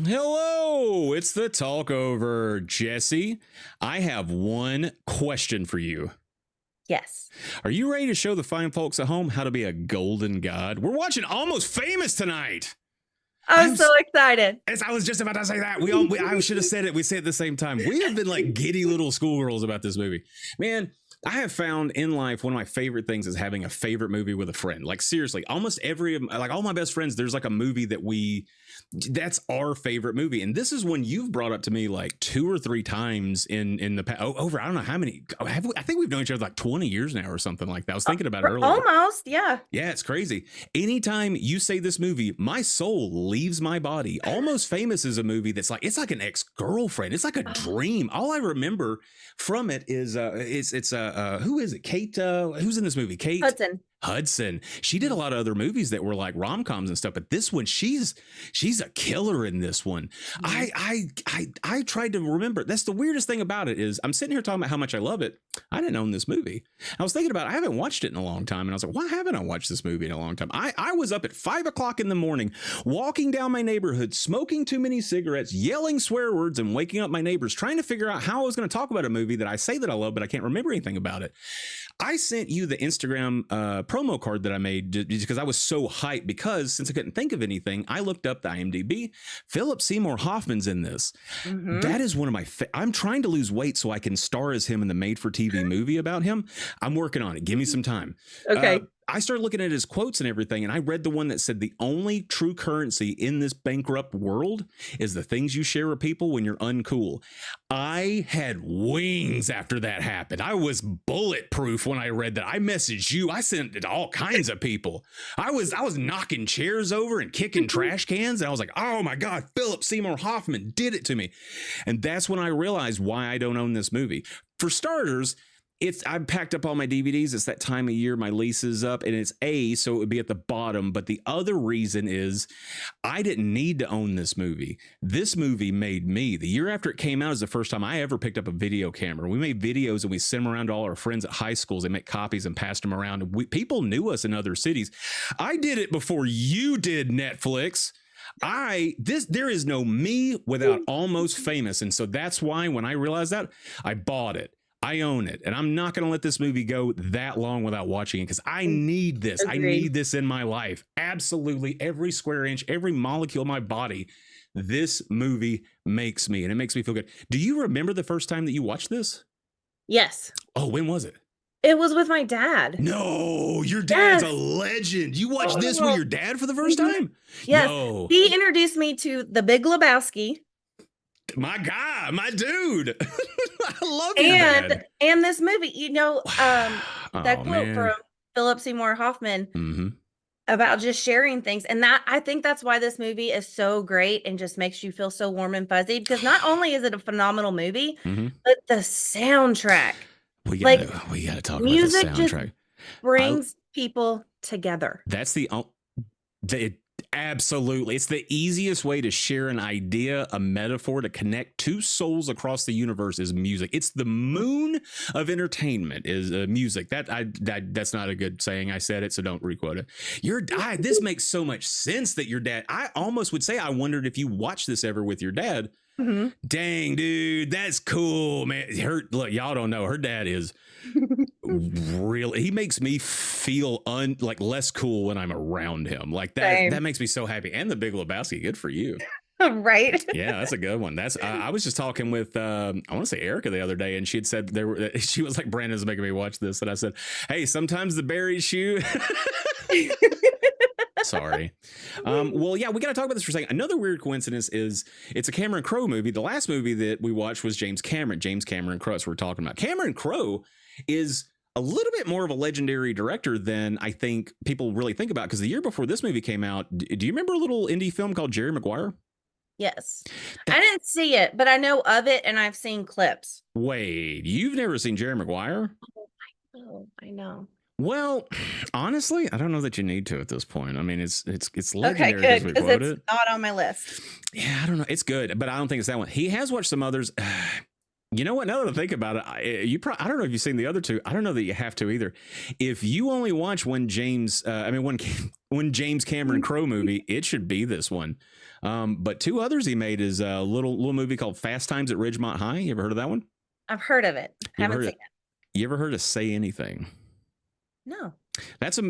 Hello, it's the TalkOver. Jessie, I have one question for you. Yes. Are you ready to show the fine folks at home how to be a golden god? We're watching Almost Famous tonight. I'm so excited. As I was just about to say that. I should have said it. We say it at the same time. We have been like giddy little schoolgirls about this movie. Man, I have found in life one of my favorite things is having a favorite movie with a friend. Like seriously, almost all my best friends, there's like a movie that's our favorite movie. And this is one you've brought up to me like 2 or 3 times in the past. Over, I don't know how many. I think we've known each other like 20 years now or something like that. I was thinking about it earlier. Almost, yeah. Yeah, it's crazy. Anytime you say this movie, my soul leaves my body. Almost Famous is a movie that's like, it's like an ex-girlfriend. It's like a dream. All I remember from it is who is it? Kate, who's in this movie? Kate Hudson. She did a lot of other movies that were like rom-coms and stuff, but this one, she's a killer in this one. Mm-hmm. I tried to remember. That's the weirdest thing about it is I'm sitting here talking about how much I love it. I didn't own this movie. I was thinking about it. I haven't watched it in a long time. And I was like, why haven't I watched this movie in a long time? I was up at 5 o'clock in the morning, walking down my neighborhood, smoking too many cigarettes, yelling swear words, and waking up my neighbors, trying to figure out how I was going to talk about a movie that I say that I love, but I can't remember anything about it. I sent you the Instagram promo card that I made just because I was so hyped, because since I couldn't think of anything, I looked up the IMDb. Philip Seymour Hoffman's in this. Mm-hmm. That is one of my I'm trying to lose weight so I can star as him in the made-for-TV movie about him. I'm working on it. Give me some time. Okay. I started looking at his quotes and everything, and I read the one that said the only true currency in this bankrupt world is the things you share with people when you're uncool. I had wings after that happened. I was bulletproof when I read that. I messaged you. I sent it to all kinds of people. I was knocking chairs over and kicking trash cans, and I was like, oh my God, Philip Seymour Hoffman did it to me. And that's when I realized why I don't own this movie. For starters, I've packed up all my DVDs. It's that time of year, my lease is up, and it's so it would be at the bottom. But the other reason is I didn't need to own this movie. This movie made me. The year after it came out is the first time I ever picked up a video camera. We made videos and we sent them around to all our friends at high schools. They make copies and passed them around. And people knew us in other cities. I did it before you did, Netflix. There is no me without Almost Famous. And so that's why when I realized that, I bought it. I own it, and I'm not going to let this movie go that long without watching it because I need this. Agreed. I need this in my life. Absolutely every square inch, every molecule of my body, this movie makes me, and it makes me feel good. Do you remember the first time that you watched this? Yes. Oh, when was it? It was with my dad. No, your dad's a legend. You watched this with your dad for the first time? Yes. No. He introduced me to The Big Lebowski. My guy, my dude. I love your dad. And this movie, that quote from Philip Seymour Hoffman about just sharing things. And I think that's why this movie is so great and just makes you feel so warm and fuzzy, because not only is it a phenomenal movie, but the soundtrack. We gotta talk about the soundtrack. Just brings people together. That's absolutely. It's the easiest way to share an idea, a metaphor, to connect two souls across the universe is music. It's the moon of entertainment is music. That's not a good saying. I said it, so don't requote it. This makes so much sense that your dad, I almost would say, I wondered if you watched this ever with your dad. Mm-hmm. Dang, dude, that's cool, man. Look, y'all don't know. Her dad is really, he makes me feel less cool when I'm around him. Like that. Same. That makes me so happy. And The Big Lebowski, good for you. Right. Yeah, that's a good one. That's I was just talking with I want to say Erica the other day, and she had said she was like, Brandon's making me watch this, and I said, hey, sometimes the berries shoot. Sorry. Well, yeah, we got to talk about this for a second. Another weird coincidence is it's a Cameron Crowe movie. The last movie that we watched was James Cameron Crowe. So we're talking about Cameron Crowe is a little bit more of a legendary director than I think people really think about, because the year before this movie came out, do you remember a little indie film called Jerry Maguire? Yes. I didn't see it, but I know of it and I've seen clips. Wait, you've never seen Jerry Maguire? Oh, I know. Well, honestly, I don't know that you need to at this point. I mean, it's legendary. Okay, good, because it's not on my list. Yeah, I don't know. It's good, but I don't think it's that one. He has watched some others. You know what? Now that I think about it, I don't know if you've seen the other two. I don't know that you have to either. If you only watch one one James Cameron Crowe movie, it should be this one. But two others he made is a little movie called Fast Times at Ridgemont High. You ever heard of that one? I've heard of it. Haven't seen it. You ever heard of Say Anything? No.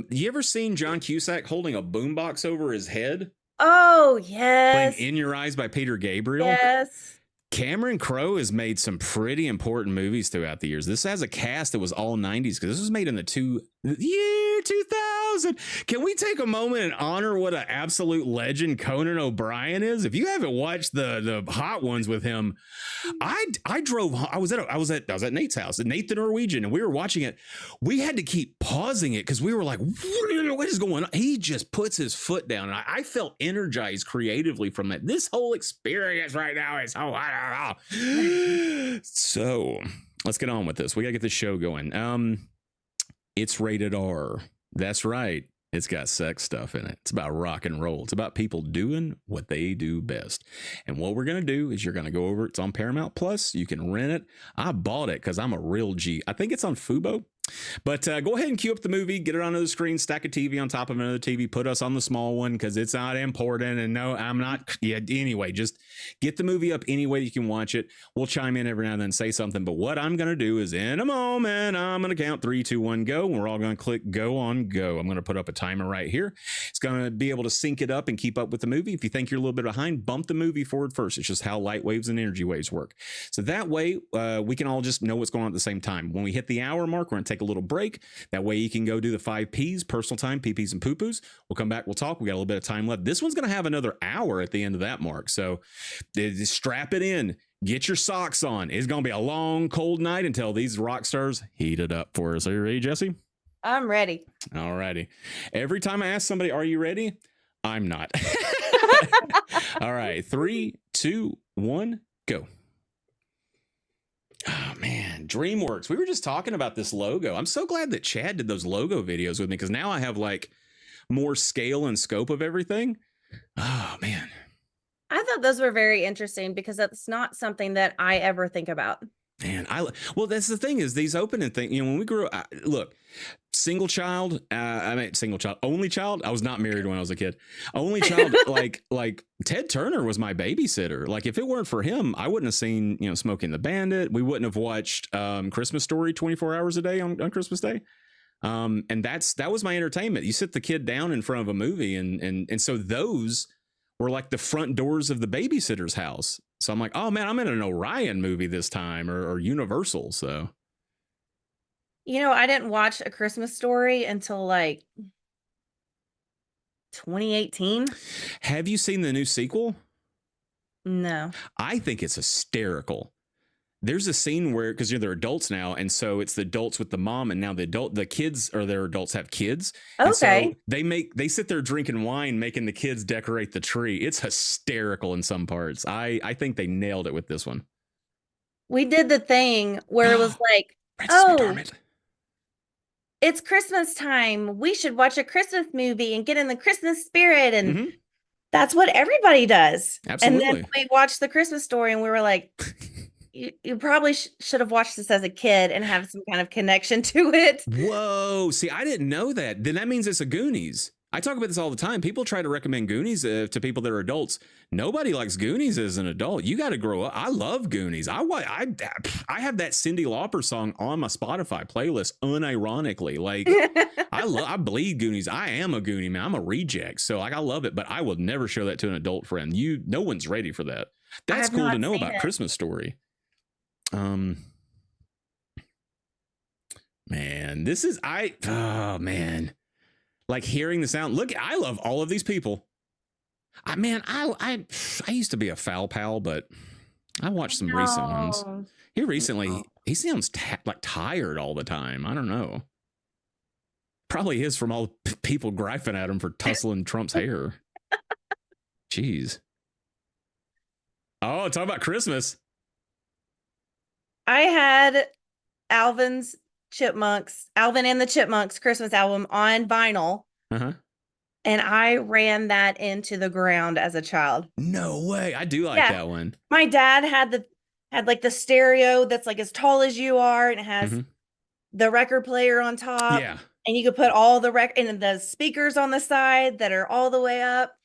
You ever seen John Cusack holding a boombox over his head? Oh, yes. Playing In Your Eyes by Peter Gabriel? Yes. Cameron Crowe has made some pretty important movies throughout the years. This has a cast that was all 90s because this was made in the year 2000. Can we take a moment and honor what an absolute legend Conan O'Brien is? If you haven't watched the Hot Ones with him, I was at Nate's house, Nate the Norwegian, and we were watching it. We had to keep pausing it because we were like, what is going on? He just puts his foot down, and I felt energized creatively from that. This whole experience right now is so let's get on with this. We gotta get this show going. It's rated R. That's right. It's got sex stuff in it. It's about rock and roll. It's about people doing what they do best. And what we're going to do is you're going to go over. It's on Paramount Plus. You can rent it. I bought it because I'm a real G. I think it's on Fubo. But go ahead and queue up the movie, get it onto the screen, stack a TV on top of another TV, put us on the small one because it's not important. And no, I'm not. Yeah, anyway, just get the movie up any way you can watch it. We'll chime in every now and then, say something. But what I'm going to do is in a moment, I'm going to count 3, 2, 1, go. And we're all going to click go on go. I'm going to put up a timer right here. It's going to be able to sync it up and keep up with the movie. If you think you're a little bit behind, bump the movie forward first. It's just how light waves and energy waves work. So that way we can all just know what's going on at the same time. When we hit the hour mark, we're going to take a little break. That way you can go do the 5 P's, personal time, PPs and poo-poos. We'll come back, we'll talk. We got a little bit of time left. This one's going to have another hour at the end of that mark. So strap it in. Get your socks on. It's going to be a long, cold night until these rock stars heat it up for us. Are you ready, Jessie? I'm ready. All righty. Every time I ask somebody, are you ready? I'm not. All right. 3, 2, 1, go. Oh, man. DreamWorks. We were just talking about this logo. I'm so glad that Chad did those logo videos with me because now I have like more scale and scope of everything. Oh, man. I thought those were very interesting because that's not something that I ever think about. Man, well, that's the thing is these opening things, when we grew up, look, only child. I was not married when I was a kid. Only child, like Ted Turner was my babysitter. Like if it weren't for him, I wouldn't have seen, Smokey and the Bandit. We wouldn't have watched Christmas Story 24 hours a day on Christmas Day. And that was my entertainment. You sit the kid down in front of a movie and so those were like the front doors of the babysitter's house. So I'm like, oh man, I'm in an Orion movie this time or Universal. So, I didn't watch A Christmas Story until like 2018. Have you seen the new sequel? No. I think it's hysterical. There's a scene where, because they're adults now, and so it's the adults with the mom, and now the kids or their adults have kids. Okay. And so they sit there drinking wine, making the kids decorate the tree. It's hysterical in some parts. I think they nailed it with this one. We did the thing where it was like, it's Christmas time. We should watch a Christmas movie and get in the Christmas spirit. And that's what everybody does. Absolutely. And then we watched The Christmas Story and we were like, you probably should have watched this as a kid and have some kind of connection to it. Whoa. See, I didn't know that. Then that means it's a Goonies. I talk about this all the time. People try to recommend Goonies to people that are adults. Nobody likes Goonies as an adult. You got to grow up. I love Goonies. I have that Cyndi Lauper song on my Spotify playlist unironically. Like I bleed Goonies. I am a Goonie, man. I'm a reject. So I love it, but I would never show that to an adult friend. No one's ready for that. That's cool to know about Christmas Story. Man, oh man, like hearing the sound. Look, I love all of these people. I used to be a foul pal, but I watched some recent ones. He sounds like tired all the time. I don't know. Probably is from all people griping at him for tussling Trump's hair. Jeez. Oh, talk about Christmas. I had Alvin and the Chipmunks Christmas album on vinyl. Uh-huh. And I ran that into the ground as a child. No way. I do like that one. My dad had had like the stereo that's like as tall as you are, and it has the record player on top. Yeah. And you could put all the and the speakers on the side that are all the way up.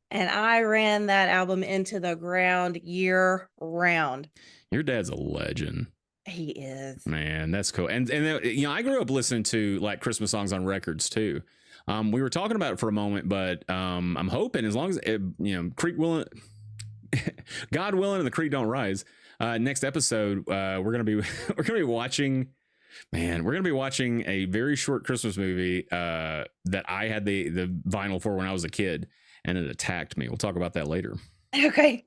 And I ran that album into the ground year round. Your dad's a legend. He is. Man, that's cool. And I grew up listening to like Christmas songs on records too. We were talking about it for a moment, but I'm hoping as long as creek willing, God willing, and the creek don't rise. Next episode, we're gonna be watching. Man, we're gonna be watching a very short Christmas movie that I had the vinyl for when I was a kid, and it attacked me. We'll talk about that later. Okay.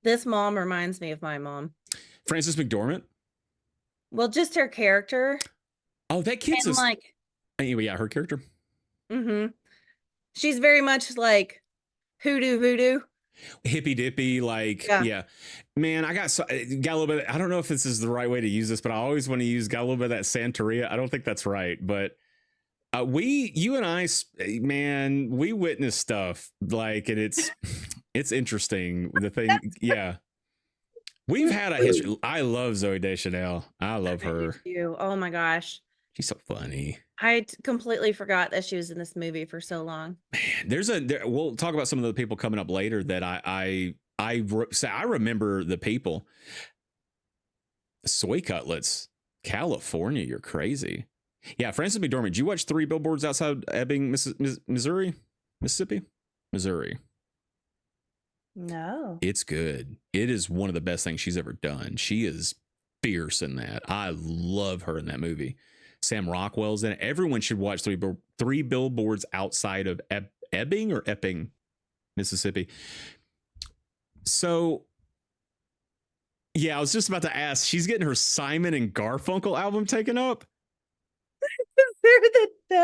This mom reminds me of my mom. Frances McDormand? Well, just her character. Oh, that kid's like... Anyway, yeah, her character. Mm-hmm. She's very much like hoodoo voodoo. Hippy dippy, like, yeah. Man, I got a little bit, I don't know if this is the right way to use this, but I always want to got a little bit of that Santeria. I don't think that's right, but you and I, man, we witness stuff like, and it's interesting. The thing, yeah. We've had a history. I love Zooey Deschanel. I love her. You. Oh my gosh. She's so funny. I completely forgot that she was in this movie for so long. Man, we'll talk about some of the people coming up later that I remember the people. Soy Cutlets, California, you're crazy. Yeah, Frances McDormand. Did you watch 3 Billboards Outside Ebbing, Missouri? Mississippi? Missouri. No. It's good. It is one of the best things she's ever done. She is fierce in that. I love her in that movie. Sam Rockwell's in it. Everyone should watch 3 Billboards Outside of Ebbing, Mississippi. So, yeah, I was just about to ask. She's getting her Simon and Garfunkel album taken up.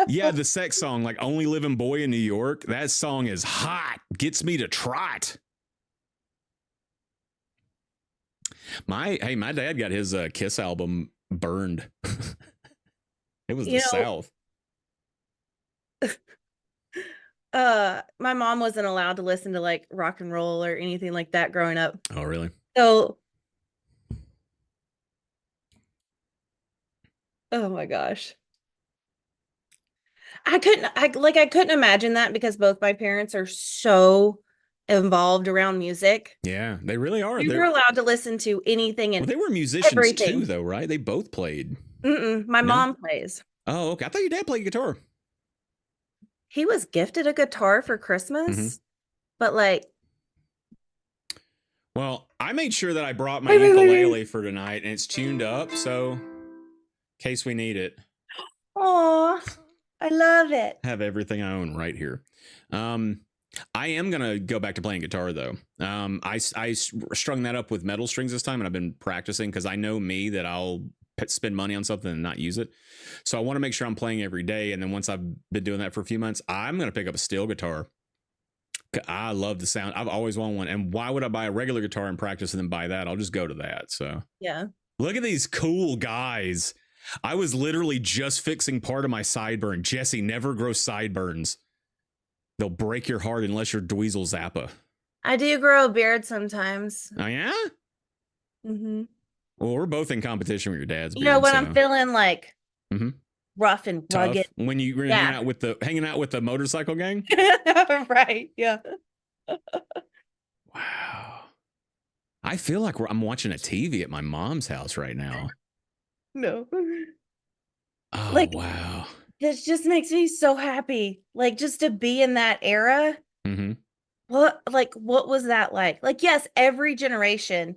Yeah, the sex song, like Only Living Boy in New York. That song is hot. Gets me to trot. My dad got his Kiss album burned. It was the South. My mom wasn't allowed to listen to like rock and roll or anything like that growing up. Oh, really? So, oh my gosh. I couldn't imagine that because both my parents are so involved around music. Yeah, they really are. They were allowed to listen to anything and they were musicians too, though, right? They both played. My mom plays. Oh, okay. I thought your dad played guitar. He was gifted a guitar for Christmas, but like. Well, I made sure that I brought my ukulele for tonight, and it's tuned up, so in case we need it. Aw, I love it. I have everything I own right here. I am gonna go back to playing guitar though. I strung that up with metal strings this time, and I've been practicing because I know me that I'll spend money on something and not use it. So I want to make sure I'm playing every day. And then once I've been doing that for a few months, I'm gonna pick up a steel guitar. I love the sound. I've always wanted one. And why would I buy a regular guitar and practice and then buy that? I'll just go to that. So yeah. Look at these cool guys. I was literally just fixing part of my sideburn. Jessie, never grow sideburns. They'll break your heart unless you're Dweezil Zappa. I do grow a beard sometimes. Oh, yeah? Mm-hmm. Well, we're both in competition with your dad's beard. You know, when I'm feeling like rough and rugged. Tough. When you're hanging out with the motorcycle gang? Right, yeah. Wow. I feel like I'm watching a TV at my mom's house right now. No. Oh, like, wow. This just makes me so happy. Like, just to be in that era. Mm-hmm. What was that like? Like, yes, every generation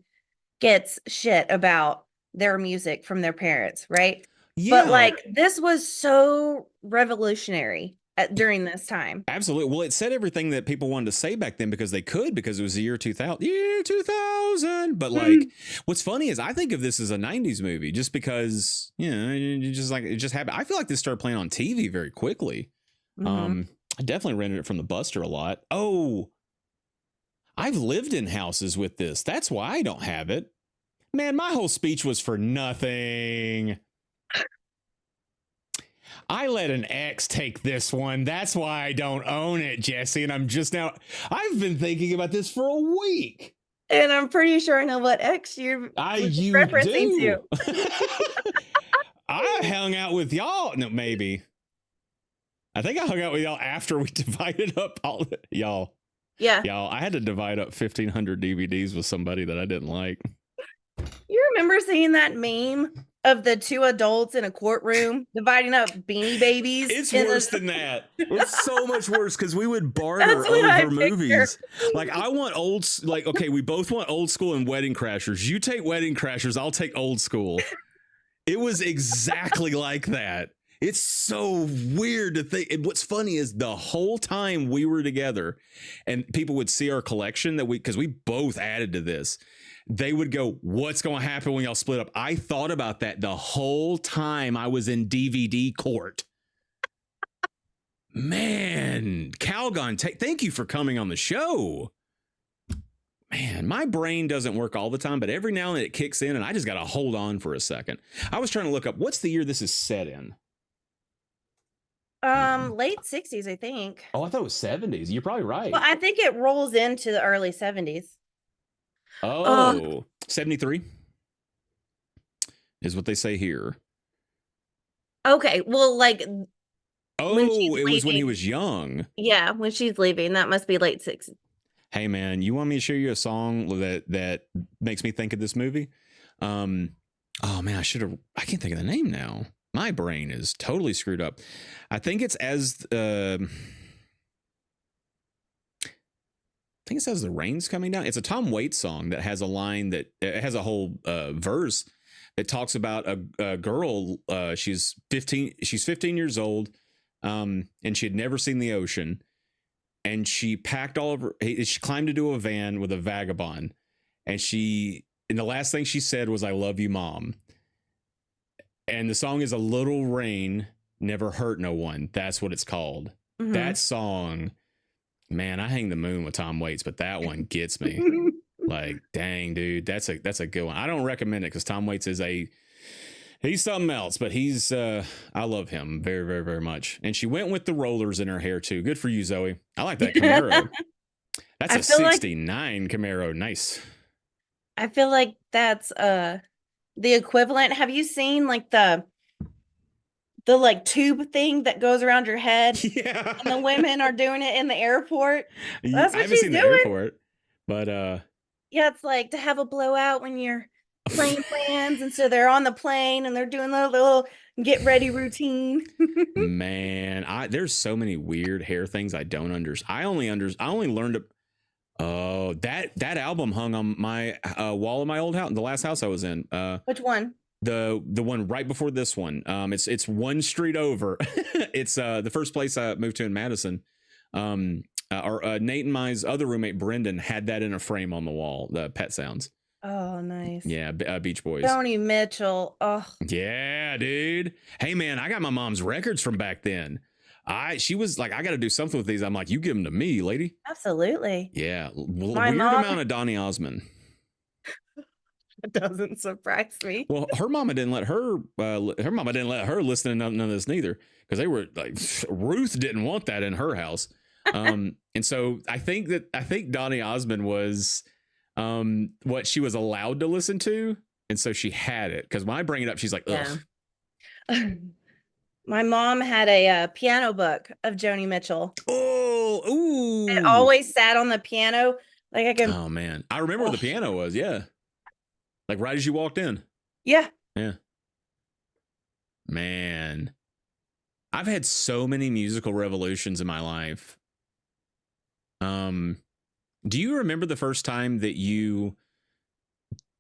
gets shit about their music from their parents, right? Yeah. But like, this was so revolutionary during this time. Absolutely. Well, it said everything that people wanted to say back then because it was the year 2000. Year 2000. But like, what's funny is I think of this as a 90s movie just because, you just like, it just happened. I feel like this started playing on TV very quickly. I definitely rented it from the Buster a lot. Oh, I've lived in houses with this. That's why I don't have it. Man, my whole speech was for nothing. I let an ex take this one. That's why I don't own it, Jessie. And I've been thinking about this for a week. And I'm pretty sure I know what ex you're referencing to. I hung out with y'all. No, maybe. I think I hung out with y'all after we divided up y'all. Yeah. Y'all, I had to divide up 1,500 DVDs with somebody that I didn't like. You remember seeing that meme of the two adults in a courtroom dividing up Beanie Babies? It's worse than that. It's so much worse because we would barter over movies. Like okay, we both want old school and Wedding Crashers. You take Wedding Crashers, I'll take old school. It was exactly like that. It's so weird to think. And what's funny is the whole time we were together and people would see our collection because we both added to this, they would go, what's going to happen when y'all split up? I thought about that the whole time I was in DVD court. Man, Calgon, thank you for coming on the show. Man, my brain doesn't work all the time, but every now and then it kicks in and I just got to hold on for a second. I was trying to look up, what's the year this is set in? Late 60s, I think. Oh, I thought it was 70s. You're probably right. Well, I think it rolls into the early 70s. Oh, 73 is what they say here. Okay, well, like, it was when he was young. Yeah, when she's leaving, that must be late 60s. Hey, man, you want me to show you a song that makes me think of this movie? Oh man, I can't think of the name now. My brain is totally screwed up. I think it's As the Rain's Coming Down. It's a Tom Waits song that has a line that it has a whole verse that talks about a girl. She's 15 years old, and she had never seen the ocean. And she packed she climbed into a van with a vagabond. And the last thing she said was, "I love you, Mom." And the song is A Little Rain Never Hurt No One. That's what it's called. Mm-hmm. That song, man, I hang the moon with Tom Waits, but that one gets me. Like, dang, dude, that's a good one. I don't recommend it because Tom Waits he's something else, but I love him very, very, very much. And she went with the rollers in her hair too. Good for you, Zoe. I like that Camaro. That's a 69 Camaro. Nice. I feel like that's the equivalent. Have you seen like the like tube thing that goes around your head? Yeah. And the women are doing it in the airport. That's what I haven't seen the airport, but yeah, it's like to have a blowout when you're playing plans, and so they're on the plane and they're doing the little get ready routine. Man, there's so many weird hair things I don't understand. I only learned that album hung on my wall of my old house, the last house I was in. Which one? The one right before this one. It's one street over. It's the first place I moved to in Madison. Nate and my other roommate Brendan had that in a frame on the wall. The Pet Sounds. Oh, nice. Yeah, Beach Boys. Joni Mitchell. Oh, yeah, dude. Hey, man, I got my mom's records from back then. She was like, I got to do something with these. I'm like, you give them to me, lady. Absolutely. Yeah, weird amount of Donny Osmond. It doesn't surprise me. Well, her mama didn't let her. Her mama didn't let her listen to none of this neither, because they were like, Ruth didn't want that in her house. And so I think Donny Osmond was what she was allowed to listen to, and so she had it. Because when I bring it up, she's like, ugh. Yeah. My mom had a piano book of Joni Mitchell. Oh, ooh! It always sat on the piano. Like I can. Oh man, I remember where the piano was. Yeah, like right as you walked in. Yeah. Yeah. Man, I've had so many musical revolutions in my life. Do you remember the first time that you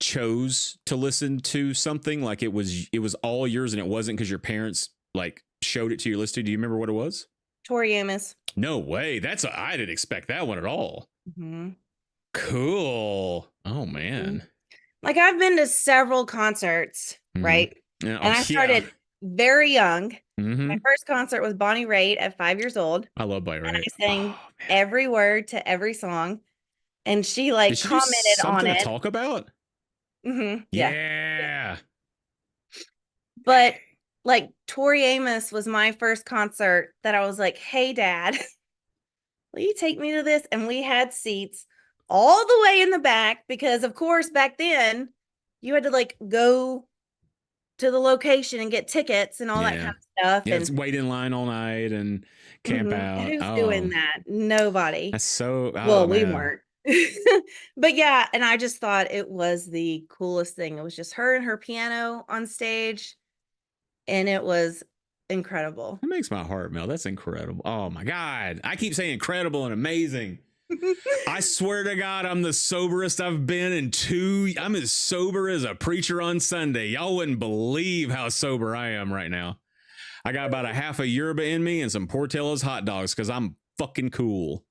chose to listen to something, like it was all yours and it wasn't because your parents like showed it to you listed? Do you remember what it was? Tori Amos. No way. I didn't expect that one at all. Mm-hmm. Cool. Oh man. Like I've been to several concerts, right? Yeah. And I started very young. Mm-hmm. My first concert was Bonnie Raitt at 5 years old. I love Bonnie Raitt. And I sang every word to every song. And she like commented on it. To talk about? Mm-hmm. Yeah. But like Tori Amos was my first concert that I was like, hey, Dad, will you take me to this? And we had seats all the way in the back because, of course, back then you had to like go to the location and get tickets and all that kind of stuff. Yeah, and it's wait in line all night and camp out. Who's Oh, doing that? Nobody. that's so. Oh, Well, we man. weren't. But yeah, and I just thought it was the coolest thing. It was just her and her piano on stage, and it was incredible. That makes my heart melt. That's incredible. Oh my God. I keep saying incredible and amazing. I swear to God, I'm the soberest I've been in I'm as sober as a preacher on Sunday. Y'all wouldn't believe how sober I am right now. I got about a half a yerba in me and some Portillo's hot dogs because I'm fucking cool.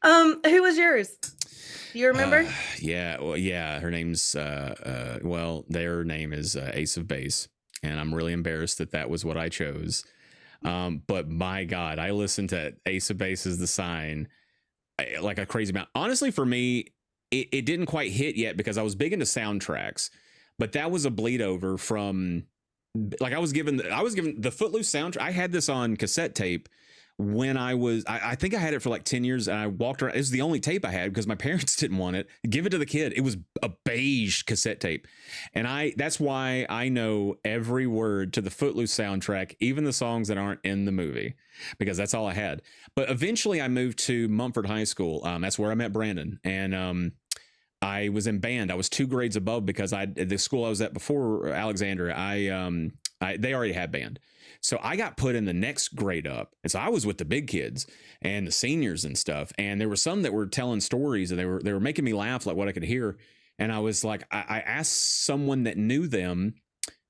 Who was yours? Do you remember? Yeah. Well, yeah. Her name's, their name is Ace of Base. And I'm really embarrassed that was what I chose. But my God, I listened to Ace of Base as the Sign like a crazy amount. Honestly, for me, it didn't quite hit yet because I was big into soundtracks, but that was a bleed over from like I was given the Footloose soundtrack. I had this on cassette tape when I think I had it for like 10 years and I walked around. It was the only tape I had because my parents didn't want it. Give it to the kid. It was a beige cassette tape. And that's why I know every word to the Footloose soundtrack, even the songs that aren't in the movie, because that's all I had. But eventually I moved to Mumford High School. That's where I met Brandon. And I was in band. I was 2 grades above because the school I was at before Alexandria, they already had band. So I got put in the next grade up. And so I was with the big kids and the seniors and stuff. And there were some that were telling stories and they were making me laugh like what I could hear. And I was like, I asked someone that knew them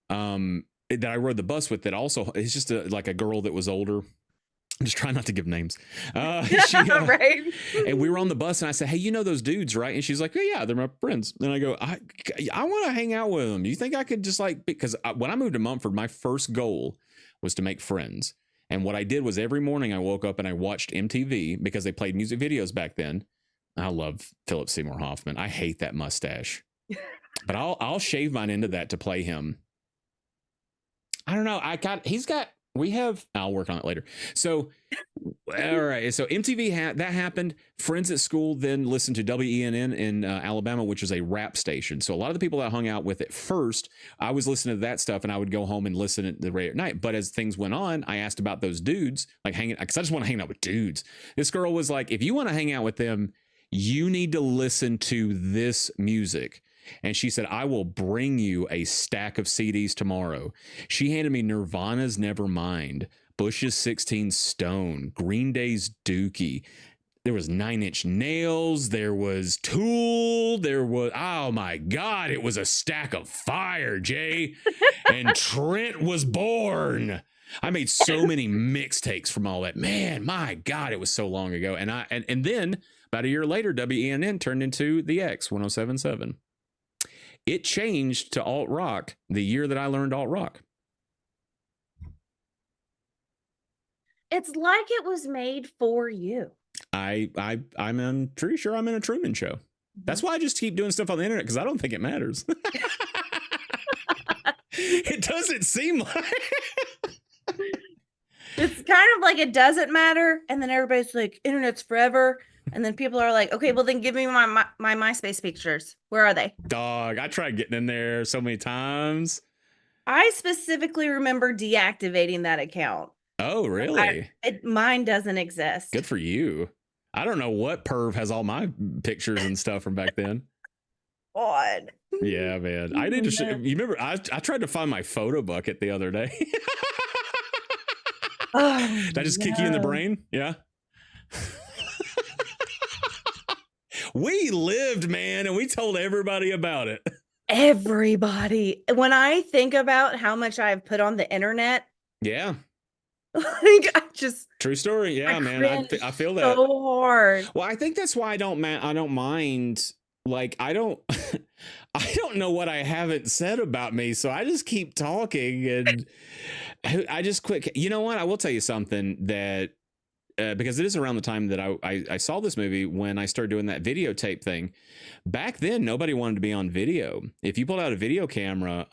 that I rode the bus with that also, it's just like a girl that was older. I'm just trying not to give names. Right. And we were on the bus and I said, hey, you know those dudes, right? And she's like, oh, yeah, they're my friends. And I go, I want to hang out with them. Do you think I could just like, because when I moved to Mumford, my first goal was to make friends. And what I did was every morning I woke up and I watched MTV because they played music videos back then. I love Philip Seymour Hoffman. I hate that mustache, but I'll shave mine into that to play him. I don't know. I'll work on it later. So, all right. So MTV that happened. Friends at school then listened to WENN in Alabama, which is a rap station. So a lot of the people that I hung out with at first, I was listening to that stuff and I would go home and listen to the radio at night. But as things went on, I asked about those dudes, like hanging, because I just want to hang out with dudes. This girl was like, if you want to hang out with them, you need to listen to this music. And she said, I will bring you a stack of CDs tomorrow. She handed me Nirvana's Nevermind, Bush's 16 Stone, Green Day's Dookie. There was 9 Inch Nails. There was Tool. There was, oh my God, it was a stack of fire, Jay. And Trent was born. I made so many mixtapes from all that. Man, my God, it was so long ago. And then about a year later, WENN turned into the X 107.7. It changed to alt rock the year that I learned alt rock. It's like it was made for you. I'm pretty sure I'm in a Truman Show. That's why I just keep doing stuff on the internet because I don't think it matters. It doesn't seem like it's kind of like it doesn't matter, and then everybody's like, internet's forever. And then people are like, okay, well, then give me my MySpace pictures. Where are they? Dog, I tried getting in there so many times. I specifically remember deactivating that account. Oh, really? Mine doesn't exist. Good for you. I don't know what perv has all my pictures and stuff from back then. God. Yeah, man. I did. You remember? I tried to find my photo bucket the other day. Did I just kick you in the brain? Yeah. We lived, man, and we told everybody about it. Everybody. When I think about how much I've put on the internet. Yeah. Like I just true story. Yeah, man. I feel that so hard. Well, I think that's why I don't mind. Like I don't know what I haven't said about me, so I just keep talking and I just quit. You know what? I will tell you something that because it is around the time that I saw this movie when I started doing that videotape thing. Back then, nobody wanted to be on video. If you pulled out a video camera,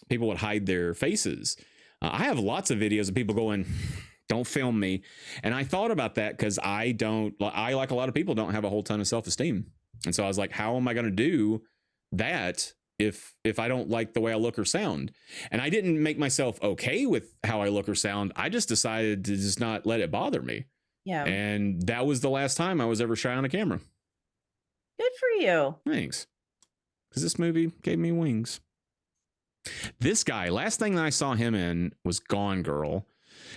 people would hide their faces. I have lots of videos of people going, don't film me. And I thought about that because I, like a lot of people, don't have a whole ton of self-esteem. And so I was like, how am I going to do that if I don't like the way I look or sound? And I didn't make myself okay with how I look or sound. I just decided to just not let it bother me. Yeah. And that was the last time I was ever shy on a camera. Good for you. Thanks. Because this movie gave me wings. This guy, last thing that I saw him in was Gone Girl.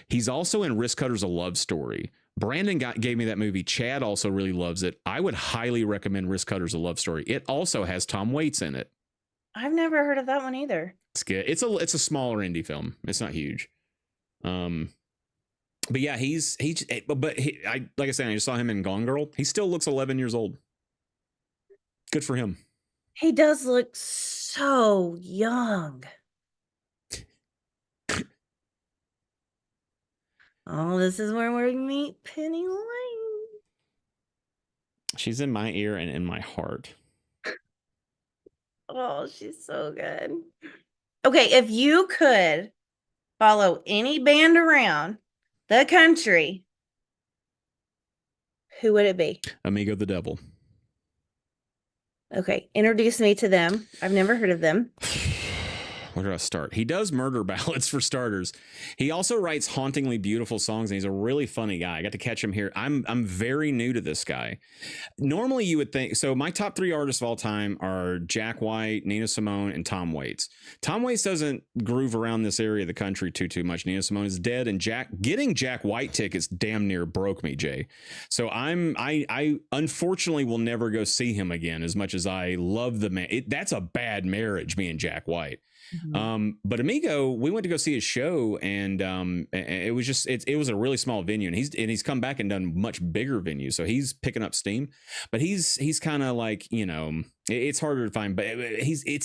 He's also in Risk Cutters, A Love Story. Brandon gave me that movie. Chad also really loves it. I would highly recommend Risk Cutters, A Love Story. It also has Tom Waits in it. I've never heard of that one either. It's good. It's a smaller indie film. It's not huge. But yeah, like I said, I just saw him in Gone Girl. He still looks 11 years old. Good for him. He does look so young. Oh, this is where we meet Penny Lane. She's in my ear and in my heart. Oh, she's so good. Okay, if you could follow any band around the country, who would it be? Amigo the Devil. Okay, introduce me to them. I've never heard of them. Where do I start? He does murder ballads for starters. He also writes hauntingly beautiful songs, and he's a really funny guy. I got to catch him here. I'm very new to this guy. Normally, you would think so. My top 3 artists of all time are Jack White, Nina Simone, and Tom Waits. Tom Waits doesn't groove around this area of the country too much. Nina Simone is dead, and getting Jack White tickets damn near broke me, Jay. So I unfortunately will never go see him again. As much as I love the man, that's a bad marriage, me and Jack White. Mm-hmm. But Amigo, we went to go see his show, and it was just it was a really small venue, and he's come back and done much bigger venues, so he's picking up steam. But he's kind of like, it's harder to find, but he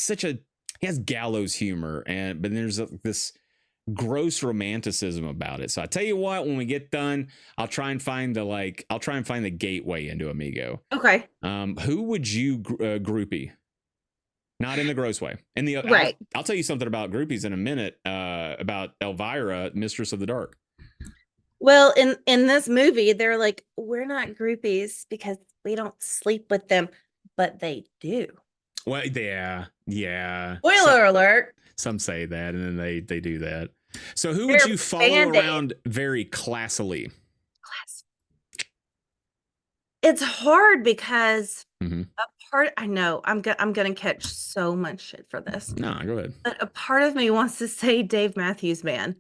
has gallows humor, but there's this gross romanticism about it. So I tell you what, when we get done, I'll try and find the gateway into Amigo. Okay. Who would you groupie? Not in the gross way. In the right. I'll tell you something about groupies in a minute. About Elvira, Mistress of the Dark. Well, in this movie, they're like, we're not groupies because we don't sleep with them, but they do. Well, yeah. Spoiler alert. Some say that, and then they do that. So who would you follow around very classily? It's hard because mm-hmm. I know I'm gonna catch so much shit for this. No, go ahead. But a part of me wants to say Dave Matthews Band.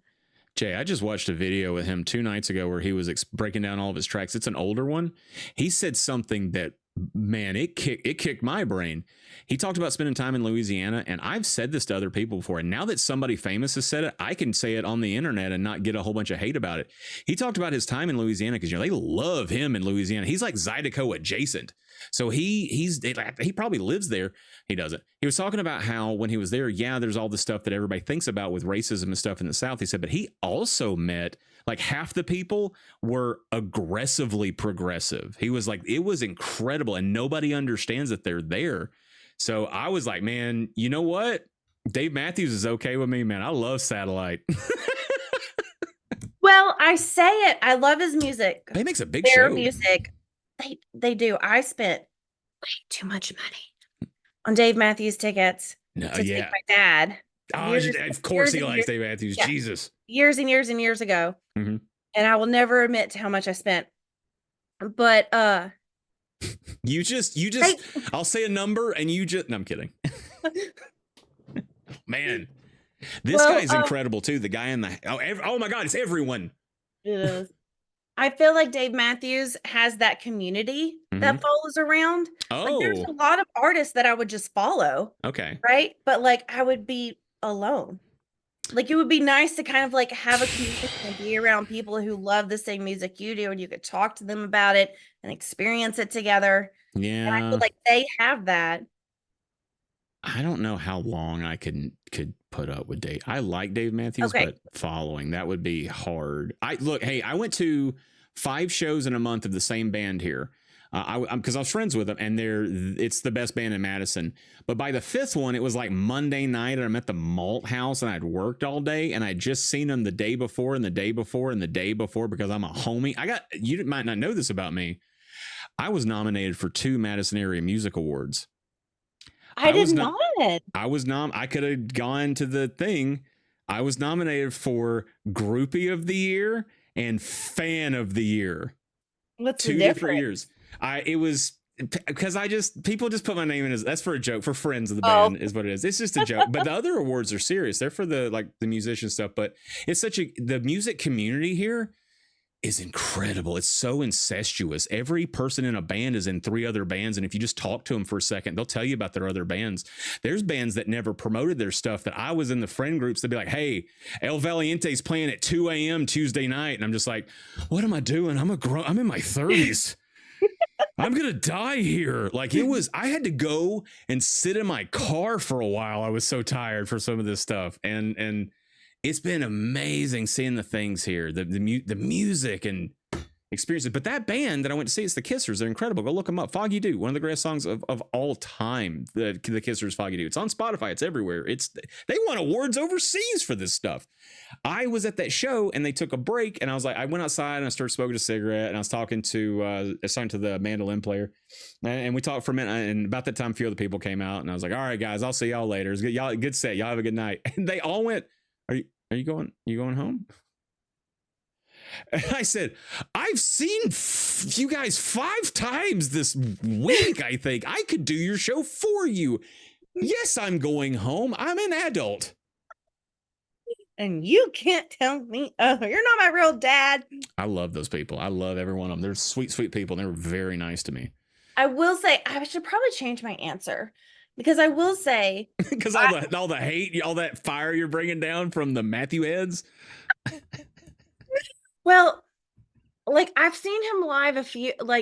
Jay, I just watched a video with him 2 nights ago where he was breaking down all of his tracks. It's an older one. He said something that, man, it kicked my brain. He talked about spending time in Louisiana, and I've said this to other people before, and now that somebody famous has said it, I can say it on the internet and not get a whole bunch of hate about it. He talked about his time in Louisiana because they love him in Louisiana. He's like Zydeco adjacent. So he probably lives there. He doesn't. He was talking about how when he was there, there's all the stuff that everybody thinks about with racism and stuff in the South. He said, but he also met like half the people were aggressively progressive. He was like, it was incredible, and nobody understands that they're there. So I was like, man, you know what? Dave Matthews is okay with me, man. I love Satellite. Well, I say it. I love his music. He makes a big show. Their music. They do. I spent way too much money on Dave Matthews tickets to take my dad. Of course he likes Dave Matthews. Yeah. Jesus. Years and years and years ago. Mm-hmm. And I will never admit to how much I spent. But you just I'll say a number and you just no, I'm kidding. Man. This guy's incredible too. The guy in the oh my god, it's everyone. It is. I feel like Dave Matthews has that community that follows around. Oh, like, there's a lot of artists that I would just follow. Okay. Right? But like I would be alone. Like it would be nice to kind of like have a community and be around people who love the same music you do, and you could talk to them about it and experience it together. Yeah. And I feel like they have that. I don't know how long I could put up with Dave. I like Dave Matthews, but following that would be hard. I went to 5 shows in a month of the same band here. because I was friends with them, and it's the best band in Madison. But by the fifth one, it was like Monday night, and I'm at the Malt House, and I'd worked all day, and I'd just seen them the day before, and the day before, and the day before, because I'm a homie. You might not know this about me. I was nominated for 2 Madison Area Music Awards. I did not. I could have gone to the thing. I was nominated for Groupie of the Year and Fan of the Year. What's 2 different years. It was because people just put my name in as, that's for a joke, for friends of the band is what it is. It's just a joke. But the other awards are serious. They're for the musician stuff. But it's the music community here is incredible. It's so incestuous. Every person in a band is in 3 other bands. And if you just talk to them for a second, they'll tell you about their other bands. There's bands that never promoted their stuff that I was in the friend groups. They'd be like, hey, El Valiente's playing at 2 a.m. Tuesday night. And I'm just like, what am I doing? I'm in my 30s. I'm going to die here. I had to go and sit in my car for a while. I was so tired for some of this stuff. And it's been amazing seeing the things here, the music and experiences. But that band that I went to see, it's the Kissers. They're incredible. Go look them up. Foggy Dew, one of the greatest songs of all time. The Kissers, Foggy Dew. It's on Spotify. It's everywhere. They won awards overseas for this stuff. I was at that show and they took a break, and I went outside and I started smoking a cigarette, and I was talking to the mandolin player, and we talked for a minute. And about that time, a few other people came out, and I was like, "All right, guys, I'll see y'all later. It's good. Y'all good set. Y'all have a good night." And they all went, Are you going home? And I said, I've seen you guys 5 times this week. I think I could do your show for you. Yes, I'm going home. I'm an adult. And you can't tell me, you're not my real dad. I love those people. I love every one of them. They're sweet, sweet people. And they were very nice to me. I will say, I should probably change my answer. Because I will say, because all the hate, all that fire you're bringing down from the Matthew heads. Well, I've seen him live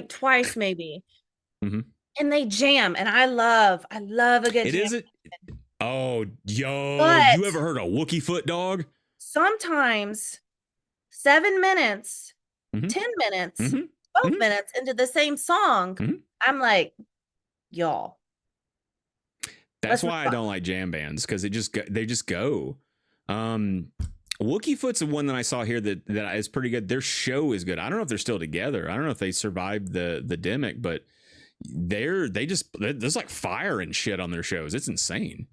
twice maybe, and they jam, and I love a good jam. Is it? Oh, but you ever heard a Wookie Foot Dog? Sometimes 7 minutes, 10 minutes, 12 minutes into the same song, I'm like, y'all. That's why I don't like jam bands, because they just go. Wookie Foot's the one that I saw here that is pretty good. Their show is good. I don't know if they're still together. I don't know if they survived the demic, but there's like fire and shit on their shows. It's insane.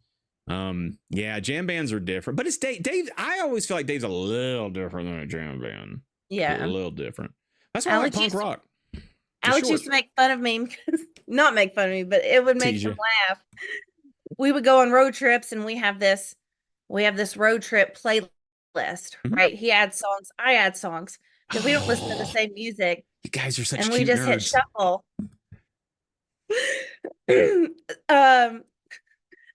Yeah, jam bands are different, but it's Dave. I always feel like Dave's a little different than a jam band. Yeah, a little different. That's why I like punk rock. Alex used to make fun of me, not make fun of me, but it would make him laugh. We would go on road trips, and we have this road trip playlist, right? He adds songs, I add songs, because we don't listen to the same music. You guys are such and cute we just nerds. hit shuffle.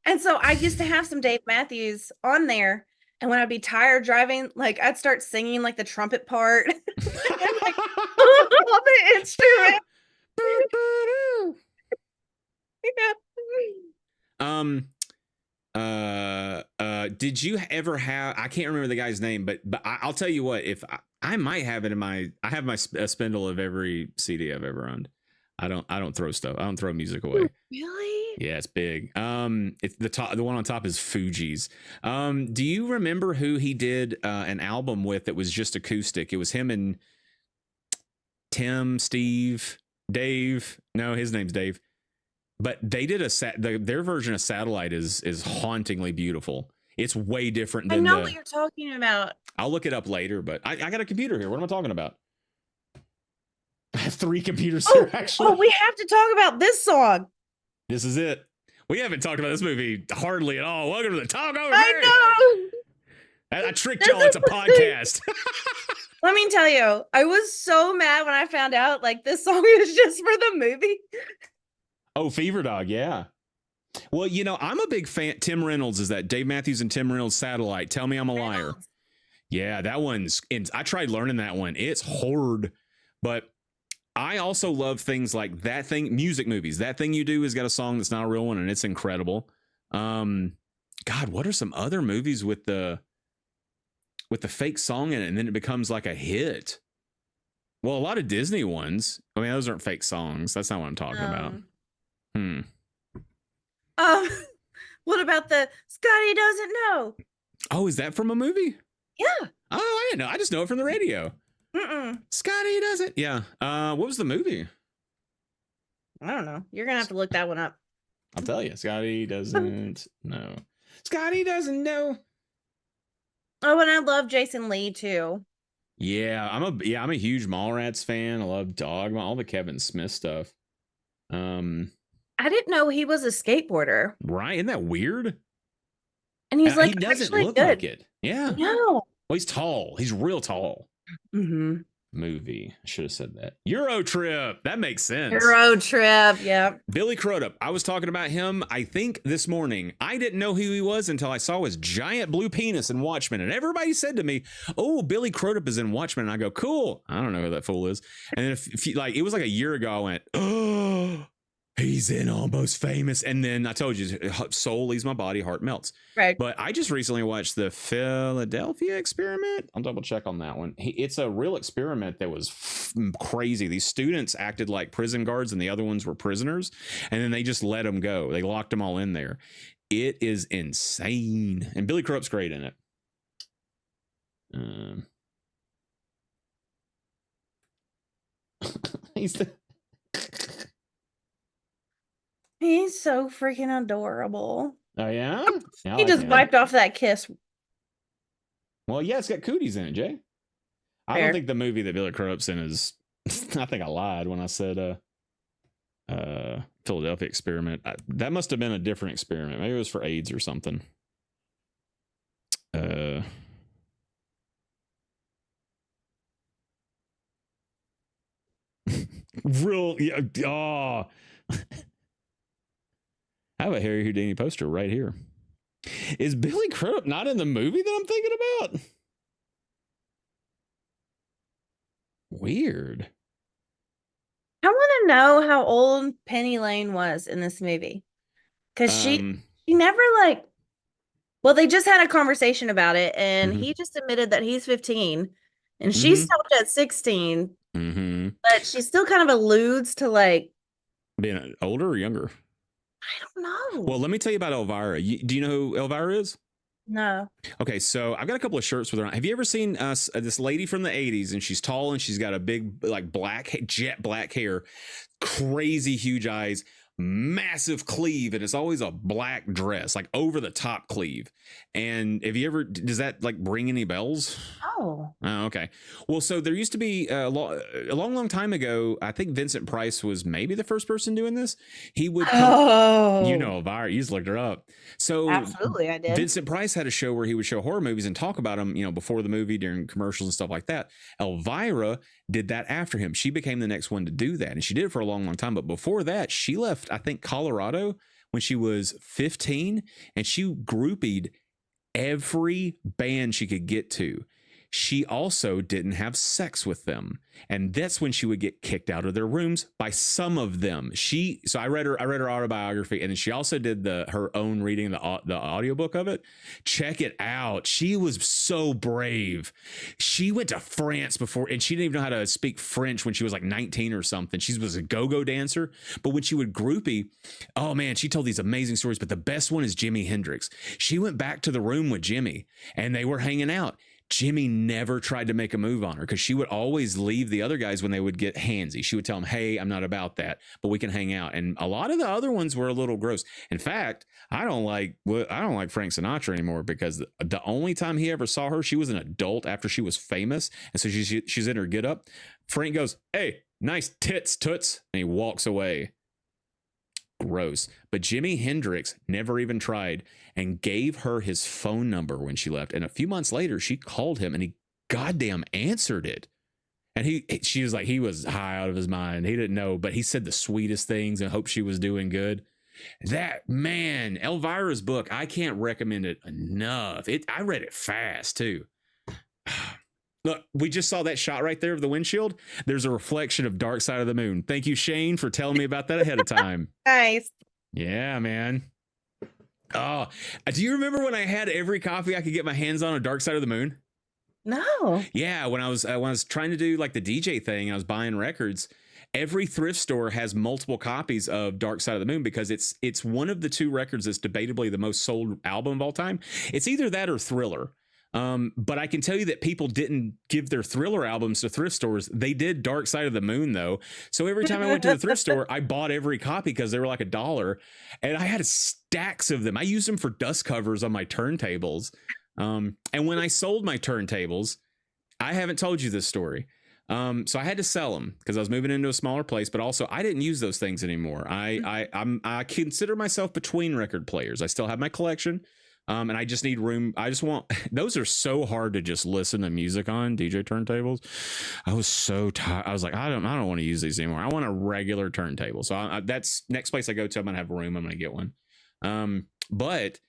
And so I used to have some Dave Matthews on there, and when I'd be tired driving, I'd start singing the trumpet part, and, all the instrument. Did you ever have, I can't remember the guy's name, but I'll tell you what, if I might have it I have a spindle of every CD I've ever owned. I don't throw stuff. I don't throw music away. Really? Yeah, it's big. It's the one on top is Fuji's. Do you remember who he did an album with that was just acoustic? It was him and Tim, Steve, Dave. No, his name's Dave. But they did their version of Satellite is hauntingly beautiful. It's way different than I know what you're talking about. I'll look it up later, but I got a computer here. What am I talking about? I have 3 computers here, actually. Oh, we have to talk about this song. This is it. We haven't talked about this movie hardly at all. Welcome to the TalkOver. I know. I tricked y'all. It's a podcast. Let me tell you, I was so mad when I found out this song is just for the movie. Oh, Fever Dog, yeah. Well, I'm a big fan. Tim Reynolds is that. Dave Matthews and Tim Reynolds, Satellite. Tell Me I'm a Liar. Yeah, that one's. I tried learning that one. It's hard, but I also love things like That Thing, music movies. That Thing You Do has got a song that's not a real one, and it's incredible. God, what are some other movies with the fake song in it, and then it becomes like a hit? Well, a lot of Disney ones. I mean, those aren't fake songs. That's not what I'm talking about. What about the Scotty doesn't know? Oh, is that from a movie? Yeah. Oh, I didn't know. I just know it from the radio. Scotty doesn't. Yeah. What was the movie? I don't know. You're gonna have to look that one up. I'll tell you. Scotty doesn't know. Scotty doesn't know. Oh, and I love Jason Lee too. Yeah, I'm a huge Mallrats fan. I love Dogma, all the Kevin Smith stuff. I didn't know he was a skateboarder. Right? Isn't that weird? And he's like, he doesn't look like it. Yeah. No. Well, he's tall. He's real tall. Movie. I should have said that. Euro Trip. That makes sense. Euro Trip. Yeah. Billy Crudup. I was talking about him, I think, this morning. I didn't know who he was until I saw his giant blue penis in Watchmen. And everybody said to me, oh, Billy Crudup is in Watchmen. And I go, cool. I don't know who that fool is. And then if you, like, it was like a year ago, I went, oh, he's in Almost Famous. And then I told you, soul leaves my body, heart melts. Right. But I just recently watched the Philadelphia Experiment. I'll double check on that one. It's a real experiment that was crazy. These students acted like prison guards and the other ones were prisoners. And then they just let them go. They locked them all in there. It is insane. And Billy Crudup's great in it. He's so freaking adorable. Oh, yeah? He just wiped off that kiss. Well, yeah, it's got cooties in it, Jay. I don't think the movie that Billy Crudup's in is... I think I lied when I said Philadelphia Experiment. That must have been a different experiment. Maybe it was for AIDS or something. Real... Yeah, oh... I have a Harry Houdini poster right here. Is Billy Crudup not in the movie that I'm thinking about? Weird. I want to know how old Penny Lane was in this movie. Because she never like... Well, they just had a conversation about it, and he just admitted that he's 15, and she stopped at 16. But she still kind of alludes to like... Being older or younger? I don't know. Well, let me tell you about Elvira. Do you know who Elvira is? No. Okay, so I've got a couple of shirts with her on. Have you ever seen this lady from the 80s, and she's tall and she's got a big, like, jet black hair, crazy huge eyes, massive cleave, and it's always a black dress, like over the top cleave. And have you ever, does that like ring any bells? Oh, okay. Well, so there used to be a long time ago, I think Vincent Price was maybe the first person doing this. He would come, you know, Elvira, you just looked her up. So absolutely, I did. Vincent Price had a show where he would show horror movies and talk about them, you know, before the movie, during commercials and stuff like that. Elvira did that after him. She became the next one to do that, and she did it for a long time. But before that, she left, I think, Colorado when she was 15, and she groupied every band she could get to. She also didn't have sex with them, and that's when she would get kicked out of their rooms by some of them. So I read her autobiography, and then she also did her own reading, the audiobook of it. Check it out. She was so brave. She went to France before, and she didn't even know how to speak French when she was like 19 or something. She was a go-go dancer, but when she would groupie, oh man, she told these amazing stories. But the best one is Jimi Hendrix. She went back to the room with Jimmy, and they were hanging out. Jimmy never tried to make a move on her because she would always leave the other guys when they would get handsy. She would tell them, hey, I'm not about that, but we can hang out. And a lot of the other ones were a little gross. In fact, I don't like Frank Sinatra anymore, because the only time he ever saw her, she was an adult after she was famous. And so she's in her get up. Frank goes, hey, nice tits, toots. And he walks away. Gross. But Jimi Hendrix never even tried, and gave her his phone number when she left. And a few months later, she called him, and he goddamn answered it. And she was like, he was high out of his mind. He didn't know, but he said the sweetest things and hoped she was doing good. That, man, Elvira's book, I can't recommend it enough. I read it fast too. Look, we just saw that shot right there of the windshield. There's a reflection of Dark Side of the Moon. Thank you, Shane, for telling me about that ahead of time. Nice. Yeah, man. Oh, do you remember when I had every copy I could get my hands on of Dark Side of the Moon? No. Yeah, when I was trying to do like the DJ thing, I was buying records. Every thrift store has multiple copies of Dark Side of the Moon because it's one of the two records that's debatably the most sold album of all time. It's either that or Thriller. But I can tell you that people didn't give their Thriller albums to thrift stores. They did Dark Side of the Moon, though. So every time I went to the thrift store, I bought every copy because they were like $1. And I had stacks of them. I used them for dust covers on my turntables. And when I sold my turntables, I haven't told you this story. So I had to sell them because I was moving into a smaller place, but also I didn't use those things anymore. I consider myself between record players. I still have my collection. And I just need room. I just want, those are so hard to just listen to music on DJ turntables. I was so tired. I was like, I don't want to use these anymore. I want a regular turntable. So that's next place I go to. I'm going to have room. I'm going to get one. But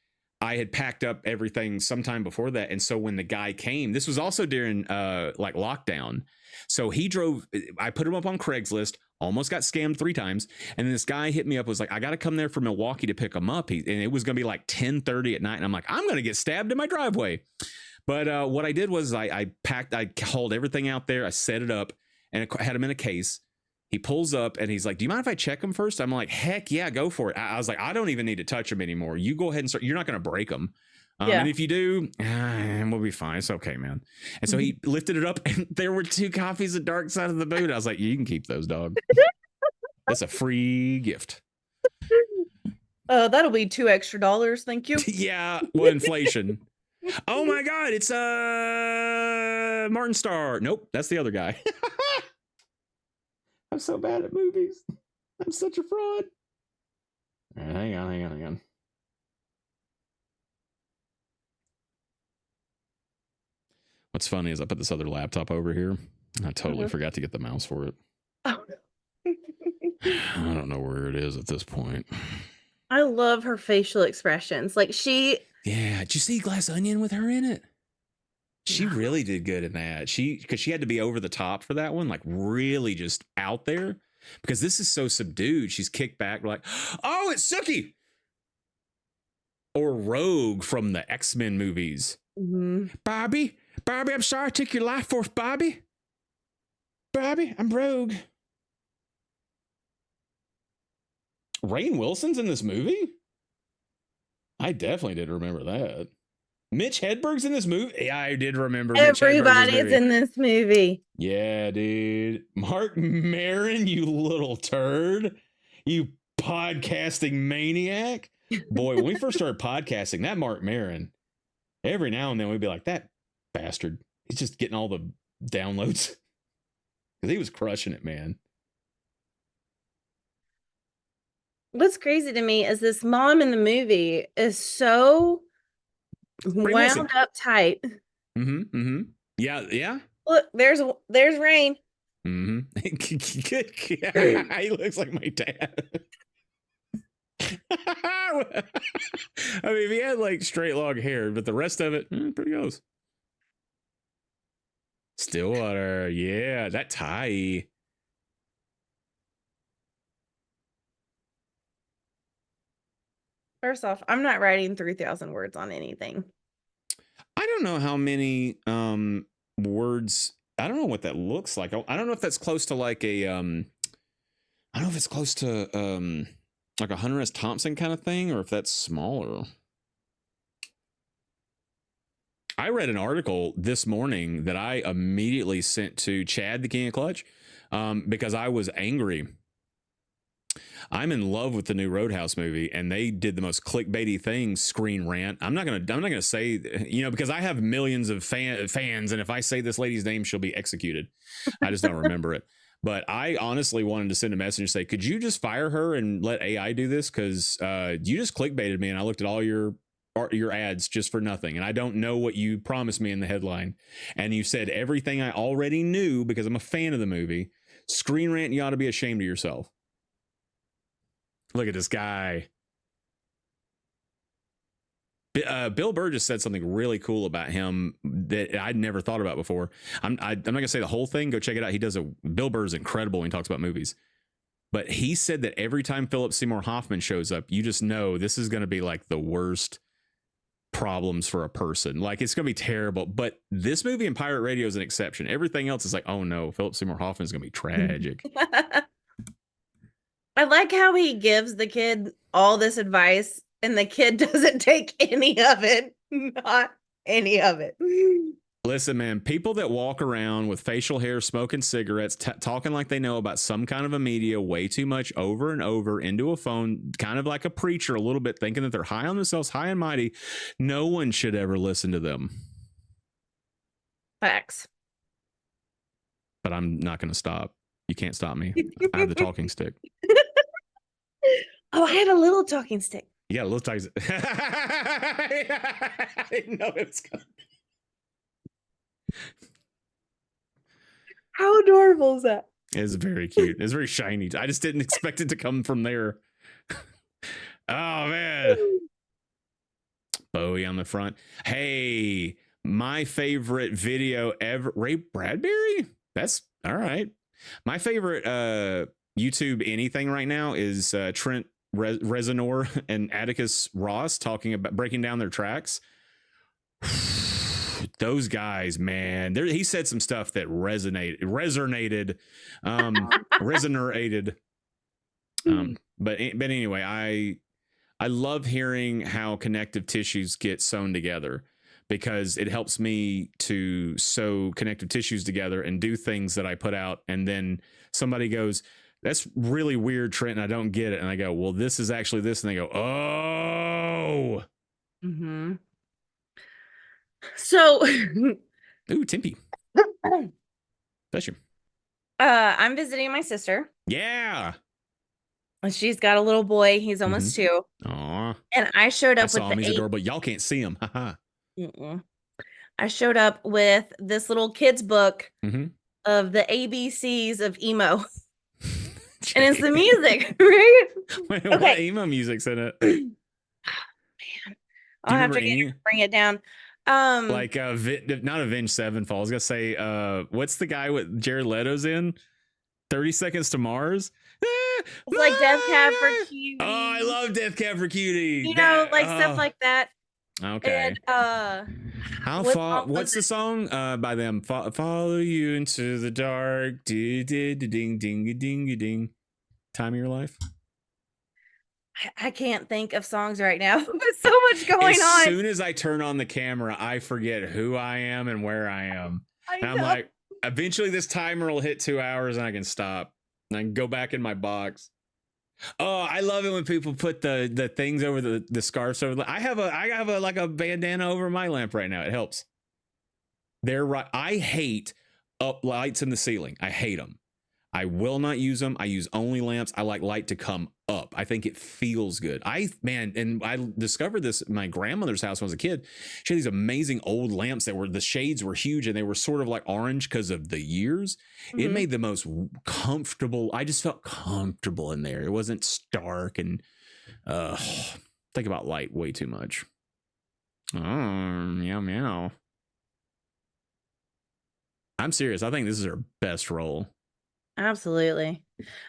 I had packed up everything sometime before that. And so when the guy came, this was also during like lockdown. So he drove, I put him up on Craigslist, almost got scammed 3 times. And then this guy hit me up, was like, I got to come there from Milwaukee to pick him up. And it was going to be like 10:30 at night. And I'm like, I'm going to get stabbed in my driveway. But what I did was I hauled everything out there. I set it up and I had him in a case. He pulls up and he's like, do you mind if I check him first? I'm like, heck yeah, go for it. I was like, I don't even need to touch him anymore. You go ahead and start. You're not going to break him. And if you do, we'll be fine. It's okay, man. And so he lifted it up and there were 2 copies of Dark Side of the Moon. I was like, you can keep those, dog. That's a free gift. That'll be $2 extra. Thank you. Yeah. Well, inflation. Oh my God. It's Martin Starr. Nope. That's the other guy. I'm so bad at movies. I'm such a fraud. All right, hang on. What's funny is I put this other laptop over here. I totally forgot to get the mouse for it. Oh. I don't know where it is at this point. I love her facial expressions. Like yeah. Did you see Glass Onion with her in it? She really did good in that. Because she had to be over the top for that one, like really just out there. Because this is so subdued. She's kicked back like, oh, it's Sookie. Or Rogue from the X-Men movies. Mm-hmm. Bobby, I'm sorry I took your life force, Bobby. Bobby, I'm Rogue. Rainn Wilson's in this movie? I definitely did remember that. Mitch Hedberg's in this movie? Yeah, I did remember. Everybody's in this movie. Yeah, dude. Mark Maron, you little turd. You podcasting maniac. Boy, when we first started podcasting, that Mark Maron, every now and then we'd be like, that bastard. He's just getting all the downloads. Because he was crushing it, man. What's crazy to me is this mom in the movie is so wound up tight. Yeah. Look, there's Rainn. He looks like my dad. I mean, if he had like straight long hair, but the rest of it, pretty goes. Stillwater, yeah, that tie. First off, I'm not writing 3,000 words on anything. I don't know how many words. I don't know what that looks like. I don't know if that's close to like a I don't know if it's close to like a Hunter S. Thompson kind of thing, or if that's smaller. I read an article this morning that I immediately sent to Chad, the King of Clutch, because I was angry. I'm in love with the new Roadhouse movie, and they did the most clickbaity thing, Screen Rant. I'm not gonna say, because I have millions of fans, and if I say this lady's name, she'll be executed. I just don't remember it. But I honestly wanted to send a message and say, could you just fire her and let AI do this? Because you just clickbaited me, and I looked at all your ads just for nothing, and I don't know what you promised me in the headline. And you said everything I already knew because I'm a fan of the movie. Screen Rant, you ought to be ashamed of yourself. Look at this guy. Bill Burr just said something really cool about him that I'd never thought about before. I'm not gonna say the whole thing. Go check it out. Bill Burr is incredible when he talks about movies. But he said that every time Philip Seymour Hoffman shows up, you just know this is going to be like the worst problems for a person. Like, it's going to be terrible. But this movie and Pirate Radio is an exception. Everything else is like, oh no, Philip Seymour Hoffman is going to be tragic. I like how he gives the kid all this advice and the kid doesn't take any of it. Not any of it. Listen, man, people that walk around with facial hair, smoking cigarettes, talking like they know about some kind of a media way too much over and over into a phone, kind of like a preacher a little bit, thinking that they're high on themselves, high and mighty. No one should ever listen to them. Facts. But I'm not going to stop. You can't stop me. I have the talking stick. Oh, I had a little talking stick. You got a little talking stick. I didn't know it was going to. How adorable is that? It's very cute. It's very shiny. I just didn't expect it to come from there. Oh, man. Bowie on the front. Hey, my favorite video ever. Ray Bradbury? That's all right. My favorite YouTube anything right now is Trent Reznor and Atticus Ross talking about breaking down their tracks. Those guys, man, he said some stuff that resonated. But anyway, I love hearing how connective tissues get sewn together, because it helps me to sew connective tissues together and do things that I put out. And then somebody goes, that's really weird, Trent, and I don't get it. And I go, well, this is actually this. And they go, oh. Mm-hmm. So, ooh, Timpy. Bless you. I'm visiting my sister. Yeah. She's got a little boy. He's almost 2. Aw. And I showed up I saw with him. He's adorable. Y'all can't see him. I showed up with this little kid's book of the ABCs of emo. And it's the music, right? Wait, okay. What emo music's in it? Man. I'll have to bring it down. Like not Avenged Sevenfold. I was gonna say what's the guy with Jared Leto's in 30 Seconds to Mars? It's like Death Cab for Cutie. Oh, I love Death Cab for Cutie. You know, like stuff like that. Okay. And how far? What's the song by them? Follow you into the dark. Ding ding ding ding ding. Time of your life. I can't think of songs right now. There's so much going on. As soon as I turn on the camera, I forget who I am and where I am. And I'm like, eventually this timer will hit 2 hours and I can stop. And I can go back in my box. Oh, I love it when people put the things over the scarves over. I have a like a bandana over my lamp right now. It helps. They're right. I hate up lights in the ceiling. I hate them. I will not use them. I use only lamps. I like light to come up. I think it feels good. And I discovered this at my grandmother's house when I was a kid. She had these amazing old lamps that the shades were huge and they were sort of like orange because of the years. It made the most comfortable. I just felt comfortable in there. It wasn't stark and think about light way too much. Oh, meow, meow. I'm serious. I think this is her best role. Absolutely.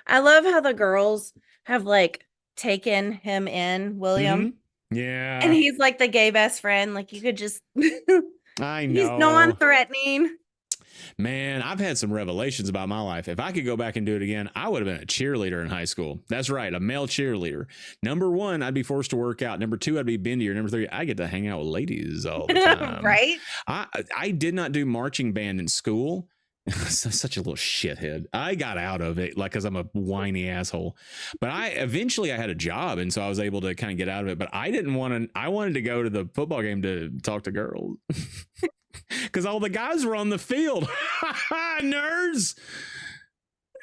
I love how the girls have like taken him in, William. Yeah. And he's like the gay best friend. Like you could just I know. He's non-threatening. Man, I've had some revelations about my life. If I could go back and do it again, I would have been a cheerleader in high school. That's right, a male cheerleader. Number 1, I'd be forced to work out. Number 2, I'd be bendier. Number 3, I get to hang out with ladies all the time. Right? I did not do marching band in school. Such a little shithead. I got out of it because I'm a whiny asshole. But eventually I had a job, and so I was able to kind of get out of it. But I didn't want to. I wanted to go to the football game to talk to girls because all the guys were on the field. Nerds.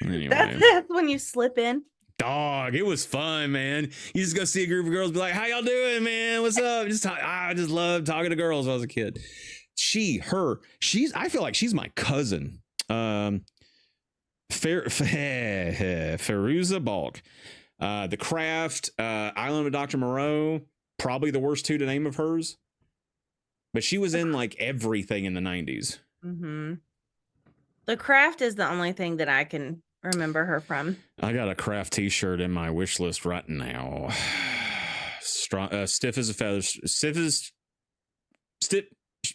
Anyway, that's when you slip in. Dog, it was fun, man. You just go see a group of girls, be like, "How y'all doing, man? What's up?" I just love talking to girls when I was a kid. I feel like she's my cousin. Fairuza Balk, The Craft, Island of Dr. Moreau, probably the worst 2 to name of hers, but she was in like everything in the 90s. The Craft is the only thing that I can remember her from. I got a Craft t-shirt in my wish list right now. Stiff as a feather, stiff as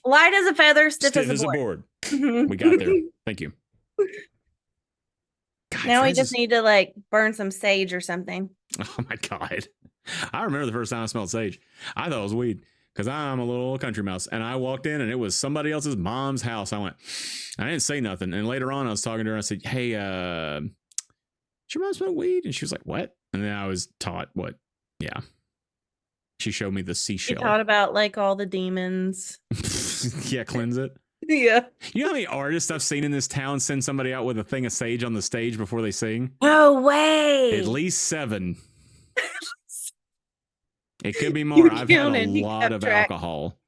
Light as a feather, stiff as a board. We got there. Thank you. God, now we just need to like burn some sage or something. Oh my God. I remember the first time I smelled sage. I thought it was weed because I'm a little country mouse. And I walked in and it was somebody else's mom's house. I didn't say nothing. And later on, I was talking to her. I said, hey, did your mom smoke weed? And she was like, what? And then I was taught what? Yeah. She showed me the seashell. She taught about like all the demons. Yeah, cleanse it. Yeah. You know how many artists I've seen in this town send somebody out with a thing of sage on the stage before they sing? No way. At least 7. It could be more. I've had a lot of alcohol.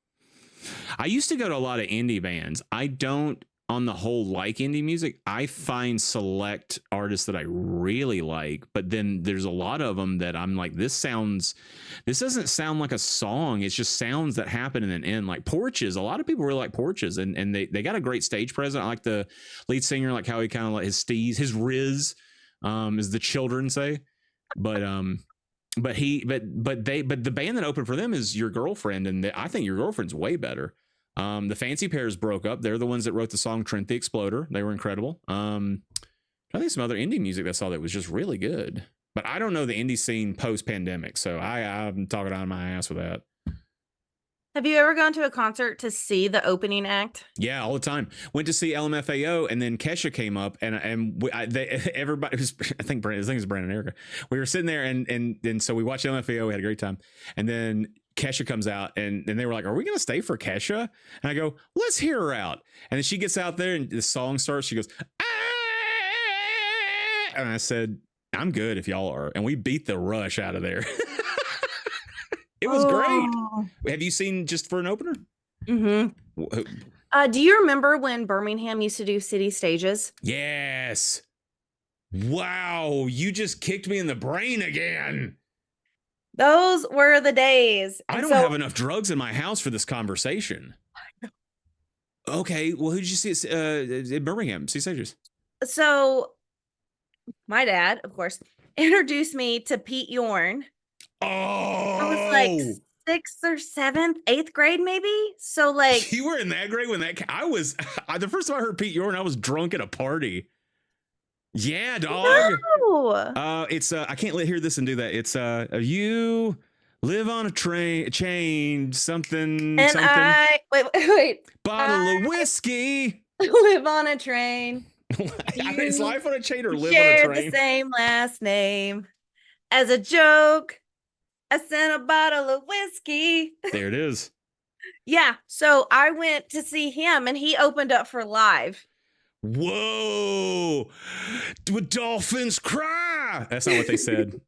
I used to go to a lot of indie bands. I don't, on the whole, like indie music. I find select artists that I really like, but then there's a lot of them that I'm like, this doesn't sound like a song. It's just sounds that happen and then end. Like Porches. A lot of people really like Porches, and they got a great stage presence. I like the lead singer, like how he kind of like his steez, his riz, as the children say. But the band that opened for them is Your Girlfriend, and I think Your Girlfriend's way better. The Fancy Pairs broke up. They're the ones that wrote the song Trent the Exploder. They were incredible. I think some other indie music I saw that was just really good. But I don't know the indie scene post-pandemic, so I'm talking out of my ass with that. Have you ever gone to a concert to see the opening act? Yeah, all the time. Went to see LMFAO, and then Kesha came up, and everybody was, I think it's Brandon Erica. We were sitting there, and so we watched LMFAO. We had a great time, and then Kesha comes out, and they were like, "Are we gonna stay for Kesha?" And I go, "Let's hear her out." And then she gets out there, and the song starts. She goes, "Ah!" And I said, "I'm good if y'all are," and we beat the rush out of there. It was great. Have you seen just for an opener? Mm-hmm. Do you remember when Birmingham used to do city stages? Yes. Wow. You just kicked me in the brain again. Those were the days. I don't have enough drugs in my house for this conversation. Okay. Well, who did you see in Birmingham? City stages. So my dad, of course, introduced me to Pete Yorn. Oh, I was like 6th or 7th, 8th grade, maybe. So like you were in that grade when I was the first time I heard Pete Yorn, I was drunk at a party. Yeah, dog. No. It's I can't hear this and do that. It's you live on a chain, something. And something. Wait. Bottle of whiskey. Live on a train. It's life on a chain or live on a share train. The same last name. As a joke, I sent a bottle of whiskey. There it is. Yeah. So I went to see him and he opened up for Live. Whoa. Do dolphins cry? That's not what they said.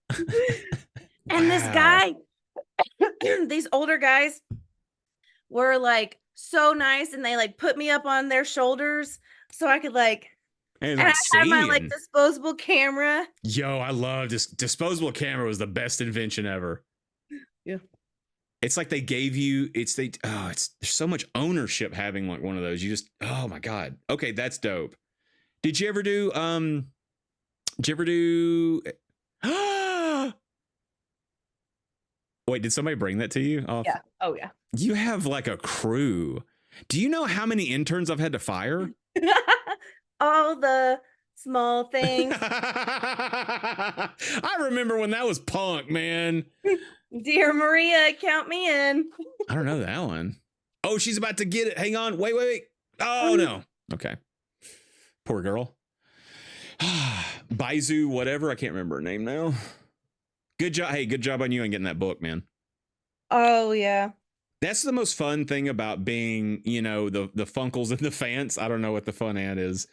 And this guy, these older guys were like so nice, and they like put me up on their shoulders so I could like, and I had my like disposable camera. Yo, I love this. Disposable camera was the best invention ever. Yeah. It's like they gave you, there's so much ownership having like one of those. You just, oh my God. Okay, that's dope. Did you ever do wait, did somebody bring that to you? Yeah. Oh yeah. You have like a crew. Do you know how many interns I've had to fire? All the small things. I remember when that was punk, man. Dear Maria, count me in. I don't know that one. Oh, she's about to get it. Hang on. Wait. Oh, no. Okay. Poor girl. Baizu, whatever. I can't remember her name now. Good job. Hey, good job on you and getting that book, man. Oh, yeah. That's the most fun thing about being, the Funkles and the Fants. I don't know what the fun ad is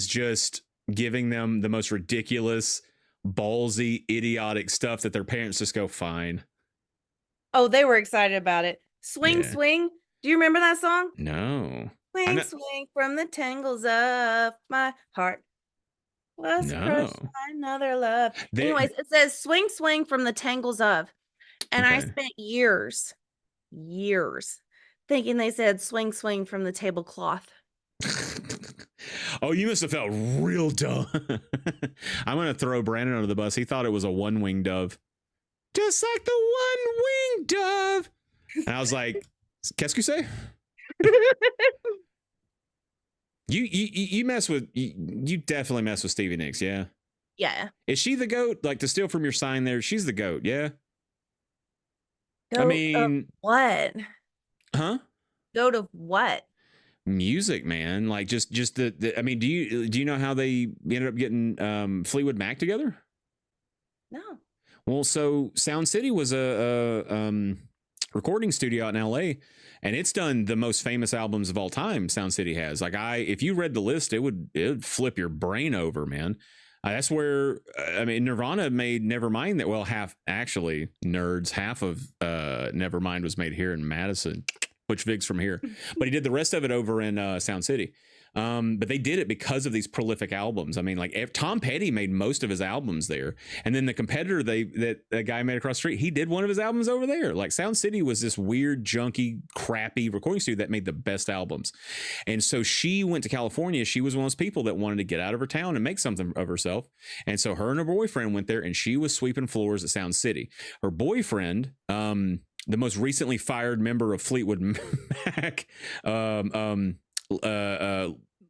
just giving them the most ridiculous, ballsy, idiotic stuff that their parents just go, fine. Oh, they were excited about it. Swing, swing. Do you remember that song? No. Swing, swing from the tangles of my heart. Was crushed by another love. Anyways, it says swing, swing from the tangles of. And I spent years thinking they said swing, swing from the tablecloth. Oh, you must have felt real dumb. I'm going to throw Brandon under the bus. He thought it was a one-winged dove. Just like the one-winged dove. And I was like, Qu'est-ce que say? You mess with you definitely mess with Stevie Nicks, yeah. Yeah. Is she the goat? Like, to steal from your sign there, she's the goat, yeah. Goat I mean, what? Huh? Goat of what? Music, man. Like just the I mean, do you know how they ended up getting Fleetwood Mac together? No. Well, so Sound City was a recording studio out in LA, and it's done the most famous albums of all time. Sound City has. Like, if you read the list, it would flip your brain over, man. That's where I mean, Nirvana made Nevermind. That, well, half of Nevermind was made here in Madison, which Vig's from here, but he did the rest of it over in Sound City. But they did it because of these prolific albums. I mean, like, Tom Petty made most of his albums there, and then the competitor that guy made across the street, he did one of his albums over there. Like, Sound City was this weird, junky, crappy recording studio that made the best albums. And so she went to California. She was one of those people that wanted to get out of her town and make something of herself. And so her and her boyfriend went there, and she was sweeping floors at Sound City. Her boyfriend, the most recently fired member of Fleetwood Mac,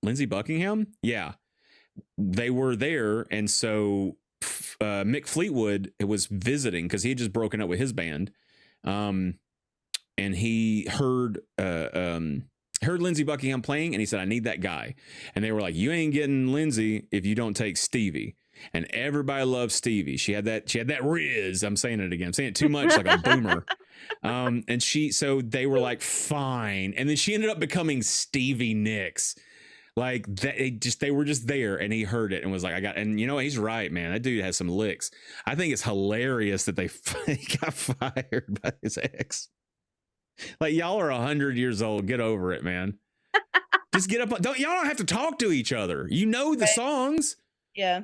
Lindsey Buckingham, yeah, they were there, and so Mick Fleetwood was visiting because he had just broken up with his band, and he heard Lindsey Buckingham playing, and he said, "I need that guy," and they were like, "You ain't getting Lindsey if you don't take Stevie." And everybody loves Stevie. She had that riz. I'm saying it again. I'm saying it too much, like a boomer. And so they were like, fine. And then she ended up becoming Stevie Nicks. Like, they were just there, and he heard it and was like, and you know, he's right, man. That dude has some licks. I think it's hilarious that he got fired by his ex. Like, y'all are 100 years old. Get over it, man. Just get up. Y'all don't have to talk to each other. You know the songs. Yeah.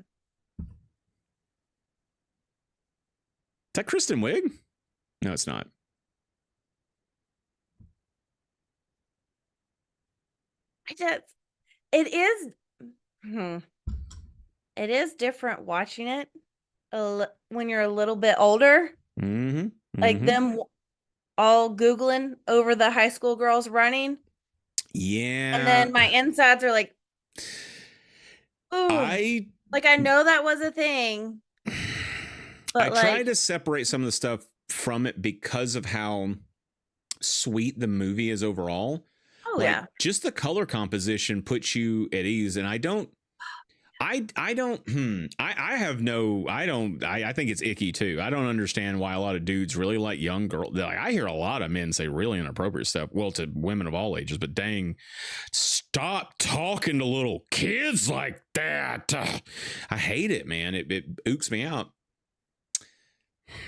Is that Kristen Wiig? No, it's not. It is different watching it when you're a little bit older. Mm-hmm. Like them all Googling over the high school girls running. Yeah. And then my insides are like, ooh. I know that was a thing. But I try to separate some of the stuff from it because of how sweet the movie is overall. Oh, yeah. Just the color composition puts you at ease. And I think it's icky too. I don't understand why a lot of dudes really like young girls. Like, I hear a lot of men say really inappropriate stuff. Well, to women of all ages, but dang, stop talking to little kids like that. I hate it, man. It ooks me out.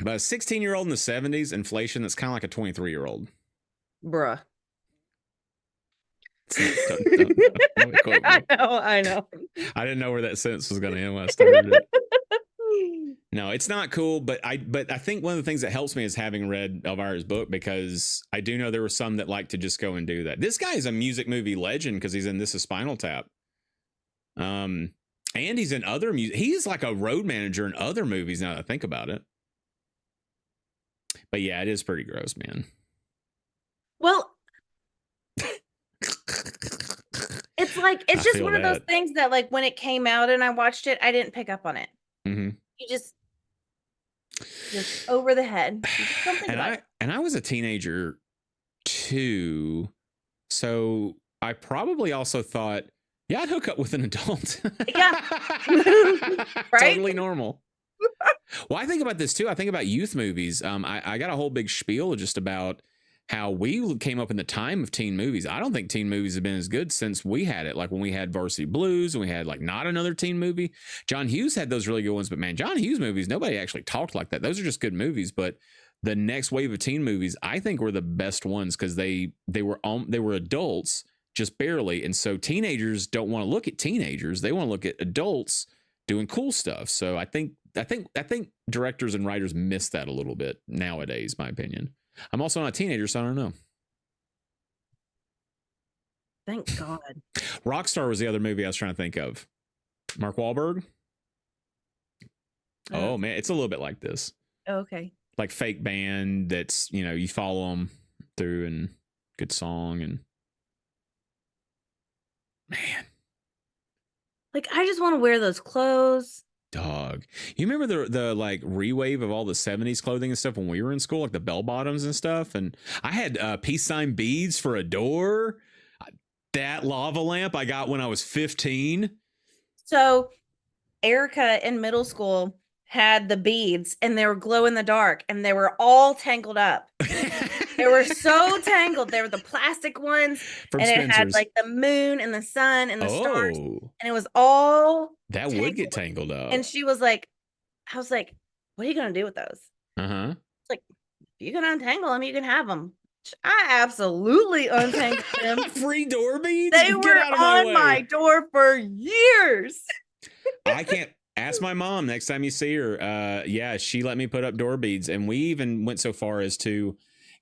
But a 16-year-old in the 70s, inflation, that's kind of like a 23-year-old. Bruh. Don't I know. I didn't know where that sentence was going to end when I started it. No, it's not cool, but I think one of the things that helps me is having read Elvira's book, because I do know there were some that like to just go and do that. This guy is a music movie legend because he's in This Is Spinal Tap. And he's in other music. He's like a road manager in other movies now that I think about it. But yeah, it is pretty gross, man. Well, it's just one of those things that, like, when it came out and I watched it, I didn't pick up on it. Mm-hmm. You just over the head. And I was a teenager too, so I probably also thought, yeah, I'd hook up with an adult. Yeah. Right? Totally normal. Well, I think about this too. I think about youth movies. I got a whole big spiel just about how we came up in the time of teen movies. I don't think teen movies have been as good since we had it. Like when we had Varsity Blues and we had like Not Another Teen Movie. John Hughes had those really good ones, but man, John Hughes movies, nobody actually talked like that. Those are just good movies. But the next wave of teen movies, I think, were the best ones because they were adults, just barely. And so teenagers don't want to look at teenagers. They want to look at adults doing cool stuff. So I think directors and writers miss that a little bit nowadays, my opinion. I'm also not a teenager, so I don't know. Thank God. Rockstar was the other movie I was trying to think of. Mark Wahlberg. Oh man, it's a little bit like this. Okay. Like fake band that's, you follow them through, and good song, and man, like I just want to wear those clothes. Dog, you remember the like rewave of all the 70s clothing and stuff when we were in school, like the bell bottoms and stuff? And I had peace sign beads for a door. That lava lamp I got when I was 15. So Erica in middle school had the beads and they were glow in the dark and they were all tangled up. They were so tangled. They were the plastic ones. From and Spencer's. It had like the moon and the sun and the stars. Oh, And it was all that tangled. would get tangled up. And she was like, I was like, what are you going to do with those? Uh-huh. It's like, if you can untangle them, you can have them. I absolutely untangled them. Free door beads? They were on my door for years. I can't ask my mom next time you see her. Yeah, she let me put up door beads, and we even went so far as to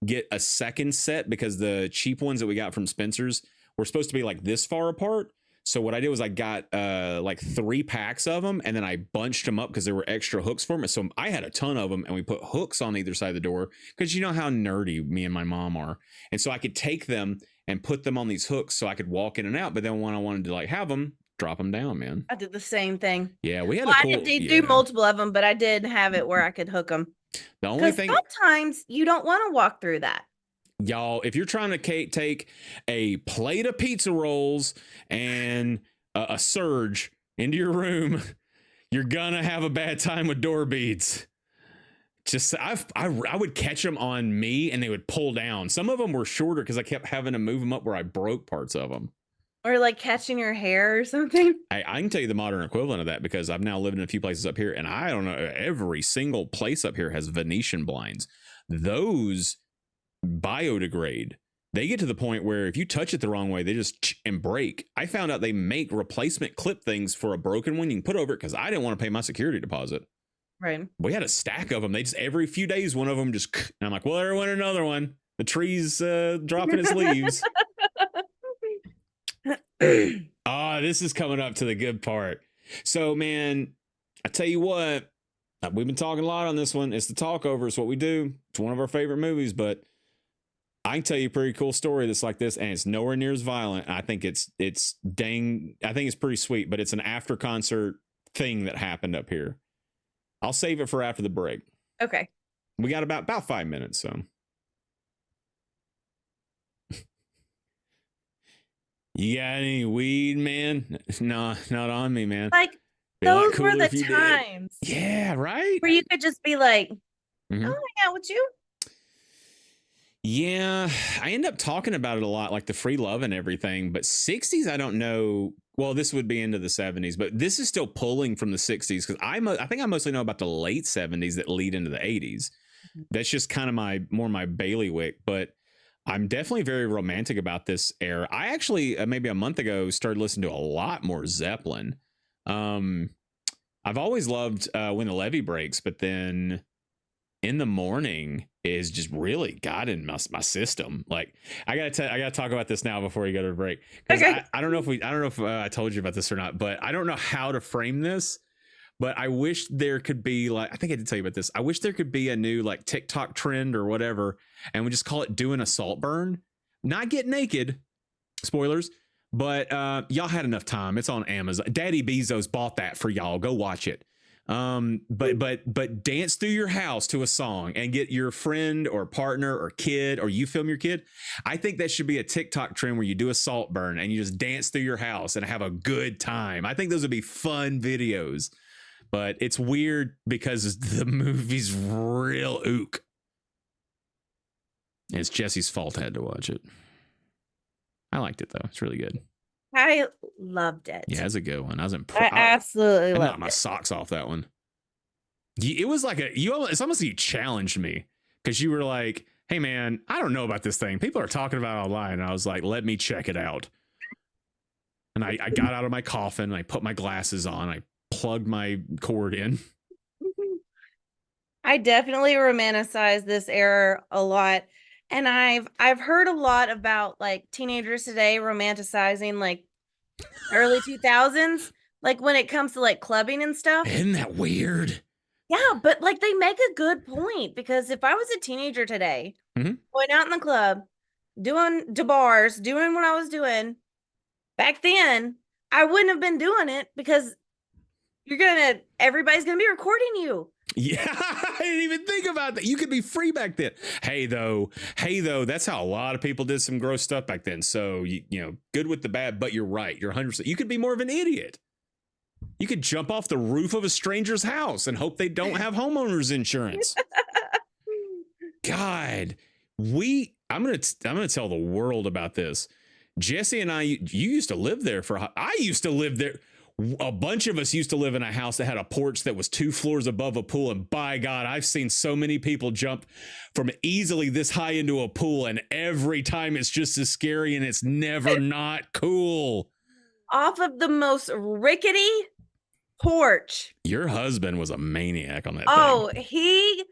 get a second set because the cheap ones that we got from Spencer's were supposed to be like this far apart. So what I did was I got like 3 packs of them, and then I bunched them up because there were extra hooks for them. So I had a ton of them, and we put hooks on either side of the door because you know how nerdy me and my mom are. And so I could take them and put them on these hooks so I could walk in and out. But then when I wanted to like have them, drop them down, man. I did the same thing. Yeah, we had I didn't do multiple of them, but I did have it where I could hook them. The only thing, sometimes you don't want to walk through that. Y'all, if you're trying to take a plate of pizza rolls and a surge into your room, you're gonna have a bad time with door beads. Just I would catch them on me and they would pull down. Some of them were shorter because I kept having to move them up where I broke parts of them. Or like catching your hair or something. I can tell you the modern equivalent of that because I've now lived in a few places up here, and I don't know, every single place up here has Venetian blinds. Those biodegrade. They get to the point where if you touch it the wrong way, they just and break. I found out they make replacement clip things for a broken one you can put over it because I didn't want to pay my security deposit. Right. We had a stack of them. They just every few days, one of them just, and I'm like, well, there went another one. The tree's dropping its leaves. This is coming up to the good part. So, man, I tell you what, we've been talking a lot on this one. It's the talkover. It's what we do. It's one of our favorite movies, but I can tell you a pretty cool story that's like this, and it's nowhere near as violent. I think it's pretty sweet, but it's an after concert thing that happened up here. I'll save it for after the break. Okay. We got about 5 minutes, so. You got any weed, man? No, not on me, man. Like, those were the times. Did. Yeah, right? Where you could just be like, oh, hang out with you. Yeah, I end up talking about it a lot, like the free love and everything. But 60s, I don't know. Well, this would be into the 70s, but this is still pulling from the 60s because I think I mostly know about the late 70s that lead into the 80s. Mm-hmm. That's just kind of my bailiwick, but I'm definitely very romantic about this era. I actually, maybe a month ago, started listening to a lot more Zeppelin. I've always loved When the Levee Breaks, but then In the Morning is just really got in my system. Like I gotta talk about this now before we go to the break. Okay. I don't know if I told you about this or not, but I don't know how to frame this. But I wish there could be like, I think I did tell you about this. I wish there could be a new like TikTok trend or whatever, and we just call it doing a salt burn. Not get naked, spoilers, but y'all had enough time. It's on Amazon. Daddy Bezos bought that for y'all. Go watch it. But dance through your house to a song and get your friend or partner or kid, or you film your kid. I think that should be a TikTok trend where you do a salt burn and you just dance through your house and have a good time. I think those would be fun videos. But it's weird because the movie's real ook. It's Jessie's fault I had to watch it. I liked it, though. It's really good. I loved it. Yeah, it's a good one. I absolutely loved it. I knocked my socks off that one. It was like it's almost like you challenged me because you were like, hey, man, I don't know about this thing. People are talking about it online. And I was like, let me check it out. And I got out of my coffin. And I put my glasses on. I plugged my cord in. I definitely romanticize this era a lot, and I've heard a lot about like teenagers today romanticizing like early 2000s, like when it comes to like clubbing and stuff. Isn't that weird? Yeah, but like they make a good point, because if I was a teenager today, going out in the club, doing bars, doing what I was doing back then, I wouldn't have been doing it because everybody's gonna be recording you. Yeah, I didn't even think about that. You could be free back then. Hey though, that's how a lot of people did some gross stuff back then. So you know, good with the bad, but you're right. You're 100%. You could be more of an idiot. You could jump off the roof of a stranger's house and hope they don't have homeowners insurance. God, I'm gonna tell the world about this. Jessie and you used to live there I used to live there. A bunch of us used to live in a house that had a porch that was 2 floors above a pool. And by God, I've seen so many people jump from easily this high into a pool. And every time it's just as scary and it's never not cool. Off of the most rickety porch. Your husband was a maniac on that thing. He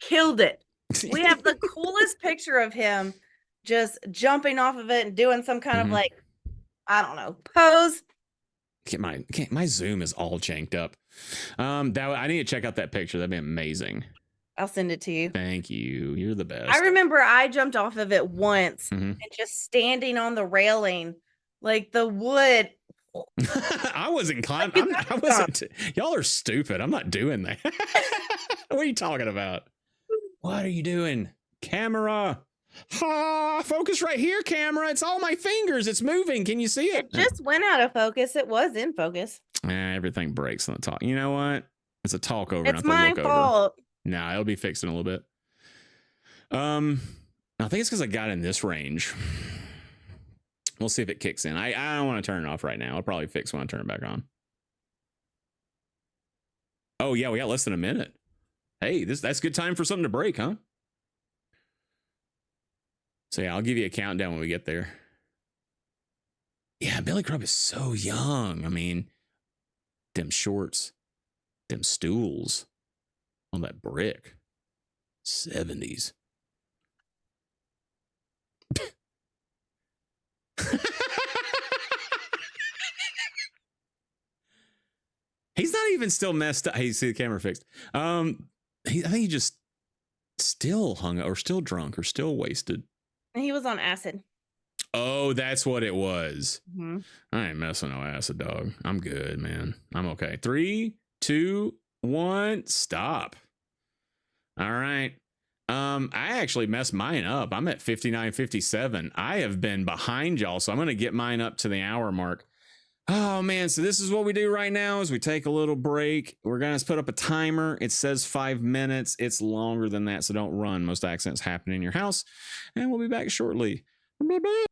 killed it. We have the coolest picture of him just jumping off of it and doing some kind of like, I don't know, pose. My Zoom is all janked up. I need to check out that picture. That'd be amazing. I'll send it to you. Thank you. You're the best. I remember I jumped off of it once and just standing on the railing, like the wood. I wasn't climbing. I wasn't. Y'all are stupid. I'm not doing that. What are you talking about? What are you doing? Camera. Focus right here, camera. It's all my fingers. It's moving. Can you see it? It just went out of focus. It was in focus. Everything breaks on the talk. You know what? It's a talk over. It's my fault. Nah, it'll be fixed in a little bit. I think it's because I got in this range. We'll see if it kicks in. I don't want to turn it off right now. I'll probably fix when I turn it back on. Oh yeah, we got less than a minute. Hey, that's good time for something to break, huh? So yeah, I'll give you a countdown when we get there. Yeah, Billy Crump is so young. I mean, them shorts, them stools on that brick. 70s. He's not even still messed up. Hey, see the camera fixed. I think he just still hung or still drunk or still wasted. He was on acid. Oh, that's what it was. I ain't messing no acid, dog. I'm good, man. I'm okay. 3, 2, 1, stop. All right. I actually messed mine up. I'm at 59:57. I have been behind y'all, so I'm going to get mine up to the hour mark. Oh man, so this is what we do right now is we take a little break. We're going to put up a timer. It says 5 minutes. It's longer than that, so don't run. Most accidents happen in your house, and we'll be back shortly. Bye-bye.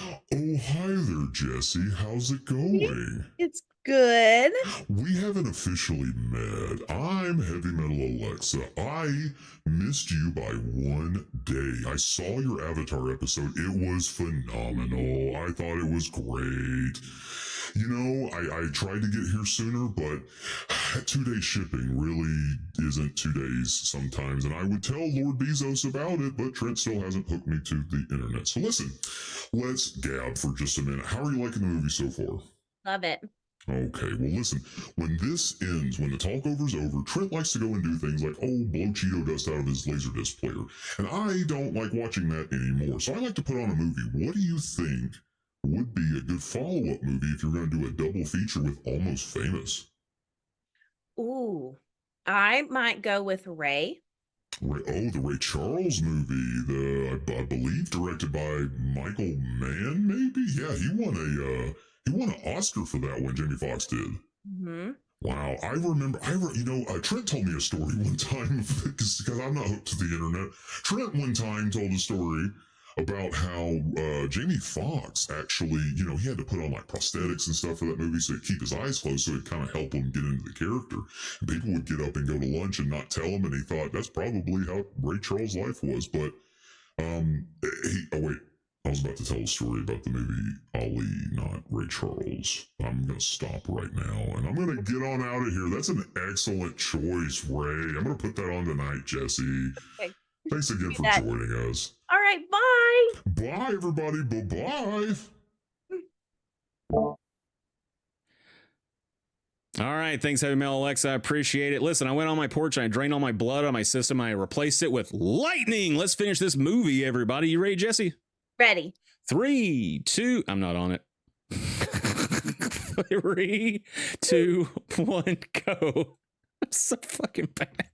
Oh, hi there, Jessie. How's it going? It's good. We haven't officially met. I'm Heavy Metal Alexa. I missed you by one day. I saw your Avatar episode. It was phenomenal. I thought it was great. You know, I tried to get here sooner, but 2 day shipping really isn't 2 days sometimes. And I would tell Lord Bezos about it, but Trent still hasn't hooked me to the internet. So listen, let's gab for just a minute. How are you liking the movie so far? Love it. Okay, well listen, when this ends, when the talkover's over, Trent likes to go and do things like, blow Cheeto dust out of his Laserdisc player. And I don't like watching that anymore, so I like to put on a movie. What do you think would be a good follow-up movie if you're going to do a double feature with Almost Famous? Ooh, I might go with Ray. The Ray Charles movie, I believe directed by Michael Mann, maybe? Yeah, he won an Oscar for that one, Jamie Foxx did. Mm-hmm. Wow, I remember, Trent told me a story one time, because I'm not hooked to the internet. Trent one time told a story about how Jamie Foxx actually, he had to put on like prosthetics and stuff for that movie so he'd keep his eyes closed so it'd kind of help him get into the character. And people would get up and go to lunch and not tell him, and he thought that's probably how Ray Charles' life was. But I was about to tell a story about the movie Ali, not Ray Charles. I'm going to stop right now, and I'm going to get on out of here. That's an excellent choice, Ray. I'm going to put that on tonight, Jessie. Okay. Thanks again for joining us. All right, bye. Bye, everybody. Bye-bye. All right, thanks, Heavy Metal Alexa. I appreciate it. Listen, I went on my porch and I drained all my blood on my system. I replaced it with lightning. Let's finish this movie, everybody. You ready, Jessie? Ready. 3, 2, I'm not on it. 3, 2, 1, go. I'm so fucking bad.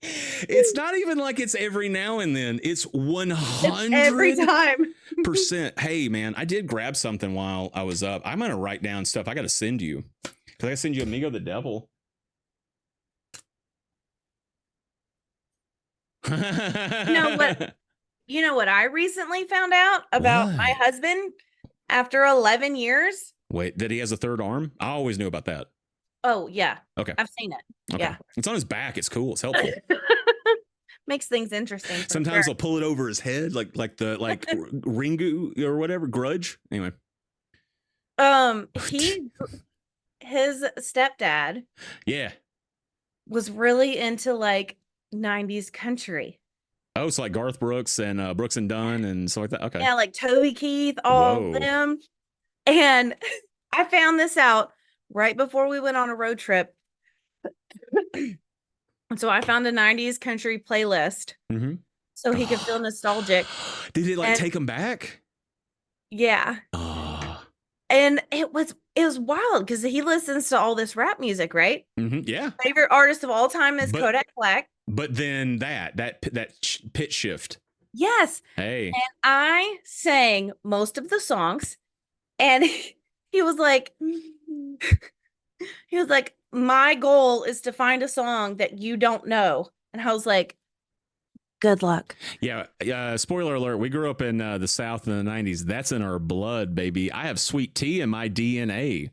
It's not even like it's every now and then. It's 100% every time. Hey, man, I did grab something while I was up. I'm going to write down stuff I got to send you. Because I got to send you Amigo the Devil. You know what I recently found out about my husband after 11 years? Wait, that he has a third arm? I always knew about that. Oh, yeah. Okay. I've seen it. Okay. Yeah. It's on his back. It's cool. It's helpful. Makes things interesting. Sometimes they'll pull it over his head, like Ringu or whatever, Grudge. Anyway. His stepdad. Yeah. Was really into like 90s country. Oh, it's like Garth Brooks and Brooks and Dunn and stuff like that. Okay. Yeah, like Toby Keith, all of them. And I found this out right before we went on a road trip. So I found a 90s country playlist so he could feel nostalgic. Did it take him back? Yeah. And it was wild because he listens to all this rap music, right? Yeah. Favorite artist of all time is Kodak Black. But then that pitch shift. Yes. Hey. And I sang most of the songs, and he was like, my goal is to find a song that you don't know. And I was like, good luck. Yeah. Spoiler alert. We grew up in the South in the 90s. That's in our blood, baby. I have sweet tea in my DNA.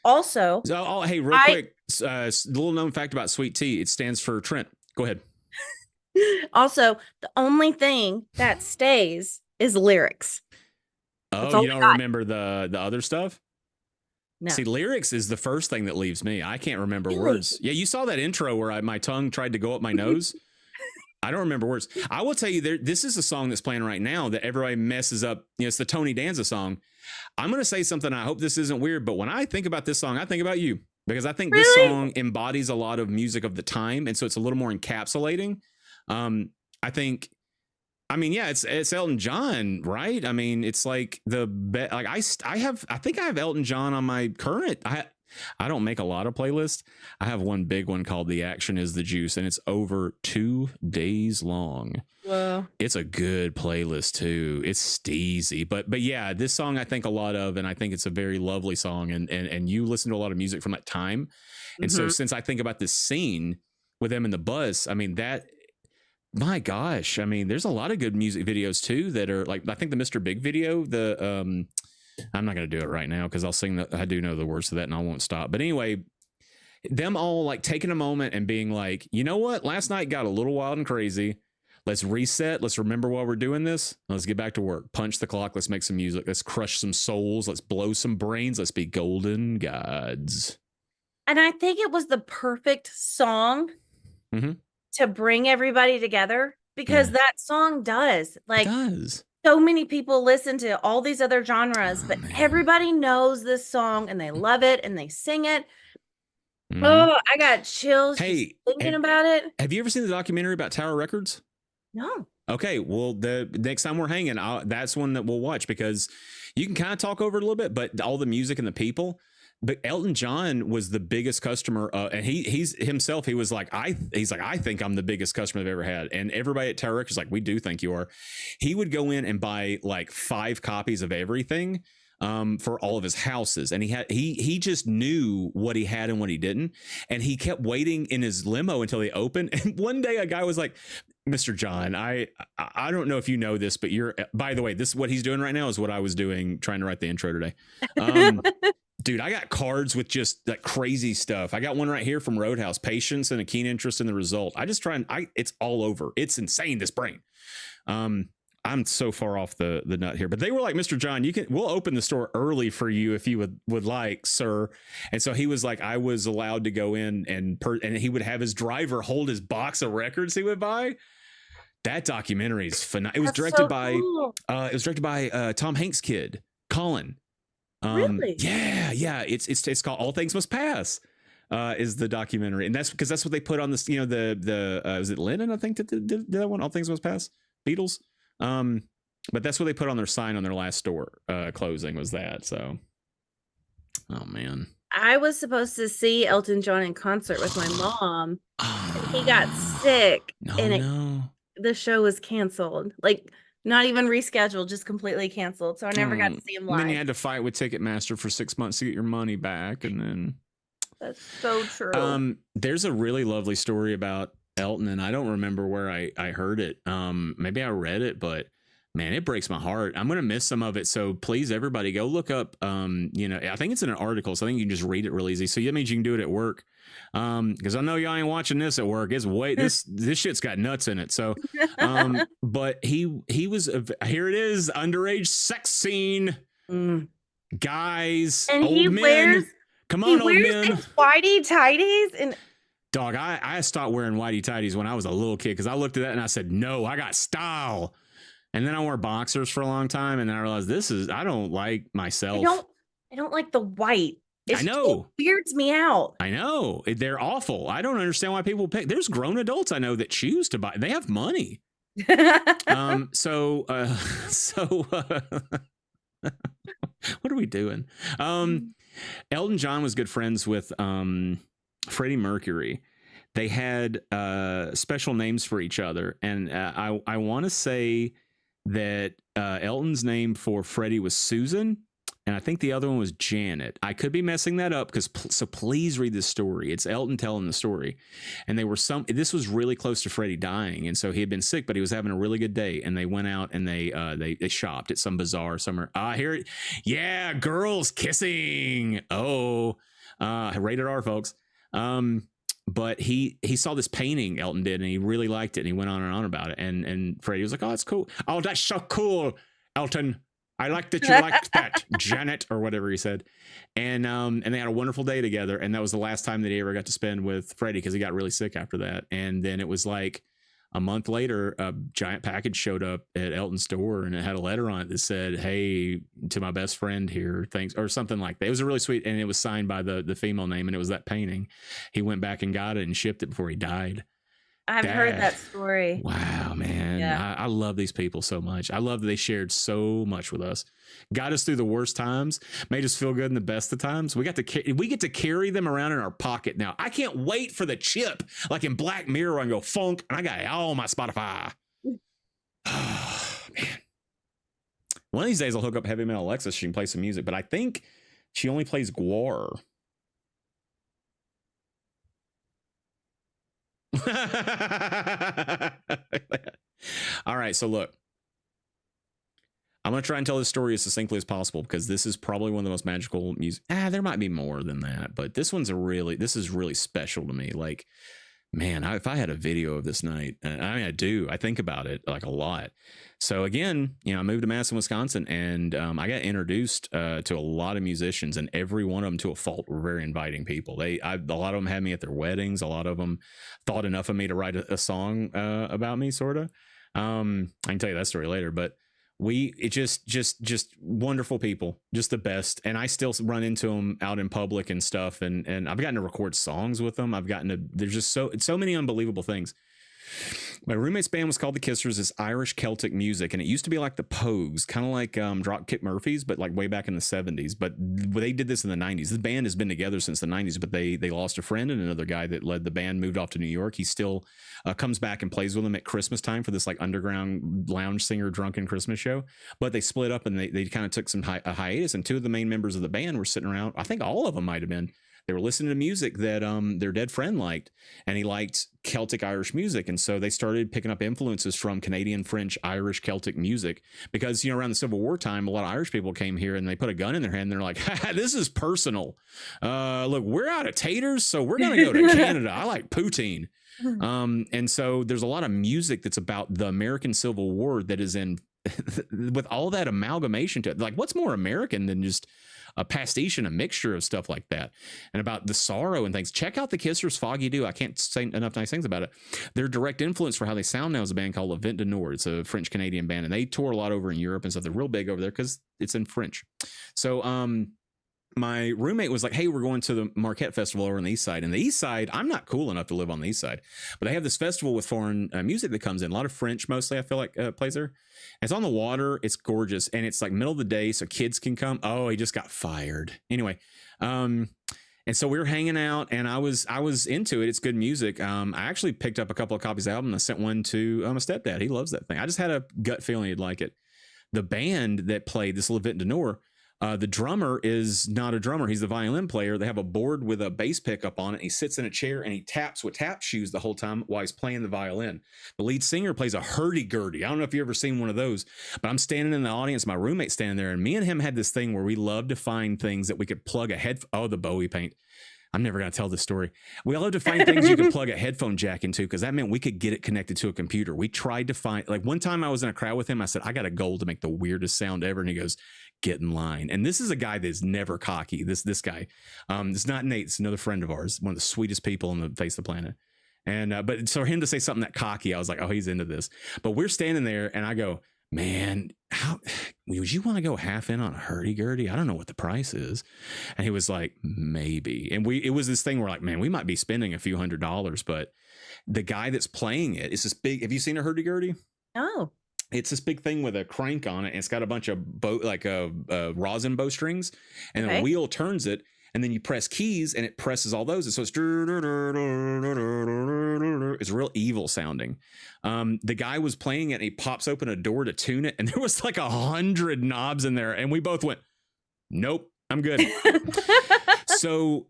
Also. Hey, real quick. Little known fact about sweet tea. It stands for Trent. Go ahead. Also, the only thing that stays is lyrics. Oh, you don't remember the other stuff? No. See, lyrics is the first thing that leaves me. I can't remember words. Yeah, you saw that intro where my tongue tried to go up my nose. I don't remember words. I will tell you, this is a song that's playing right now that everybody messes up. It's the Tony Danza song. I'm going to say something. I hope this isn't weird, but when I think about this song, I think about you because I think this song embodies a lot of music of the time. And so it's a little more encapsulating. I think, it's Elton John, right? I mean, it's like I think I have Elton John on my current. I don't make a lot of playlists. I have one big one called The Action is the Juice, and it's over 2 days long. Wow. It's a good playlist too. It's steezy, but yeah, this song I think a lot of, and I think it's a very lovely song. And you listen to a lot of music from that time, and so since I think about this scene with them in the bus, I mean that my gosh, I mean, there's a lot of good music videos too that are like, I think the Mr. Big video, I'm not going to do it right now because I'll sing I do know the words to that and I won't stop. But anyway, them all like taking a moment and being like, you know what? Last night got a little wild and crazy. Let's reset. Let's remember why we're doing this. Let's get back to work. Punch the clock. Let's make some music. Let's crush some souls. Let's blow some brains. Let's be golden gods. And I think it was the perfect song to bring everybody together because that song does. Like, so many people listen to all these other genres, but everybody knows this song and they love it and they sing it. Oh, I got chills just thinking about it. Have you ever seen the documentary about Tower Records? No. Okay, well, the next time we're hanging, that's one that we'll watch because you can kind of talk over it a little bit, but all the music and the people. But Elton John was the biggest customer, and he's himself. He was like, I think I'm the biggest customer I've ever had, and everybody at Tower Records is like, we do think you are. He would go in and buy like 5 copies of everything for all of his houses, and he just knew what he had and what he didn't, and he kept waiting in his limo until they opened. And one day, a guy was like, Mr. John, I don't know if you know this, but by the way, this what he's doing right now is what I was doing trying to write the intro today. Dude, I got cards with just that crazy stuff. I got one right here from Roadhouse, patience and a keen interest in the result. I just try and it's all over. It's insane, this brain. I'm so far off the nut here, but they were like, Mr. John, we'll open the store early for you if you would like, sir. And so he was like, I was allowed to go in and he would have his driver hold his box of records he would buy. That documentary is phenomenal. It was directed by Tom Hanks' kid, Colin. Really? Yeah. It's called All Things Must Pass. Is the documentary, and that's because that's what they put on this. You know, the was it Lennon? I think that did that one. All Things Must Pass. Beatles. But that's what they put on their sign on their last store closing was that. So, oh man, I was supposed to see Elton John in concert with my mom. And he got sick, the show was canceled. Like. Not even rescheduled, just completely canceled. So I never got to see him live. And then you had to fight with Ticketmaster for 6 months to get your money back. And then that's so true. There's a really lovely story about Elton, and I don't remember where I heard it. Maybe I read it, but man, it breaks my heart. I'm going to miss some of it. So please, everybody, go look up. I think it's in an article, so I think you can just read it real easy. So that means you can do it at work. Because I know y'all ain't watching this at work. It's this shit's got nuts in it. So, but he was here. It is underage sex scene, guys, and old he men. Wears, come on, old men. These whitey tighties and. Dog, I stopped wearing whitey tighties when I was a little kid because I looked at that and I said, no, I got style. And then I wore boxers for a long time, and then I realized I don't like myself. I don't like the white. I know. It weirds me out. I know. They're awful. I don't understand why people pick. There's grown adults I know that choose to buy. They have money. What are we doing? Elton John was good friends with Freddie Mercury. They had special names for each other, and I want to say that Elton's name for Freddie was Susan, and I think the other one was Janet. I could be messing that up so please read this story. It's Elton telling the story, and this was really close to Freddie dying, and so he had been sick, but he was having a really good day, and they went out and they shopped at some bazaar somewhere. Hear it, yeah, girls kissing. Rated R, folks. But he saw this painting Elton did, and he really liked it, and he went on and on about it. And Freddie was like, "Oh, that's cool. Oh, that's so cool, Elton. I like that you liked that, Janet," or whatever he said. And they had a wonderful day together, and that was the last time that he ever got to spend with Freddie because he got really sick after that. And then it was like a month later, a giant package showed up at Elton's store, and it had a letter on it that said, "Hey, to my best friend here, thanks," or something like that. It was a really sweet, and it was signed by the female name, and it was that painting. He went back and got it and shipped it before he died. I've heard that story. Wow, man. Yeah. I love these people so much. I love that they shared so much with us. Got us through the worst times, made us feel good in the best of times. We get to carry them around in our pocket now. I can't wait for the chip, like in Black Mirror, I go funk, and I got it all on my Spotify. Oh, man. One of these days I'll hook up Heavy Metal Alexa so she can play some music, but I think she only plays Gwar. All right, so look, I'm going to try and tell this story as succinctly as possible because this is probably one of the most magical music. There might be more than that, but this is really special to me. Like, man, if I had a video of this night, I mean, I do. I think about it like a lot. So again, I moved to Madison, Wisconsin, and I got introduced to a lot of musicians, and every one of them, to a fault, were very inviting people. A lot of them had me at their weddings. A lot of them thought enough of me to write a song about me, sort of. I can tell you that story later, but just wonderful people, just the best. And I still run into them out in public and stuff. And I've gotten to record songs with them. There's just so many unbelievable things. My roommate's band was called the Kissers. It's Irish Celtic music, and it used to be like the Pogues, kind of like Dropkick Murphys, but like way back in the 70s. But they did this in the 90s. The band has been together since the 90s, but they lost a friend, and another guy that led the band moved off to New York. He still comes back and plays with them at Christmas time for this like underground lounge singer drunken Christmas show. But they split up, and they kind of took some hiatus, and two of the main members of the band were sitting around. I think all of them might have been. They were listening to music that their dead friend liked, and he liked Celtic Irish music. And so they started picking up influences from Canadian, French, Irish, Celtic music because, around the Civil War time, a lot of Irish people came here and they put a gun in their hand and they're like, this is personal. Look, we're out of taters, so we're going to go to Canada. I like poutine. And so there's a lot of music that's about the American Civil War that is in with all that amalgamation to it. Like, what's more American than just a pastiche and a mixture of stuff like that, and about the sorrow and things. Check out the Kissers' Foggy Dew. I can't say enough nice things about it. Their direct influence for how they sound now is a band called Le Vent du Nord. It's a French Canadian band, and they tour a lot over in Europe and stuff. They're real big over there because it's in French. So my roommate was like, hey, we're going to the Marquette Festival over on the East Side. And the East Side, I'm not cool enough to live on the East Side, but they have this festival with foreign music that comes in. A lot of French, mostly, I feel like, plays there. And it's on the water. It's gorgeous. And it's like middle of the day, so kids can come. Oh, he just got fired. Anyway, and so we were hanging out, and I was into it. It's good music. I actually picked up a couple of copies of the album. I sent one to my stepdad. He loves that thing. I just had a gut feeling he'd like it. The band that played this Le Vent du Nord, the drummer is not a drummer. He's the violin player. They have a board with a bass pickup on it. He sits in a chair and he taps with tap shoes the whole time while he's playing the violin. The lead singer plays a hurdy-gurdy. I don't know if you've ever seen one of those, but I'm standing in the audience. My roommate's standing there, and me and him had this thing where we love to find things that we could plug a head. Oh, the Bowie paint. I'm never going to tell this story. We love to find things you can plug a headphone jack into, because that meant we could get it connected to a computer. We tried to find, like, one time I was in a crowd with him. I said, I got a goal to make the weirdest sound ever. And he goes, get in line. And this is a guy that's never cocky. This guy, it's not Nate. It's another friend of ours, one of the sweetest people on the face of the planet. And, but so for him to say something that cocky, I was like, oh, he's into this. But we're standing there and I go, man, how would you want to go half in on a hurdy-gurdy? I don't know what the price is. And he was like, maybe. And it was this thing where, like, man, we might be spending a few $100s, but the guy that's playing it is this big. Have you seen a hurdy-gurdy? Oh. It's this big thing with a crank on it, and it's got a bunch of rosin bowstrings, and the wheel turns it, and then you press keys, and it presses all those, and so it's real evil sounding. The guy was playing it, and he pops open a door to tune it, and there was like 100 knobs in there, and we both went, nope, I'm good. So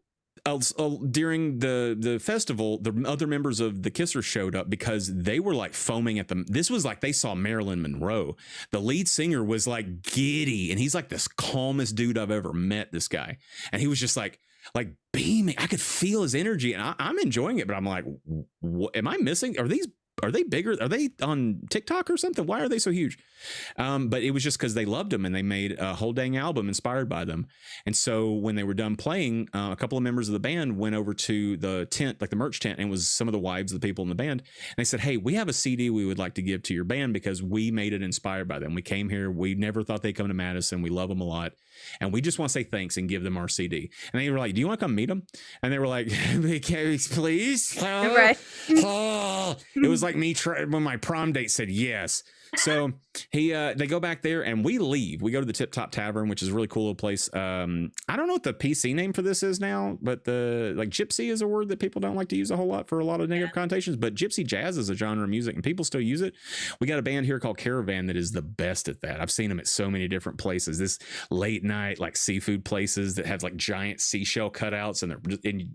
during the festival, the other members of the Kissers showed up because they were like foaming at them. This was like they saw Marilyn Monroe. The lead singer was like giddy, and he's like this calmest dude I've ever met, this guy. And he was just like beaming. I could feel his energy, and I'm enjoying it, but I'm like, what am I missing? Are they bigger? Are they on TikTok or something? Why are they so huge? But it was just because they loved them, and they made a whole dang album inspired by them. And so when they were done playing, a couple of members of the band went over to the tent, like the merch tent, and it was some of the wives of the people in the band. And they said, hey, we have a CD we would like to give to your band because we made it inspired by them. We came here. We never thought they'd come to Madison. We love them a lot. And we just want to say thanks and give them our CD. And they were like, do you want to come meet them? And they were like, please? Right. It was like me when my prom date said yes. So they go back there and we leave. We go to the Tip Top Tavern, which is a really cool little place. I don't know what the PC name for this is now, but gypsy is a word that people don't like to use a whole lot for a lot of negative connotations, but gypsy jazz is a genre of music and people still use it. We got a band here called Caravan that is the best at that. I've seen them at so many different places. This late night, like seafood places that have like giant seashell cutouts and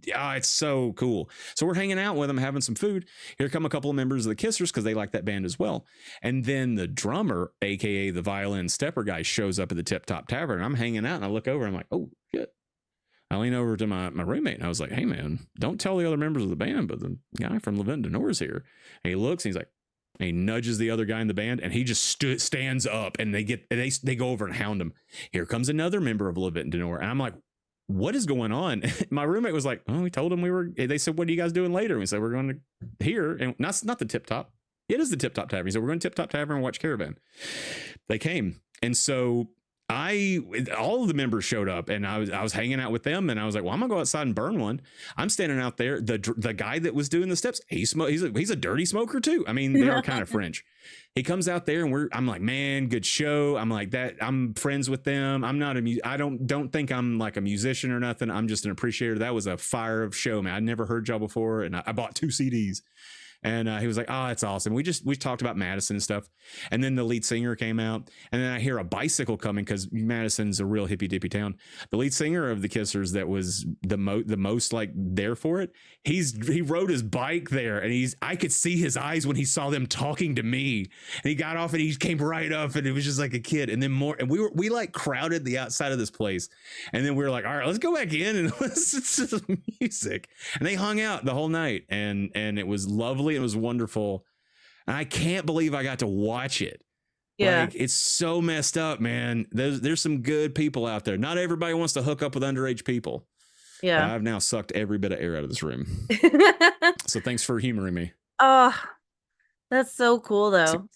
it's so cool. So we're hanging out with them, having some food. Here come a couple of members of the Kissers because they like that band as well. And then the drummer, aka the violin stepper guy, shows up at the Tip Top Tavern. I'm hanging out and I look over and I'm like, oh shit. I lean over to my roommate and I was like, hey man, don't tell the other members of the band, but the guy from Levin Denor's here. And he looks and he's like, and he nudges the other guy in the band and he just stands up and they go over and hound him. Here comes another member of Levin Denor. And I'm like, what is going on? My roommate was like, oh, we told him they said, what are you guys doing later? And we said, we're going to here. And not the Tip Top. It is the Tip Top Tavern. He said, we're going to Tip Top Tavern and watch Caravan. They came. And so all of the members showed up and I was hanging out with them and I was like, well, I'm gonna go outside and burn one. I'm standing out there. The guy that was doing the steps, he's a dirty smoker too. I mean, they are kind of French. He comes out there and I'm like, man, good show. I'm like that. I'm friends with them. I'm not I don't think I'm like a musician or nothing. I'm just an appreciator. That was a fire of show, man. I'd never heard y'all before. And I bought 2 CDs. And he was like, oh, that's awesome. We talked about Madison and stuff. And then the lead singer came out. And then I hear a bicycle coming because Madison's a real hippy dippy town. The lead singer of the Kissers that was the most like there for it. He rode his bike there and I could see his eyes when he saw them talking to me. And he got off and he came right up and it was just like a kid. And then and we like crowded the outside of this place. And then we were like, all right, let's go back in and listen to some music. And they hung out the whole night and it was lovely. It was wonderful. And I can't believe I got to watch it. Yeah. Like, it's so messed up, man. There's some good people out there. Not everybody wants to hook up with underage people. Yeah. But I've now sucked every bit of air out of this room. So thanks for humoring me. Oh, that's so cool though.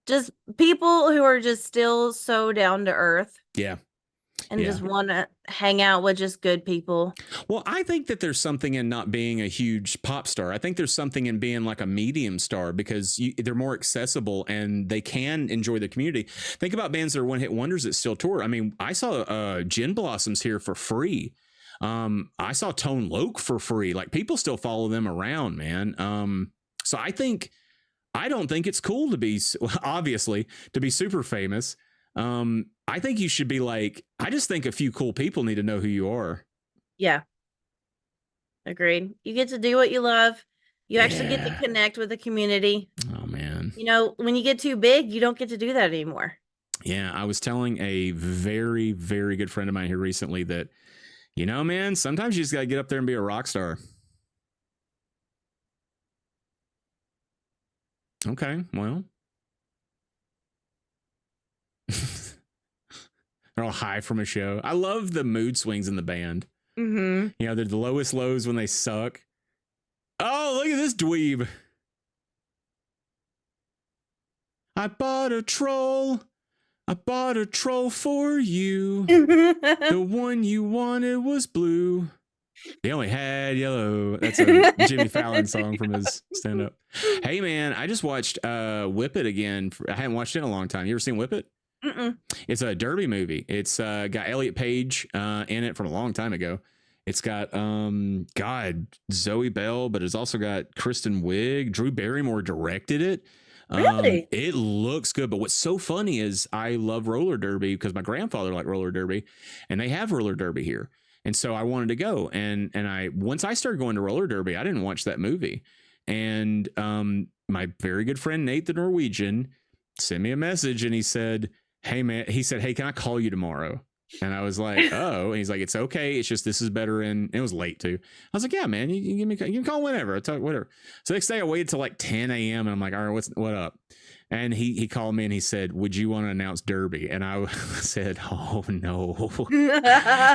Just people who are just still so down to earth. Yeah. And just want to hang out with just good people. Well, I think that there's something in not being a huge pop star. I think there's something in being like a medium star because they're more accessible and they can enjoy the community. Think about bands that are one-hit wonders that still tour. I mean, I saw Gin Blossoms here for free. I saw Tone Loc for free. Like people still follow them around, man. So I don't think it's cool to be, obviously, to be super famous. I think you should be like, I just think a few cool people need to know who you are. Yeah. Agreed. You get to do what you love. You actually get to connect with the community. Oh man. You know, when you get too big, you don't get to do that anymore. Yeah. I was telling a very, very good friend of mine here recently that, you know, man, sometimes you just got to get up there and be a rock star. Okay. Well, they're all high from a show. I love the mood swings in the band. Mm-hmm. You know, they're the lowest lows when they suck. Oh, look at this dweeb. I bought a troll for you. The one you wanted was blue. They only had yellow. That's a Jimmy Fallon song from his stand-up. Hey, man, I just watched Whip It again. I haven't watched it in a long time. You ever seen Whip It? Mm-mm. It's a derby movie. It's got Elliot Page in it from a long time ago. It's got Zoe Bell, but it's also got Kristen Wiig. Drew Barrymore directed it. Really? It looks good. But what's so funny is I love roller derby because my grandfather liked roller derby, and they have roller derby here. And so I wanted to go. And once I started going to roller derby, I didn't watch that movie. And my very good friend Nate the Norwegian sent me a message, and he said, hey, man, hey, can I call you tomorrow? And I was like, oh, and he's like, it's okay. It's just, this is better. And it was late too. I was like, yeah, man, you can call whenever. I'll talk, whatever. So next day I waited till like 10 a.m. and I'm like, all right, what up? And he called me and he said, would you want to announce Derby? And I said, oh no,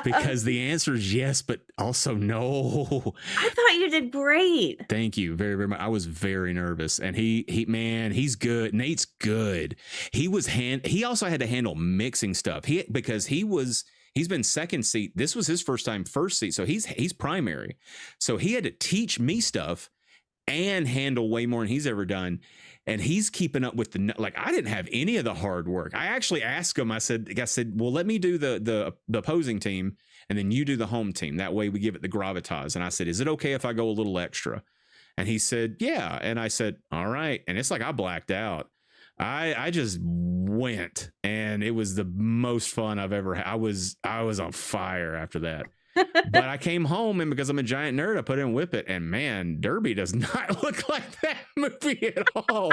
because the answer is yes, but also no. I thought you did great. Thank you very, very much. I was very nervous, and he's good. Nate's good. He also had to handle mixing stuff. Because he's been second seat. This was his first time first seat. So he's primary. So he had to teach me stuff. and handle way more than he's ever done. And he's keeping up with like, I didn't have any of the hard work. I actually asked him, I said, well, let me do the opposing team and then you do the home team. That way we give it the gravitas. And I said, is it okay if I go a little extra? And he said, yeah. And I said, all right. And it's like, I blacked out. I just went, and it was the most fun I've ever had. I was on fire after that. But I came home, and because I'm a giant nerd, I put in Whip It, and man, Derby does not look like that movie at all.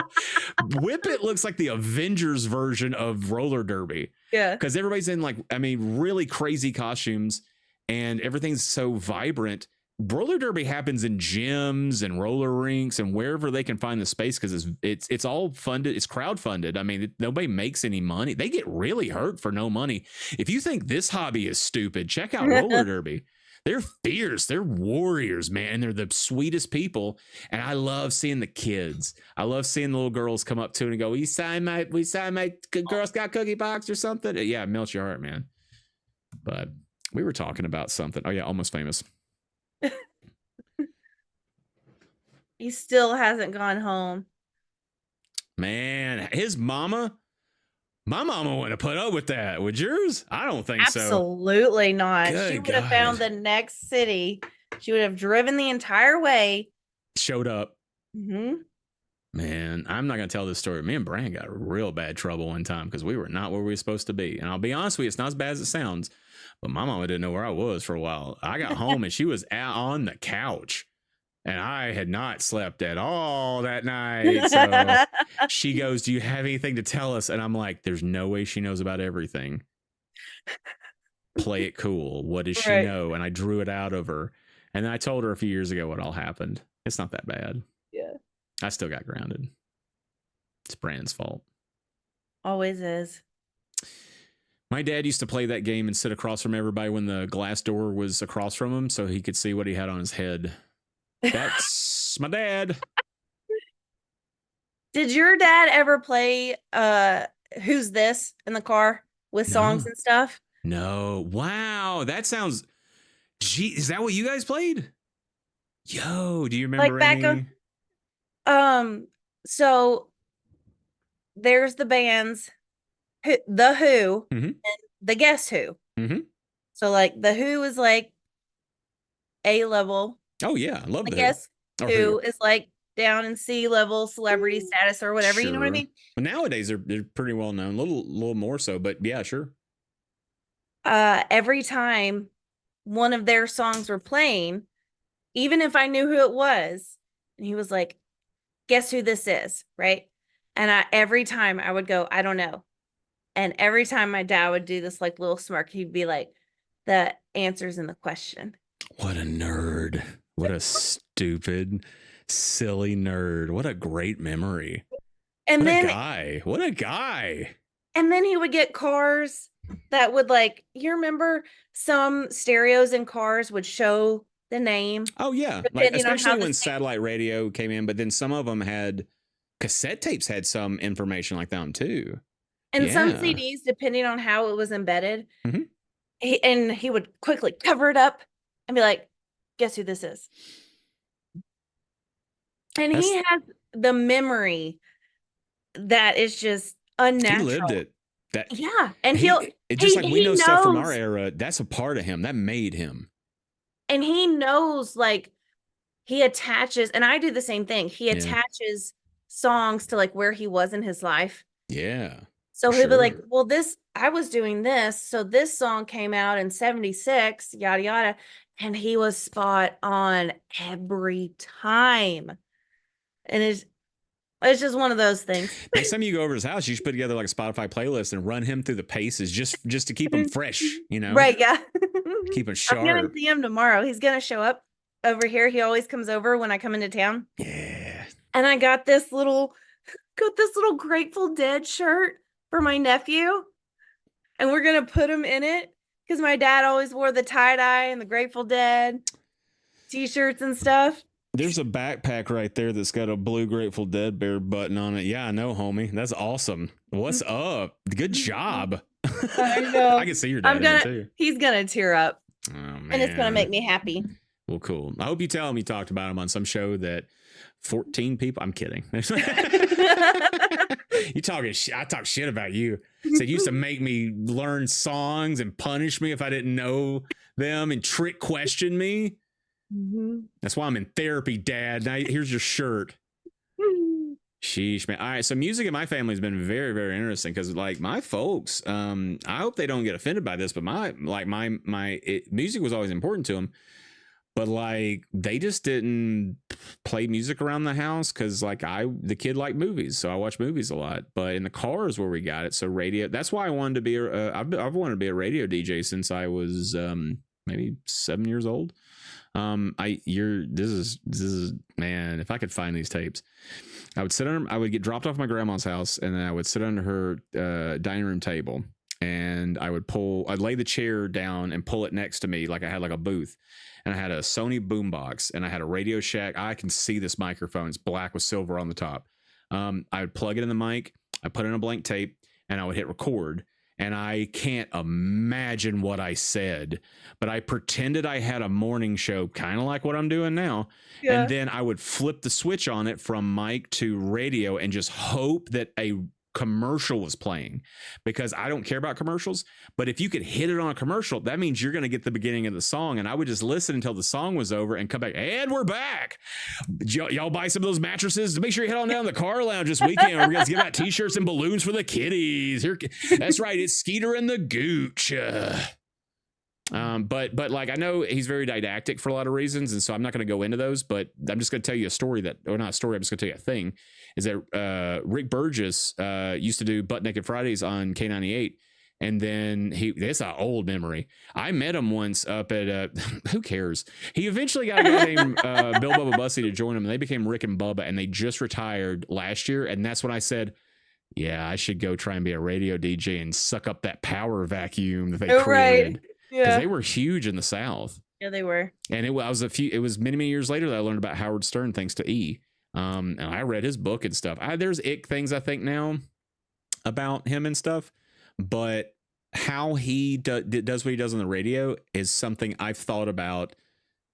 Whip It looks like the Avengers version of roller derby. Yeah. Because everybody's in really crazy costumes, and everything's so vibrant. Roller derby happens in gyms and roller rinks and wherever they can find the space, because it's all funded. It's crowdfunded. I mean, nobody makes any money. They get really hurt for no money. If you think this hobby is stupid, check out roller derby. They're fierce. They're warriors, man. They're the sweetest people. And I love seeing the kids. I love seeing the little girls come up to it and go, we signed my Girl Scout cookie box or something. Yeah, it melts your heart, man. But we were talking about something. Oh yeah, Almost Famous. He still hasn't gone home. Man, my mama wouldn't have put up with that. Would yours? I don't think so. Absolutely not. Good She would have found the next city. She would have driven the entire way. Showed up. Mm-hmm. Man, I'm not going to tell this story. Me and Brand got real bad trouble one time because we were not where we were supposed to be. And I'll be honest with you, it's not as bad as it sounds. But my mama didn't know where I was for a while. I got home and she was out on the couch. And I had not slept at all that night. So she goes, do you have anything to tell us? And I'm like, there's no way she knows about everything. Play it cool. What does she know? And I drew it out of her. And then I told her a few years ago what all happened. It's not that bad. Yeah. I still got grounded. It's Brand's fault. Always is. My dad used to play that game and sit across from everybody when the glass door was across from him so he could see what he had on his head. That's my dad. Did your dad ever play Who's This in the car with songs and stuff? No. Wow. That sounds... Gee, is that what you guys played? Yo, do you remember any? So there's the bands, The Who, and the Guess Who. Mm-hmm. So like The Who is like A level. Oh yeah, I love that. Guess Who is like down in C level celebrity status or whatever. Sure. You know what I mean? Well, nowadays they're pretty well known, a little more so, but yeah, sure. Every time one of their songs were playing, even if I knew who it was, and he was like, "Guess who this is?" Right? And every time I would go, "I don't know," and every time my dad would do this like little smirk, he'd be like, "The answer's in the question." What a nerd. What a stupid, silly nerd. What a great memory. And what then, a guy. What a guy. And then he would get cars that would like, you remember some stereos in cars would show the name? Oh, yeah. Like, especially when satellite radio came in, but then some of them had cassette tapes had some information like that too. And some CDs, depending on how it was embedded. Mm-hmm. He would quickly cover it up and be like, "Guess who this is?" And he has the memory that is just unnatural. He lived it. And it's just like we know stuff from our era. That's a part of him that made him. And he knows, like, he attaches, and I do the same thing. He attaches songs to like where he was in his life. Yeah. So he'll be like, "Well, I was doing this, so this song came out in 76, yada yada." And he was spot on every time. And it's just one of those things. Next time you go over his house, you should put together like a Spotify playlist and run him through the paces just to keep him fresh, you know? Right, yeah. Keep him sharp. I'm going to see him tomorrow. He's going to show up over here. He always comes over when I come into town. Yeah. And I got this little Grateful Dead shirt for my nephew. And we're going to put him in it. Because my dad always wore the tie-dye and the Grateful Dead t-shirts and stuff. There's a backpack right there that's got a blue Grateful Dead bear button on it. Yeah, I know, homie. That's awesome. What's up? Good job. I know. I can see your dad in it too. He's going to tear up. Oh, man. And it's going to make me happy. Well, cool. I hope you tell him you talked about him on some show that 14 people. I'm kidding. You talking shit. I talk shit about you. Said you used to make me learn songs and punish me if I didn't know them and trick question me. Mm-hmm. That's why I'm in therapy, Dad. Now here's your shirt. Sheesh, man. All right, so music in my family has been very, very interesting because, like, my folks, I hope they don't get offended by this, but music was always important to them, but like they just didn't play music around the house because, like, the kid liked movies, so I watch movies a lot. But in the car is where we got it. So radio. That's why I wanted to be. I've wanted to be a radio DJ since I was maybe 7 years old. This is man, if I could find these tapes, I would get dropped off my grandma's house and then I would sit under her dining room table and I'd lay the chair down and pull it next to me like I had like a booth, and I had a Sony boombox and I had a Radio Shack. I can see this microphone. It's black with silver on the top. I would plug it in the mic, I put in a blank tape, and I would hit record. And I can't imagine what I said, but I pretended I had a morning show, kind of like what I'm doing now. Yeah. And then I would flip the switch on it from mic to radio and just hope that a commercial was playing, because I don't care about commercials. But if you could hit it on a commercial, that means you're going to get the beginning of the song. And I would just listen until the song was over and come back. And we're back. Y'all buy some of those mattresses. Make sure you head on down to the car lounge this weekend. We're going to give out t-shirts and balloons for the kiddies. Here, that's right. It's Skeeter and the Gooch. But like, I know he's very didactic for a lot of reasons, and so I'm not going to go into those, but I'm just going to tell you a story I'm just going to tell you a thing, is that Rick Burgess used to do Butt Naked Fridays on K98, and then that's an old memory. I met him once up at who cares? He eventually got a guy named Bill Bubba Bussey to join him, and they became Rick and Bubba, and they just retired last year, and that's when I said, yeah, I should go try and be a radio DJ and suck up that power vacuum that they created. Right. Because they were huge in the South. Yeah, they were. And it was many, many years later that I learned about Howard Stern thanks to E. And I read his book and stuff. There's ick things I think now about him and stuff, but how he does what he does on the radio is something I've thought about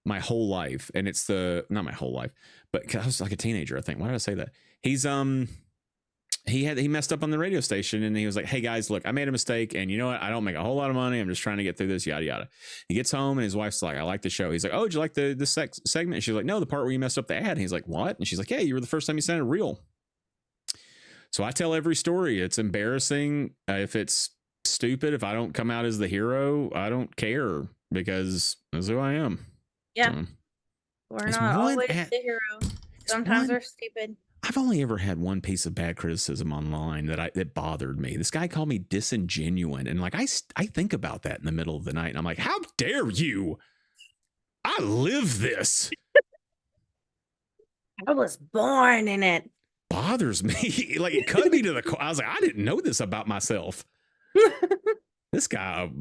my whole life. And it's not my whole life, but I was like a teenager, I think. Why did I say that? He messed up on the radio station, and he was like, hey guys, look, I made a mistake, and you know what? I don't make a whole lot of money. I'm just trying to get through this, yada, yada. He gets home and his wife's like, I like the show. He's like, oh, did you like the segment? And she's like, no, the part where you messed up the ad. And he's like, what? And she's like, yeah, you were the first time you sounded real. So I tell every story. It's embarrassing. If it's stupid, if I don't come out as the hero, I don't care, because that's who I am. Yeah. So, we're not always the hero. Sometimes we're stupid. I've only ever had one piece of bad criticism online that bothered me. This guy called me disingenuine, and like I think about that in the middle of the night, and I'm like, how dare you? I live this. I was born in it. Bothers me. Like, it cut me to the core. I was like, I didn't know this about myself. This guy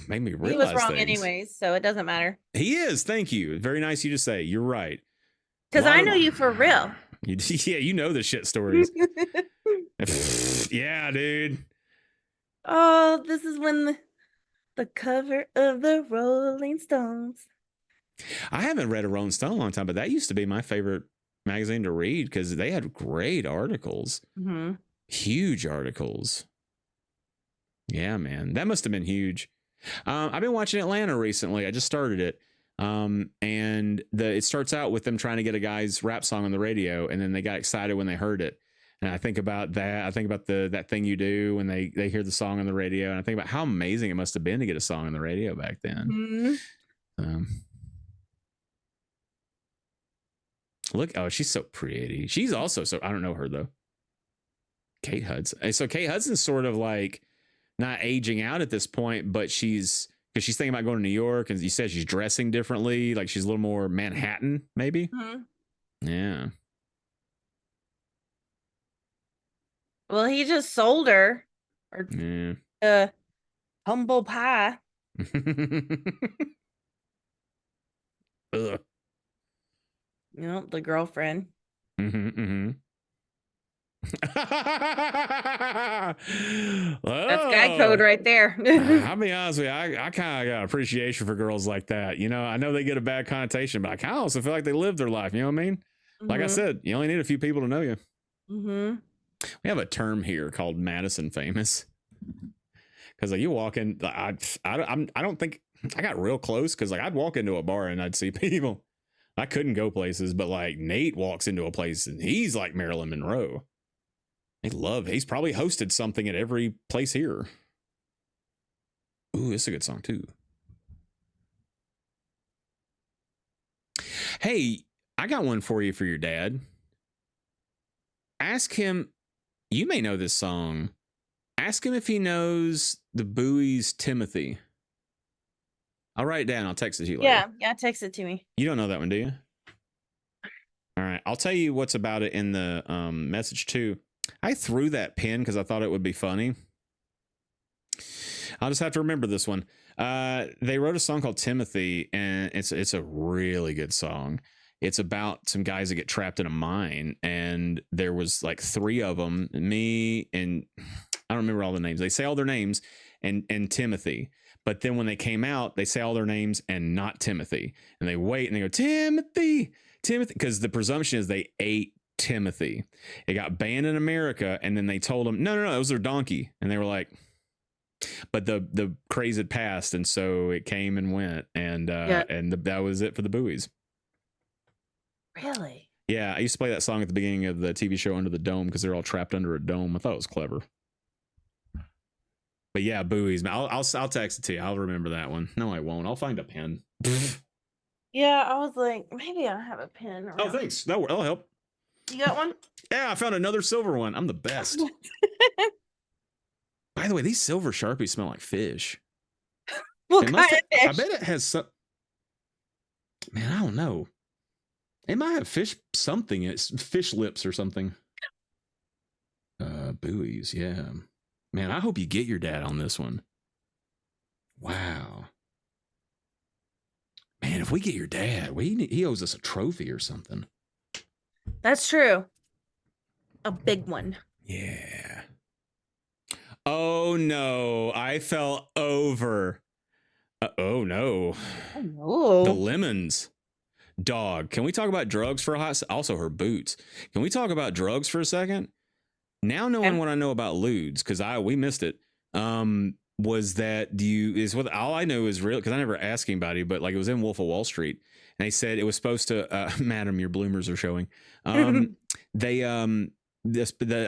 made me realize he was wrong things. Anyways, so it doesn't matter. He is. Thank you. Very nice of you to say. You're right. Because I know you for real. Yeah, you know the shit stories. Yeah, dude. Oh, this is when the cover of the Rolling Stones. I haven't read a Rolling Stone in a long time, but that used to be my favorite magazine to read because they had great articles. Mm-hmm. Huge articles. Yeah, man. That must have been huge. I've been watching Atlanta recently. I just started it. And it starts out with them trying to get a guy's rap song on the radio, and then they got excited when they heard it. And I think about that. I think about that thing you do when they hear the song on the radio, and I think about how amazing it must have been to get a song on the radio back then. Mm-hmm. Look, oh, she's so pretty. She's also I don't know her though. Kate Hudson. So Kate Hudson's sort of like not aging out at this point, but because she's thinking about going to New York, and you said she's dressing differently, like she's a little more Manhattan, maybe. Mm-hmm. Yeah. Well, he just sold her, humble pie. Ugh. You know, the girlfriend. Mm-hmm. That's guy code right there. I'll be honest with you, I kind of got appreciation for girls like that. You know, I know they get a bad connotation, but I kind of also feel like they live their life. You know what I mean? Like I said, you only need a few people to know you. We have a term here called Madison famous. Because like you walk in, I don't think I got real close because like I'd walk into a bar and I'd see people. I couldn't go places, but like Nate walks into a place and he's like Marilyn Monroe. He's probably hosted something at every place here. Ooh, it's a good song too. Hey, I got one for you for your dad. Ask him, you may know this song. Ask him if he knows the Bowie's Timothy. I'll write it down. I'll text it to you later. Yeah, text it to me. You don't know that one, do you? All right. I'll tell you what's about it in the message too. I threw that pin because I thought it would be funny. I'll just have to remember this one. They wrote a song called Timothy, and it's a really good song. It's about some guys that get trapped in a mine, and there was like 3 of them, me and I don't remember all the names. They say all their names and Timothy. But then when they came out, they say all their names and not Timothy. And they wait and they go, Timothy, because the presumption is they ate Timothy. It got banned in America, and then they told them, no, it was their donkey. And they were like, but the craze had passed, and so it came and went, and that was it for the Bowies. Really? Yeah, I used to play that song at the beginning of the TV show Under the Dome because they're all trapped under a dome. I thought it was clever. But yeah, Bowie's. I'll text it to you. I'll remember that one. No, I won't. I'll find a pen. Yeah, I was like, maybe I have a pen. Around. Oh, thanks. That'll help. You got one? Yeah, I found another silver one. I'm the best. By the way, these silver Sharpies smell like fish. What kind of fish? I bet it has some. Man, I don't know. It might have fish something. It's fish lips or something. Buoys, yeah. Man, I hope you get your dad on this one. Wow. Man, if we get your dad, he owes us a trophy or something. That's true. A big one. Yeah. Oh no, I fell over. Oh no. Oh no. The lemons. Dog. Can we talk about drugs for a hot second? Also her boots. Can we talk about drugs for a second? Now knowing what I know about lewds, because we missed it. Was that all I know is real, because I never asked anybody, but like it was in Wolf of Wall Street, and they said it was supposed to madam, your bloomers are showing. The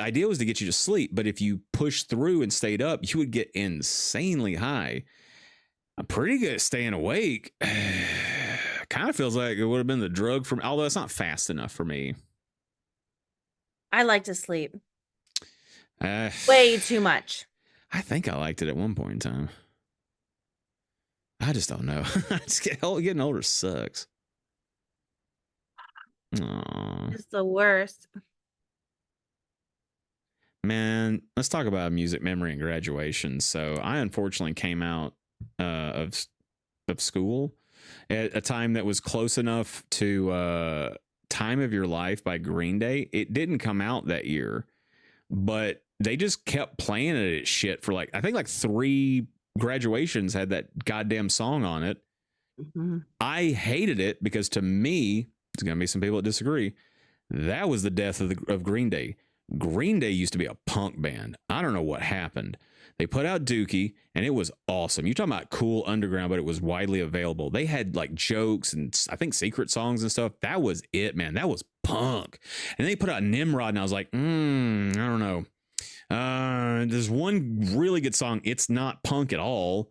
idea was to get you to sleep, but if you pushed through and stayed up, you would get insanely high. I'm pretty good at staying awake. Kind of feels like it would have been the drug for me, although it's not fast enough for me. I like to sleep. Way too much. I think I liked it at one point in time. I just don't know. Getting older sucks. Aww. It's the worst. Man, let's talk about music memory and graduation. So I unfortunately came out of school at a time that was close enough to Time of Your Life by Green Day. It didn't come out that year, but they just kept playing it at shit for I think 3 graduations had that goddamn song on it. Mm-hmm. I hated it because to me, there's going to be some people that disagree. That was the death of Green Day. Green Day used to be a punk band. I don't know what happened. They put out Dookie, and it was awesome. You're talking about cool underground, but it was widely available. They had jokes and I think secret songs and stuff. That was it, man. That was punk. And they put out Nimrod, and I was like, I don't know. There's one really good song. It's not punk at all.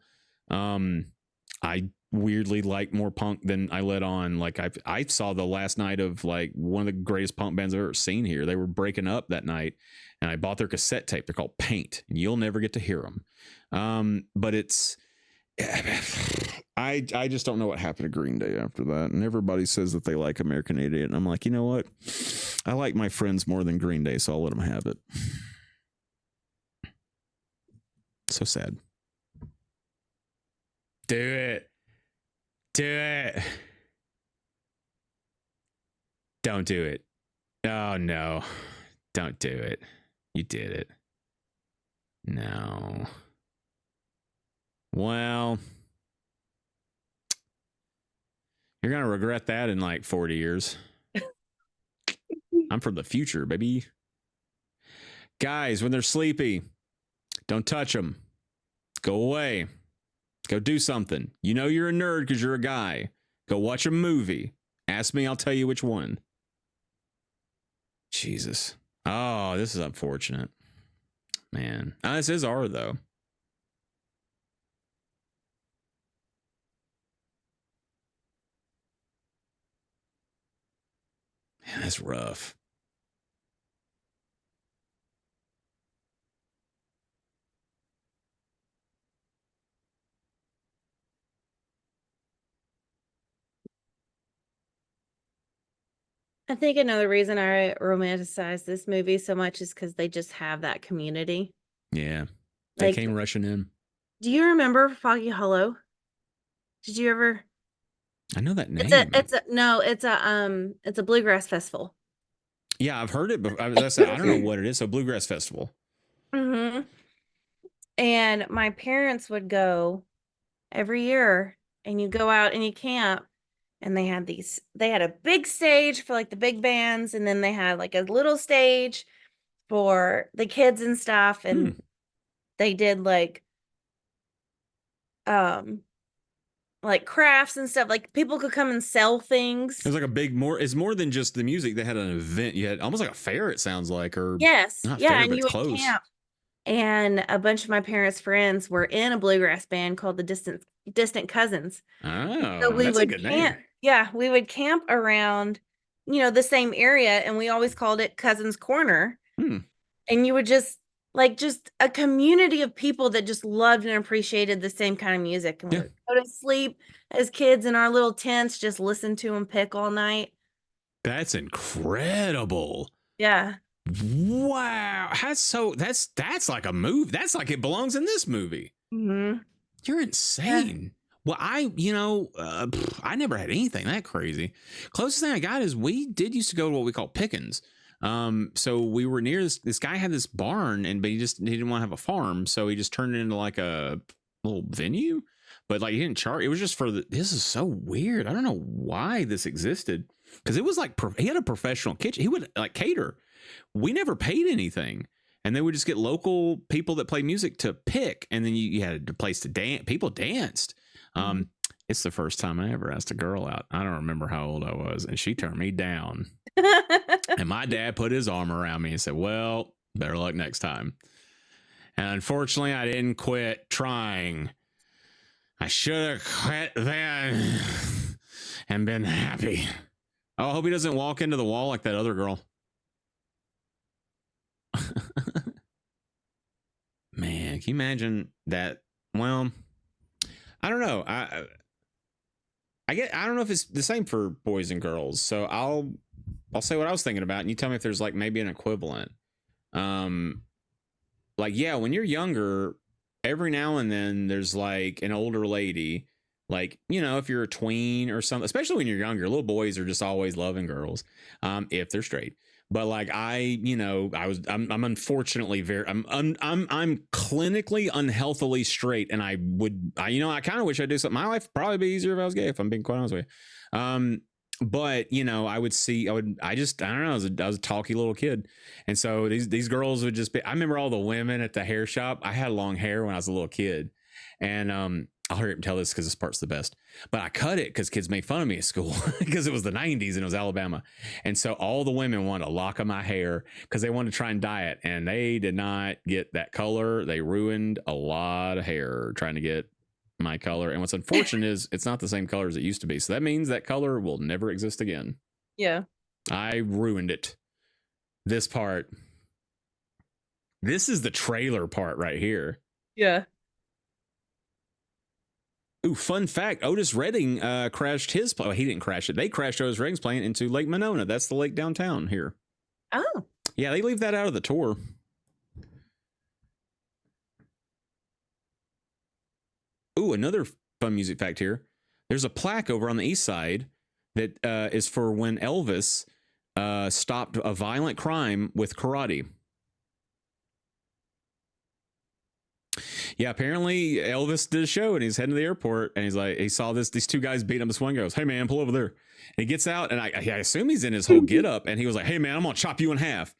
I weirdly like more punk than I let on. I saw the last night of one of the greatest punk bands I've ever seen here. They were breaking up that night, and I bought their cassette tape. They're called Paint, and you'll never get to hear them. But it's I just don't know what happened to Green Day after that. And everybody says that they like American Idiot, and I'm like, you know what? I like my friends more than Green Day, so I'll let them have it. So sad. Do it. Don't do it. Oh no. Don't do it. You did it. No. Well, you're going to regret that in like 40 years. I'm from the future, baby. Guys, when they're sleepy, don't touch them. Go away. Go do something. You know you're a nerd because you're a guy. Go watch a movie. Ask me, I'll tell you which one. Jesus. Oh, this is unfortunate. Man. This is R, though. Man, that's rough. I think another reason I romanticize this movie so much is because they just have that community. Yeah. They came rushing in. Do you remember Foggy Hollow? Did you ever? I know that name. It's a bluegrass festival. Yeah, I've heard it, but I don't know what it is. So Bluegrass Festival. Mm-hmm. And my parents would go every year, and you go out and you camp, and they had a big stage for like the big bands, and then they had like a little stage for the kids and stuff, and they did like crafts and stuff. Like people could come and sell things. It was like it's more than just the music. They had an event. You had almost like a fair, it sounds like, or yes, not yeah, fair, and but you it's would close. camp. And a bunch of my parents' friends were in a bluegrass band called the Distant Cousins. Oh, so that's a good name. Yeah, we would camp around, the same area, and we always called it Cousins Corner. And you would just a community of people that just loved and appreciated the same kind of music. And we would go to sleep as kids in our little tents, just listen to them pick all night. That's incredible. Yeah. Wow. That's like a move. That's like it belongs in this movie. Mm-hmm. You're insane. Yeah. Well, I never had anything that crazy. Closest thing I got is we did used to go to what we call pickings. So we were near this guy had this barn, but he didn't want to have a farm. So he just turned it into like a little venue, but like he didn't charge. It was just this is so weird. I don't know why this existed. Cause it was like, he had a professional kitchen. He would like cater. We never paid anything. And they would just get local people that play music to pick. And then you had a place to dance. People danced. It's the first time I ever asked a girl out. I don't remember how old I was. And she turned me down. And my dad put his arm around me and said, well, better luck next time. And unfortunately, I didn't quit trying. I should have quit then and been happy. Oh, I hope he doesn't walk into the wall like that other girl. Man, can you imagine that? Well, I don't know. I don't know if it's the same for boys and girls. So I'll say what I was thinking about, and you tell me if there's like maybe an equivalent. Like, yeah, when you're younger, every now and then there's like an older lady, like, if you're a tween or something, especially when you're younger, little boys are just always loving girls, if they're straight. But like I'm unfortunately I'm clinically unhealthily straight, and I kind of wish I'd do something. My life would probably be easier if I was gay, if I'm being quite honest with you. But I don't know, I was a talky little kid. And so these girls would just be, I remember all the women at the hair shop. I had long hair when I was a little kid, and I'll hurry up and tell this because this part's the best. But I cut it because kids made fun of me at school because it was the 90s and it was Alabama. And so all the women wanted a lock of my hair because they wanted to try and dye it. And they did not get that color. They ruined a lot of hair trying to get my color. And what's unfortunate is it's not the same color as it used to be. So that means that color will never exist again. Yeah. I ruined it. This part. This is the trailer part right here. Yeah. Ooh, fun fact. Otis Redding crashed his plane. He didn't crash it. They crashed Otis Redding's plane into Lake Monona. That's the lake downtown here. Oh. Yeah, they leave that out of the tour. Ooh, another fun music fact here. There's a plaque over on the east side that is for when Elvis stopped a violent crime with karate. Yeah, apparently Elvis did a show and he's heading to the airport and he's like, he saw these two guys beating up this one guy. Goes, hey man, pull over there. And he gets out and I assume he's in his whole get up and he was like, hey man, I'm gonna chop you in half.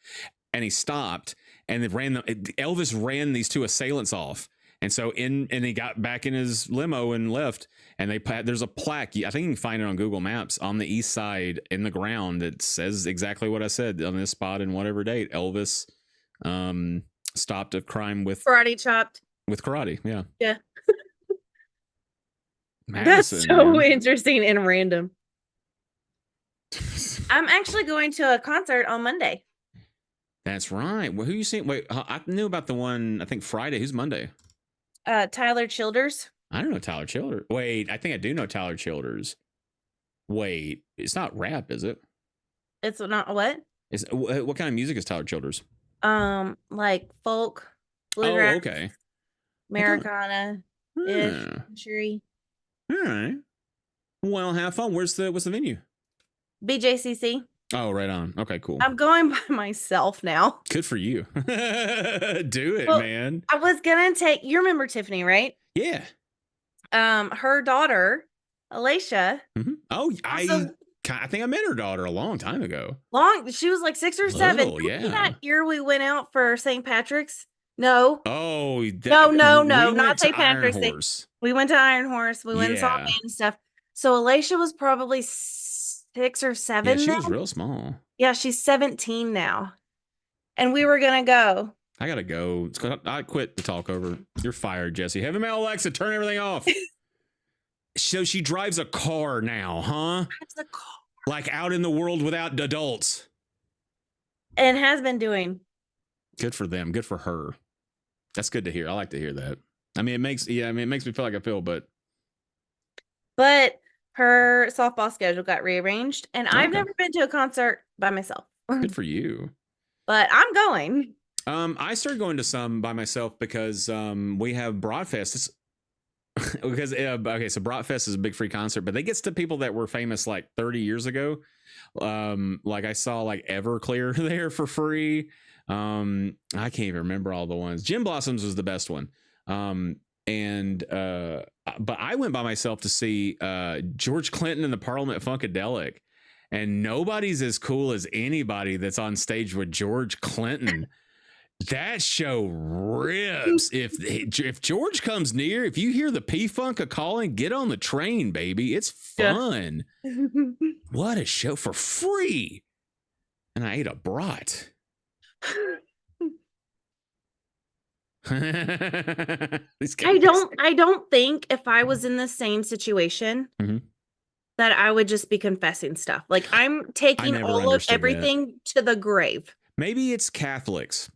And he stopped and they Elvis ran these two assailants off. And so he got back in his limo and left. And there's a plaque. I think you can find it on Google Maps on the east side in the ground that says exactly what I said on this spot and whatever date. Elvis stopped a crime with karate chopped. With karate, yeah. Yeah. Madison, that's so interesting and random. I'm actually going to a concert on Monday. That's right. Well, who you seeing? Wait, I knew about the one, I think Friday. Who's Monday? Tyler Childers. I don't know Tyler Childers. Wait, I think I do know Tyler Childers. Wait, it's not rap, is it? It's not what? What kind of music is Tyler Childers? Like folk, bluegrass. Oh, okay. Americana, country. All right. Well, have fun. What's the venue? BJCC. Oh, right on. Okay, cool. I'm going by myself now. Good for you. Do it, man. I was gonna take. You remember Tiffany, right? Yeah. Her daughter, Alicia. Mm-hmm. Oh, I think I met her daughter a long time ago. She was like 6 or 7. Oh, yeah. That year we went out for St. Patrick's. No. Oh, no, not St. Patrick's Day. We went to Iron Horse. We went and saw a band and stuff. So Alicia was probably 6 or 7. Yeah, she was real small. Yeah, she's 17 now. And we were gonna go. I gotta go. I quit the TalkOver. You're fired, Jessie. Heavy metal Alexa, turn everything off. So she drives a car now, huh? Drives a car. Like out in the world without adults. And has been doing. Good for them. Good for her. That's good to hear. I like to hear that. I mean, it makes me feel like I feel, but her softball schedule got rearranged, and I've never been to a concert by myself. Good for you. But I'm going. I started going to some by myself because we have Broadfest. Because so Broadfest is a big free concert, but they get to people that were famous like 30 years ago. Like I saw like Everclear there for free. I can't even remember all the ones. Gin Blossoms was the best one. But I went by myself to see George Clinton and the Parliament Funkadelic, and nobody's as cool as anybody that's on stage with George Clinton. That show rips. If George comes near, if you hear the P-Funk calling, get on the train, baby. It's fun. Yeah. What a show for free. And I ate a brat. I don't think if I was in the same situation that I would just be confessing stuff. Like I'm taking all of everything to the grave. Maybe it's Catholics.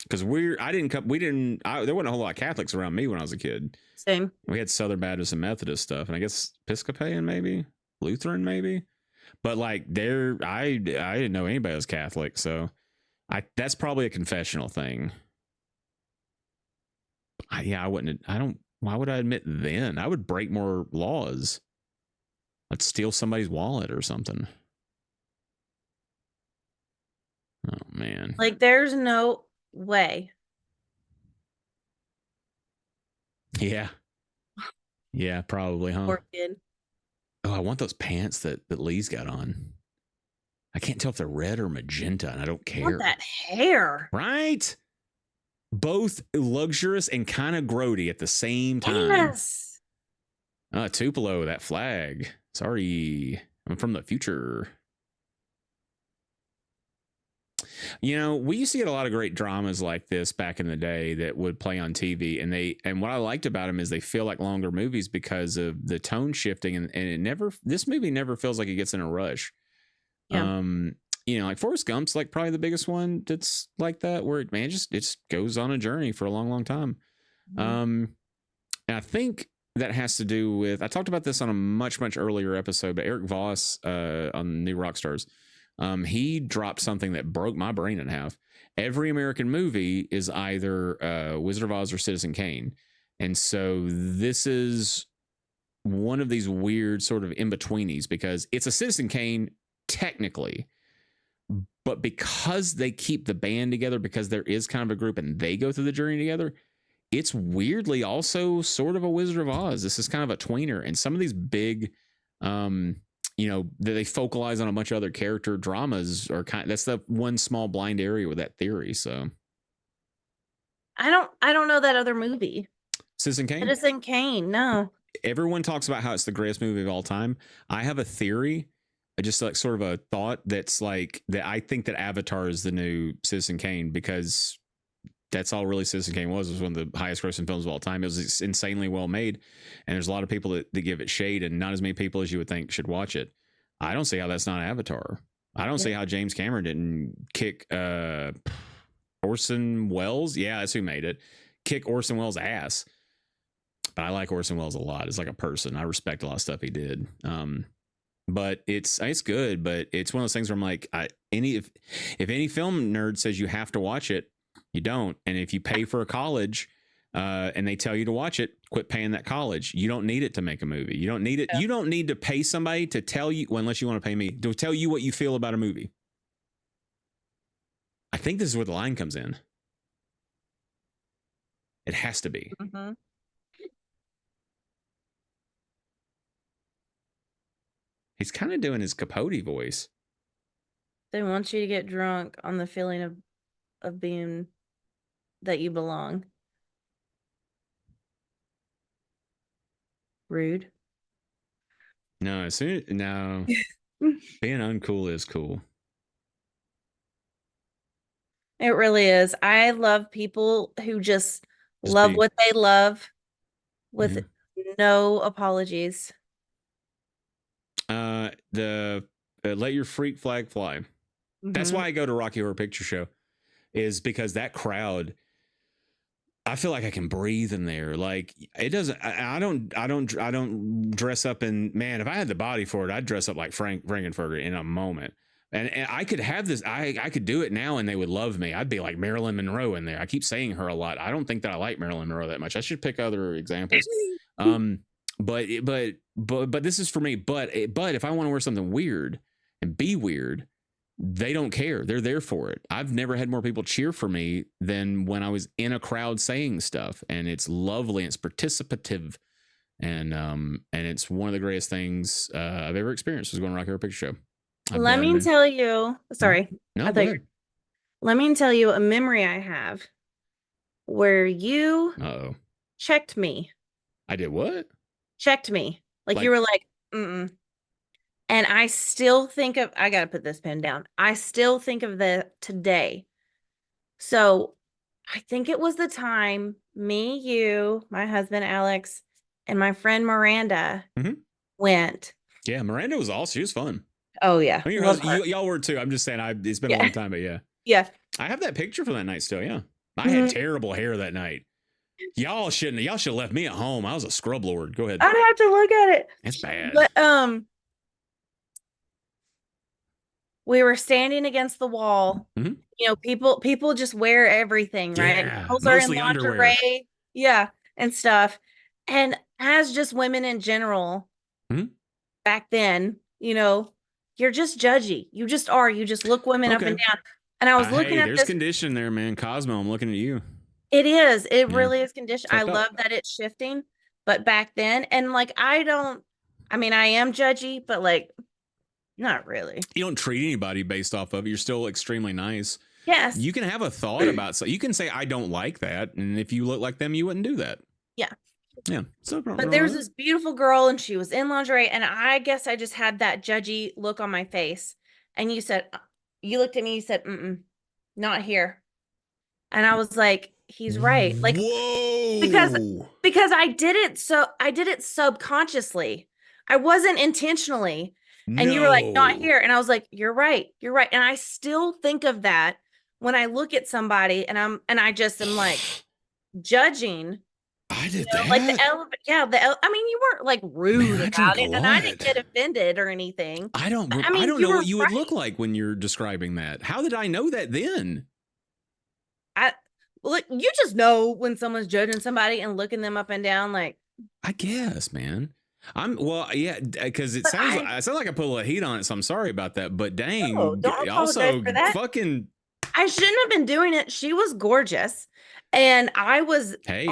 Because there wasn't a whole lot of Catholics around me when I was a kid. Same. We had Southern Baptist and Methodist stuff, and I guess Episcopalian, maybe Lutheran, maybe. But like I didn't know anybody was Catholic, so that's probably a confessional thing. I wouldn't. Why would I admit then? I would break more laws. I'd steal somebody's wallet or something. Oh man! Like there's no way. Yeah. Yeah, probably, huh? Poor kid. Oh, I want those pants that Lee's got on. I can't tell if they're red or magenta, and I don't care. I want that hair. Right? Both luxurious and kind of grody at the same time. Yes. Tupelo, that flag. Sorry. I'm from the future. You know, we used to get a lot of great dramas like this back in the day that would play on TV, and what I liked about them is they feel like longer movies because of the tone shifting, and this movie never feels like it gets in a rush. Yeah. You know, like Forrest Gump's like probably the biggest one that's like that, where it just goes on a journey for a long, long time. And I think that has to do with, I talked about this on a much, much earlier episode, but Eric Voss on New Rockstars, he dropped something that broke my brain in half. Every American movie is either Wizard of Oz or Citizen Kane. And so this is one of these weird sort of in-betweenies because it's a Citizen Kane technically. But because they keep the band together, because there is kind of a group and they go through the journey together, it's weirdly also sort of a Wizard of Oz. This is kind of a tweener. And some of these big, they focalize on a bunch of other character dramas or that's the one small blind area with that theory. So I don't know that other movie. Citizen Kane? Citizen Kane, no. Everyone talks about how it's the greatest movie of all time. I have a theory, just like sort of a thought that's like that. I think that Avatar is the new Citizen Kane because that's all really Citizen Kane was one of the highest grossing films of all time. It was insanely well made. And there's a lot of people that give it shade and not as many people as you would think should watch it. I don't see how that's not Avatar. I don't see how James Cameron didn't kick Orson Welles. Yeah, that's who made it. Kick Orson Welles' ass. But I like Orson Welles a lot. It's like a person. I respect a lot of stuff he did. But it's good, but it's one of those things where I'm like, if any film nerd says you have to watch it, you don't. And if you pay for a college and they tell you to watch it, quit paying that college. You don't need it to make a movie. You don't need it. Yeah. You don't need to pay somebody to tell you, well, unless you want to pay me, to tell you what you feel about a movie. I think this is where the line comes in. It has to be. Mm-hmm. He's kind of doing his Capote voice. They want you to get drunk on the feeling of being that you belong. Rude. No, being uncool is cool. It really is. I love people who just love what they love with no apologies. Let your freak flag fly. Mm-hmm. That's why I go to Rocky Horror Picture Show, is because that crowd, I feel like I can breathe in there. Like it doesn't. I don't dress up in. Man, if I had the body for it, I'd dress up like Frank Frankenfurter in a moment. And I could have this. I could do it now, and they would love me. I'd be like Marilyn Monroe in there. I keep saying her a lot. I don't think that I like Marilyn Monroe that much. I should pick other examples. But this is for me. But if I want to wear something weird and be weird, they don't care. They're there for it. I've never had more people cheer for me than when I was in a crowd saying stuff, and it's lovely. And it's participative, and it's one of the greatest things I've ever experienced was going to Rocky Horror Picture Show. Let me tell you. Sorry, no, go ahead. Let me tell you a memory I have where you checked me. I did what? Checked me. Like you were like, mm-mm. And I still think of, I got to put this pen down. I still think of that today. So I think it was the time me, you, my husband, Alex, and my friend Miranda went. Yeah, Miranda was awesome. She was fun. Oh, yeah. I mean, y'all were too. I'm just saying, it's been a long time, but yeah. Yeah. I have that picture from that night still, yeah. I had terrible hair that night. Y'all should have left me at home. I was a scrub lord. Go ahead. I'd have to look at it. It's bad. But we were standing against the wall. Mm-hmm. You know, people just wear everything, right? Yeah, Girls are in lingerie, and stuff. And as just women in general, back then, you know, you're just judgy. You just are. You just look women up and down. And I was looking at there's condition there, man. Cosmo, I'm looking at you. It is. It really is condition. I love that it's shifting. But back then, and like, I am judgy, but like, not really. You don't treat anybody based off of it. You're still extremely nice. Yes. You can have a thought about, so you can say, I don't like that. And if you look like them, you wouldn't do that. Yeah. Yeah. But there was this beautiful girl and she was in lingerie. And I guess I just had that judgy look on my face. And you looked at me, you said, not here. And I was like, he's right. Like, whoa. Because I did it subconsciously. I wasn't intentionally. And you were like, not here. And I was like, you're right. You're right. And I still think of that when I look at somebody and I just am like judging. I did that. Like I mean, you weren't like rude about it, and I didn't get offended or anything. I don't know what you would look like when you're describing that. How did I know that then? Look, you just know when someone's judging somebody and looking them up and down, like. I guess, man. Well, yeah, because it sounds like I put a little heat on it, so I'm sorry about that. But dang, no, don't apologize also for that. fucking. I shouldn't have been doing it. She was gorgeous, and I was. Hey,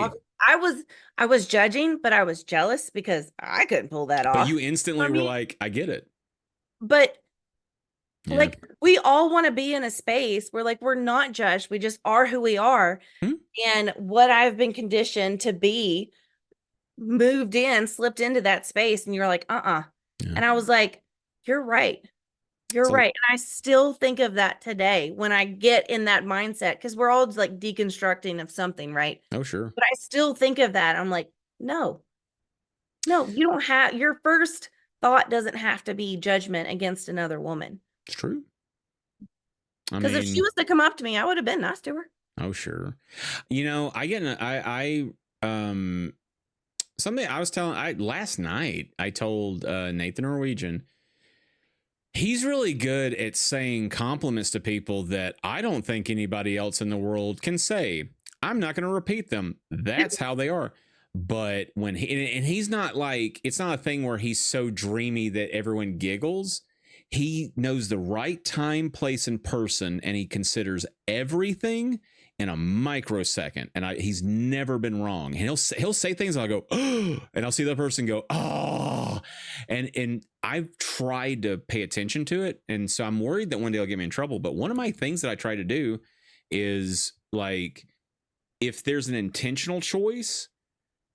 I was judging, but I was jealous because I couldn't pull that off. But you instantly were like, I get it. But like, we all want to be in a space where like we're not judged. We just are who we are. And what I've been conditioned to be slipped into that space, and you're like, And I was like, you're right. You're right. And I still think of that today when I get in that mindset, because we're all like deconstructing of something, right? Oh, sure. But I still think of that. I'm like, no, you don't have, your first thought doesn't have to be judgment against another woman. It's true. Because if she was to come up to me, I would have been nice to her. Oh, sure. Something I was telling, last night, I told Nathan Norwegian, he's really good at saying compliments to people that I don't think anybody else in the world can say. I'm not going to repeat them. That's how they are. But when he's not like, it's not a thing where he's so dreamy that everyone giggles. He knows the right time, place, and person, and he considers everything in a microsecond. And he's never been wrong. And he'll say things, and I'll go, oh, and I'll see the person go, oh, and I've tried to pay attention to it. And so I'm worried that one day he'll get me in trouble. But one of my things that I try to do is, like, if there's an intentional choice,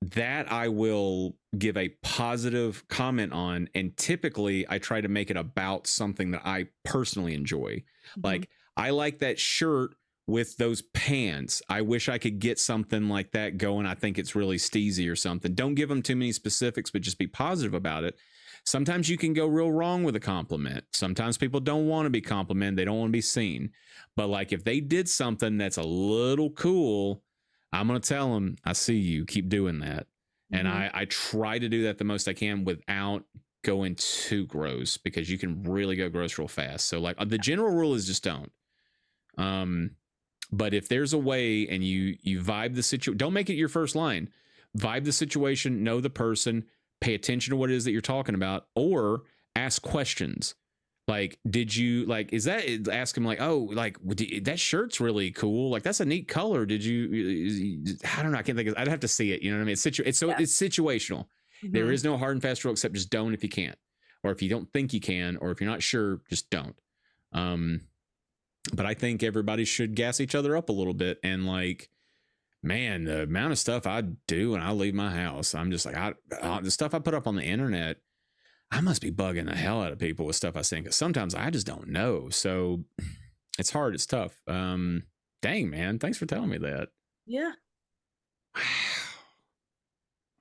that I will give a positive comment on. And typically I try to make it about something that I personally enjoy. Like, I like that shirt with those pants. I wish I could get something like that going. I think it's really steezy or something. Don't give them too many specifics, but just be positive about it. Sometimes you can go real wrong with a compliment. Sometimes people don't want to be complimented. They don't want to be seen. But like, if they did something that's a little cool, I'm going to tell them, I see you, keep doing that. And I try to do that the most I can without going too gross, because you can really go gross real fast. So like, the general rule is just don't. But if there's a way and you vibe the situation, don't make it your first line. Vibe the situation, know the person, pay attention to what it is that you're talking about, or ask questions. Like, did you, like, is that, ask him like, oh, like, that shirt's really cool. Like, that's a neat color. Did you, I don't know. I can't think of, I'd have to see it. You know what I mean? It's situational. There is no hard and fast rule except just don't if you can't, or if you don't think you can, or if you're not sure, just don't. But I think everybody should gas each other up a little bit. And like, man, the amount of stuff I do when I leave my house, I'm just like, the stuff I put up on the internet, I must be bugging the hell out of people with stuff I say, because sometimes I just don't know. So it's hard. It's tough. Dang, man. Thanks for telling me that. Yeah. Wow.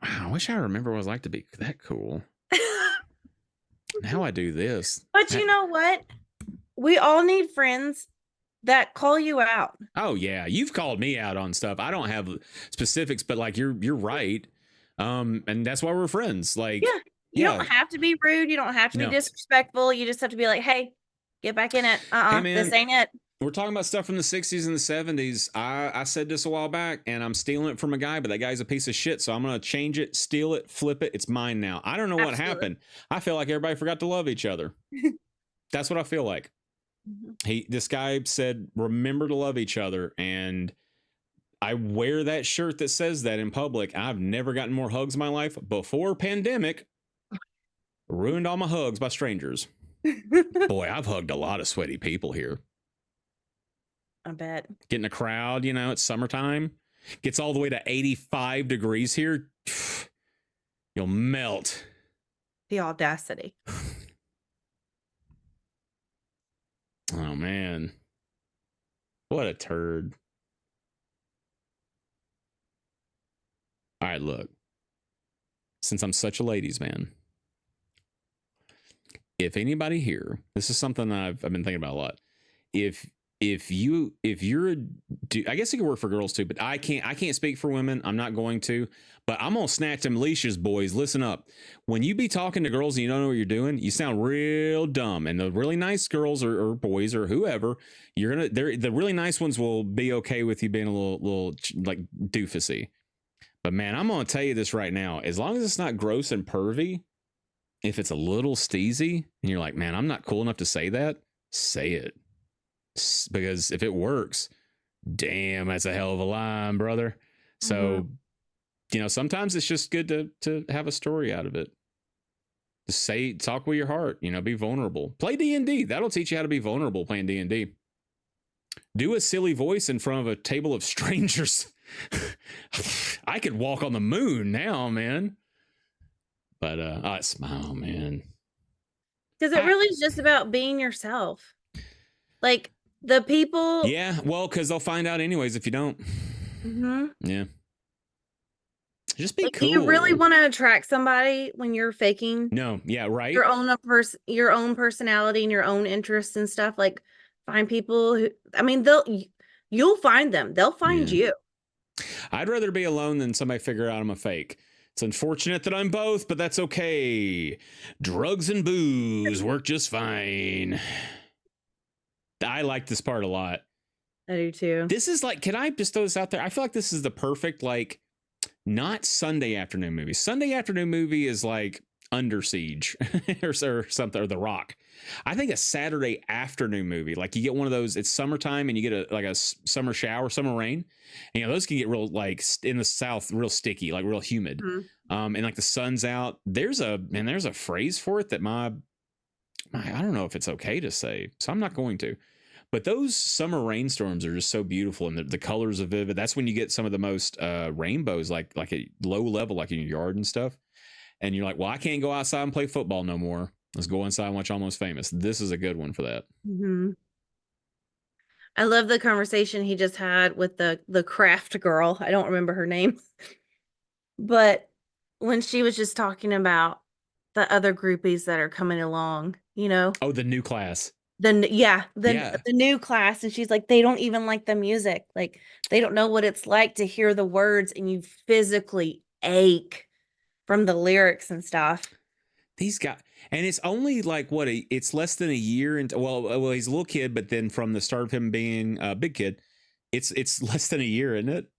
I wish I remember what it was like to be that cool. Now I do this. But you know what? We all need friends that call you out. Oh yeah. You've called me out on stuff. I don't have specifics, but like, you're right. And that's why we're friends. Like, you don't have to be rude. You don't have to be disrespectful. You just have to be like, hey, get back in it. Hey, man, this ain't it. We're talking about stuff from the 60s and the 70s. I said this a while back, and I'm stealing it from a guy, but that guy's a piece of shit. So I'm going to change it, steal it, flip it. It's mine now. I don't know what happened. I feel like everybody forgot to love each other. That's what I feel like. This guy said, remember to love each other. And I wear that shirt that says that in public. I've never gotten more hugs in my life before pandemic. Ruined all my hugs by strangers. Boy, I've hugged a lot of sweaty people here. I bet. Get in a crowd, you know, it's summertime. Gets all the way to 85 degrees here. You'll melt. The audacity. Oh, man. What a turd. All right, look. Since I'm such a ladies' man, if anybody here, this is something that I've been thinking about a lot. If you're I guess you can work for girls too, but I can't speak for women. I'm not going to, but I'm going to snatch them leashes, boys. Listen up. When you be talking to girls and you don't know what you're doing, you sound real dumb. And the really nice girls or boys or whoever, the really nice ones will be okay with you being a little like doofusy. But man, I'm going to tell you this right now. As long as it's not gross and pervy, if it's a little steezy and you're like, man, I'm not cool enough to say that, say it. Because if it works, damn, that's a hell of a line, brother. So, sometimes it's just good to have a story out of it. Just talk with your heart, be vulnerable. Play D&D. That'll teach you how to be vulnerable playing D&D. Do a silly voice in front of a table of strangers. I could walk on the moon now, man. But I smile, man. Because it really is just about being yourself. Like the people. Yeah, well, because they'll find out anyways if you don't. Yeah. Just be cool. Do you really want to attract somebody when you're faking? No, yeah, right. Your own personality and your own interests and stuff. Like find people who, you'll find them. They'll find you. I'd rather be alone than somebody figure out I'm a fake. It's unfortunate that I'm both, but that's okay. Drugs and booze work just fine. I like this part a lot. I do too. This is like, can I just throw this out there? I feel like this is the perfect, like, not Sunday afternoon movie. Sunday afternoon movie is like Under Siege or something, or The Rock. I think a Saturday afternoon movie, like you get one of those, it's summertime and you get a summer shower, summer rain. And, those can get real, like in the South, real sticky, like real humid. And like the sun's out. There's a phrase for it that I don't know if it's okay to say, so I'm not going to. But those summer rainstorms are just so beautiful, and the colors are vivid. That's when you get some of the most rainbows, like at low level, like in your yard and stuff. And you're like, well, I can't go outside and play football no more. Let's go inside and watch Almost Famous. This is a good one for that. I love the conversation he just had with the craft girl. I don't remember her name. But when she was just talking about the other groupies that are coming along, Oh, the new class. The new class. And she's like, they don't even like the music. Like, they don't know what it's like to hear the words and you physically ache from the lyrics and stuff. These guys, and it's only like it's less than a year. And well, he's a little kid, but then from the start of him being a big kid, it's less than a year, isn't it?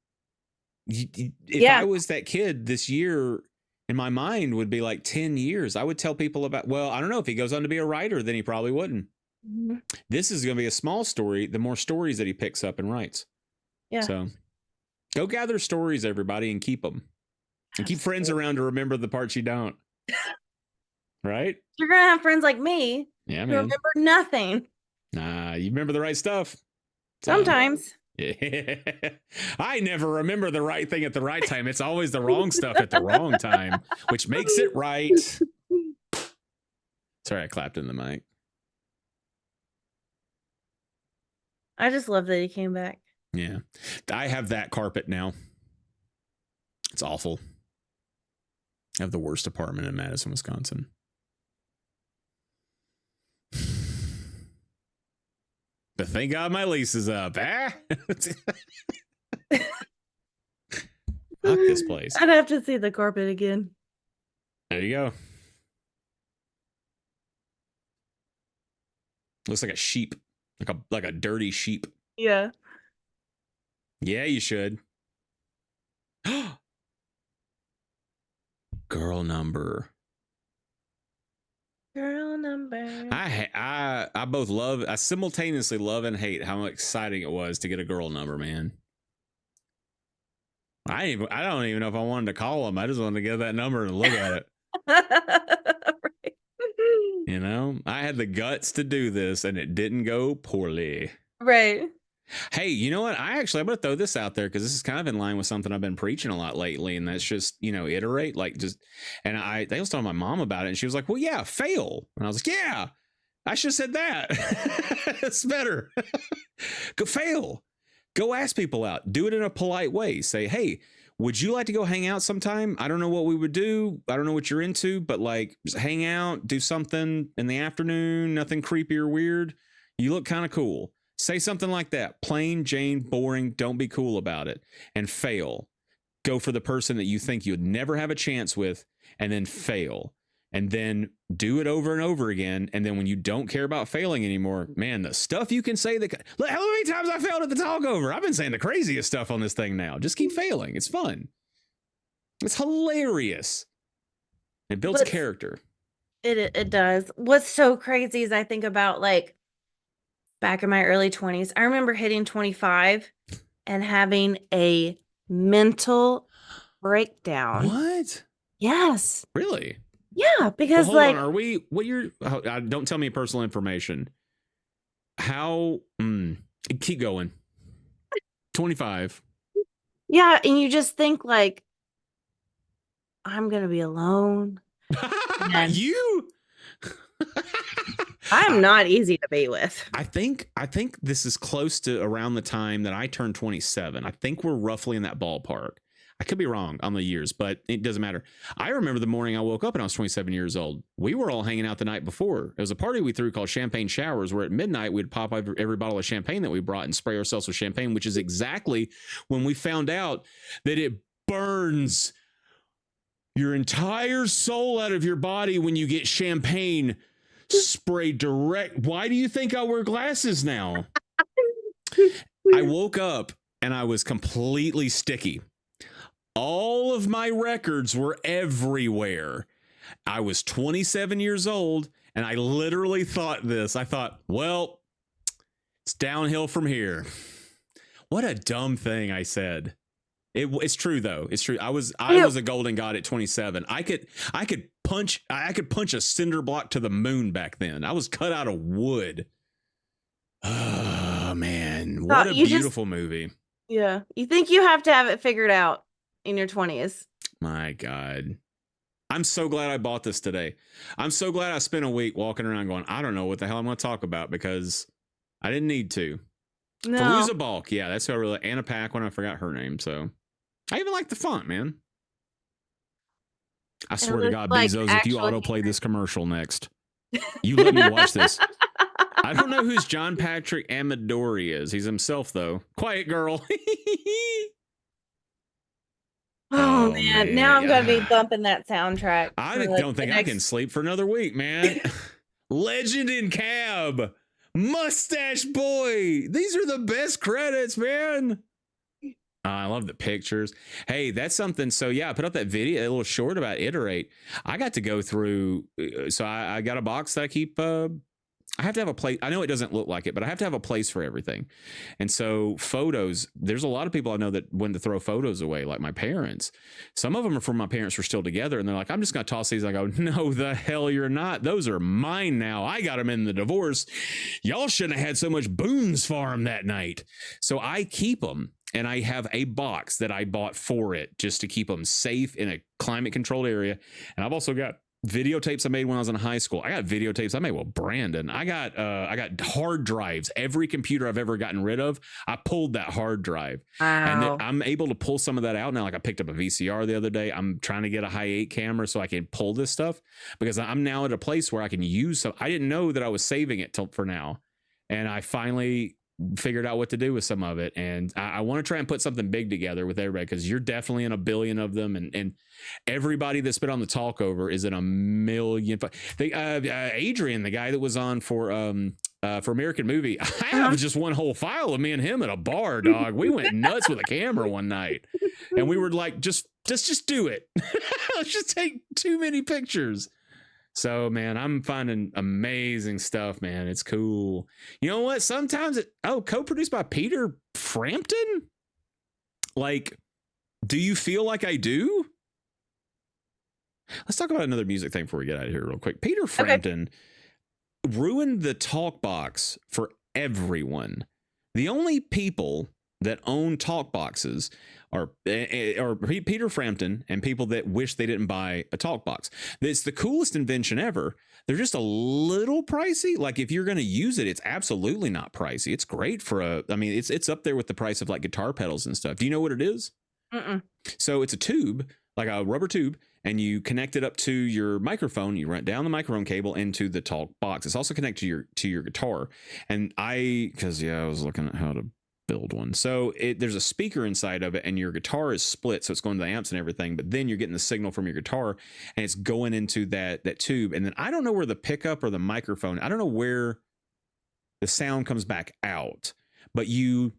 If I was that kid, this year in my mind would be like 10 years. I would tell people about, well, I don't know, if he goes on to be a writer, then he probably wouldn't. This is going to be a small story, the more stories that he picks up and writes. Yeah. So go gather stories, everybody, and keep them. And keep friends around to remember the parts you don't. Right? You're going to have friends like me who remember nothing. Nah, you remember the right stuff. Sometimes. Yeah. I never remember the right thing at the right time. It's always the wrong stuff at the wrong time, which makes it right. Sorry, I clapped in the mic. I just love that he came back. Yeah. I have that carpet now. It's awful. I have the worst apartment in Madison, Wisconsin. But thank God my lease is up. Fuck this place. I'd have to see the carpet again. There you go. Looks like a sheep. Like a dirty sheep. Yeah. Yeah, you should. Girl number. Girl number. I both I simultaneously love and hate how exciting it was to get a girl number, man. I don't even know if I wanted to call them. I just wanted to get that number and look at it. Right. I had the guts to do this and it didn't go poorly. Right. Hey, you know what? I'm going to throw this out there because this is kind of in line with something I've been preaching a lot lately. And that's just, iterate, they was telling my mom about it and she was like, well, yeah, fail. And I was like, yeah, I should have said that. It's better. Go fail. Go ask people out. Do it in a polite way. Say, hey, would you like to go hang out sometime? I don't know what we would do. I don't know what you're into, but just hang out, do something in the afternoon, nothing creepy or weird. You look kind of cool. Say something like that. Plain Jane, boring. Don't be cool about it. And fail. Go for the person that you think you'd never have a chance with and then fail. And then do it over and over again. And then when you don't care about failing anymore, man, the stuff you can say how many times I failed at the TalkOver? I've been saying the craziest stuff on this thing now. Just keep failing. It's fun. It's hilarious. It builds character. It does. What's so crazy is I think about like back in my early 20s. I remember hitting 25 and having a mental breakdown. What? Yes. Really? Yeah, Well, because hold on. like Are we? What you're? Don't tell me personal information. How? Keep going. 25. yeah, and you just think like I'm gonna be alone. And You? I'm not easy to be with. I think this is close to around the time that I turned 27. I think we're roughly in that ballpark. I could be wrong on the years, but it doesn't matter. I remember the morning I woke up and I was 27 years old. We were all hanging out the night before. It was a party we threw called Champagne Showers, where at midnight we'd pop every bottle of champagne that we brought and spray ourselves with champagne, which is exactly when we found out that it burns your entire soul out of your body when you get champagne sprayed direct. Why do you think I wear glasses now? I woke up and I was completely sticky. All of my records were everywhere. I was 27 years old and I literally thought this. I thought, well, it's downhill from here. What a dumb thing I said. It's true though. It's true. I was a golden god at 27. I could punch a cinder block to the moon back then. I was cut out of wood. Oh man, what a beautiful movie. Yeah. You think you have to have it figured out in your 20s. My God. I'm so glad I bought this today. I'm so glad I spent a week walking around going, I don't know what the hell I'm going to talk about because I didn't need to. No. Fairuza Balk. Yeah, that's who I really. Anna Paquin. I forgot her name. So I even like the font, man. I swear to God, like, Bezos, if you autoplay this commercial next, you let me watch this. I don't know who's John Patrick Amadori is. He's himself, though. Quiet girl. Oh man. Now I'm going to be bumping that soundtrack. I don't think I can sleep for another week, man. Legend in Cab. Mustache Boy. These are the best credits, man. I love the pictures. Hey, that's something. So yeah, I put up that video, a little short about Iterate. I got to go through. So I got a box that I keep. I have to have a place. I know it doesn't look like it, but I have to have a place for everything. And so photos, there's a lot of people I know that when to throw photos away, like my parents. Some of them are from my parents were still together. And they're like, I'm just going to toss these. I go, no, the hell you're not. Those are mine now. I got them in the divorce. Y'all shouldn't have had so much Boone's Farm that night. So I keep them. And I have a box that I bought for it just to keep them safe in a climate controlled area. And I've also got videotapes I made when I was in high school. I got videotapes I made with Brandon. I got hard drives. Every computer I've ever gotten rid of, I pulled that hard drive. Wow. And I'm able to pull some of that out now. Like I picked up a VCR the other day. I'm trying to get a high 8 camera so I can pull this stuff because I'm now at a place where I can use some. I didn't know that I was saving it for now. And I finally figured out what to do with some of it. And I want to try and put something big together with everybody because you're definitely in a billion of them. And everybody that's been on the TalkOver is in a million. Adrian, the guy that was on for American Movie, I have just one whole file of me and him at a bar, dog. We went nuts with a camera one night and we were like, just do it. Let's just take too many pictures. So, man, I'm finding amazing stuff, man. It's cool. You know what? Sometimes co-produced by Peter Frampton? Like, do you feel like I do? Let's talk about another music thing before we get out of here real quick. Peter Frampton ruined the talk box for everyone. The only people that own talk boxes are Peter Frampton and people that wish they didn't buy a talk box. It's the coolest invention ever. They're just a little pricey. Like if you're going to use it, it's absolutely not pricey. It's great for it's up there with the price of like guitar pedals and stuff. Do you know what it is? Mm-mm. So it's a tube, like a rubber tube, and you connect it up to your microphone. You run down the microphone cable into the talk box. It's also connected to your guitar. And I was looking at how to build one. So there's a speaker inside of it and your guitar is split. So it's going to the amps and everything, but then you're getting the signal from your guitar and it's going into that tube. And then I don't know where the pickup or the microphone, I don't know where the sound comes back out, but you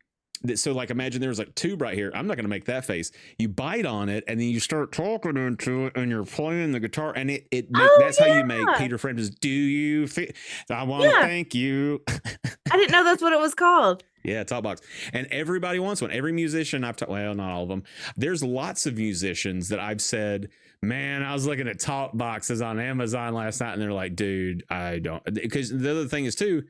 So like imagine there's like a tube right here. I'm not going to make that face. You bite on it and then you start talking into it and you're playing the guitar and that's how you make Peter Frampton's Do You Feel I Want to Thank You. I didn't know that's what it was called. Yeah, Talkbox. And everybody wants one. Every musician well, not all of them. There's lots of musicians that I've said, man, I was looking at Talkboxes on Amazon last night and they're like, dude, I don't. Because the other thing is too,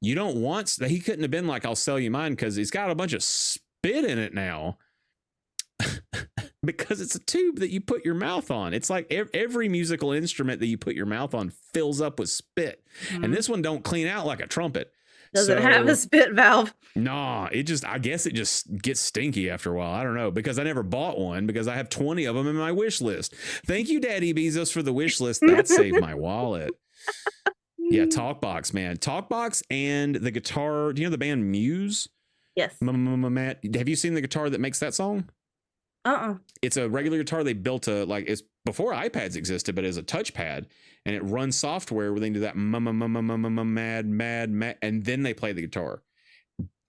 you don't want, he couldn't have been like, I'll sell you mine because he's got a bunch of spit in it now. Because it's a tube that you put your mouth on. It's like every musical instrument that you put your mouth on fills up with spit. And this one don't clean out like a trumpet. Does it have a spit valve? No, I guess it just gets stinky after a while. I don't know, because I never bought one because I have 20 of them in my wish list. Thank you, Daddy Bezos, for the wish list. That saved my wallet. Yeah, Talkbox, man. Talkbox and the guitar. Do you know the band Muse? Yes. Matt, have you seen the guitar that makes that song? It's a regular guitar. They built it's before iPads existed, but as a touchpad, and it runs software where they can do that mad, and then they play the guitar.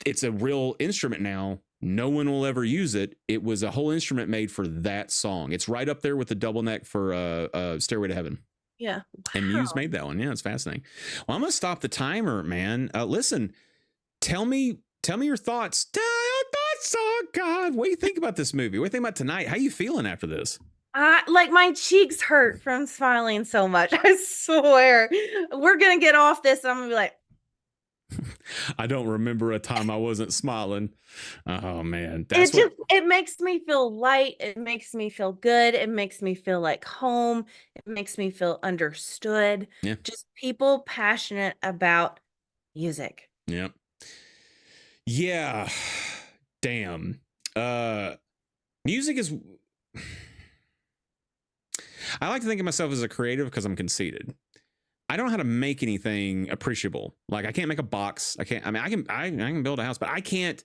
It's a real instrument now. No one will ever use it. It was a whole instrument made for that song. It's right up there with the double neck for Stairway to Heaven. Yeah. Wow. And Muse made that one. Yeah, it's fascinating. Well, I'm going to stop the timer, man. Listen, tell me your thoughts. Oh, God. What do you think about this movie? What do you think about tonight? How you feeling after this? Like my cheeks hurt from smiling so much. I swear. We're going to get off this. And I'm going to be like, I don't remember a time I wasn't smiling. Oh man, it makes me feel light. It makes me feel good. It makes me feel like home. It makes me feel understood. Yeah. Just people passionate about music. Yeah. Yeah. Damn. Music is. I like to think of myself as a creative because I'm conceited. I don't know how to make anything appreciable. Like I can't make a box. I can build a house, but I can't.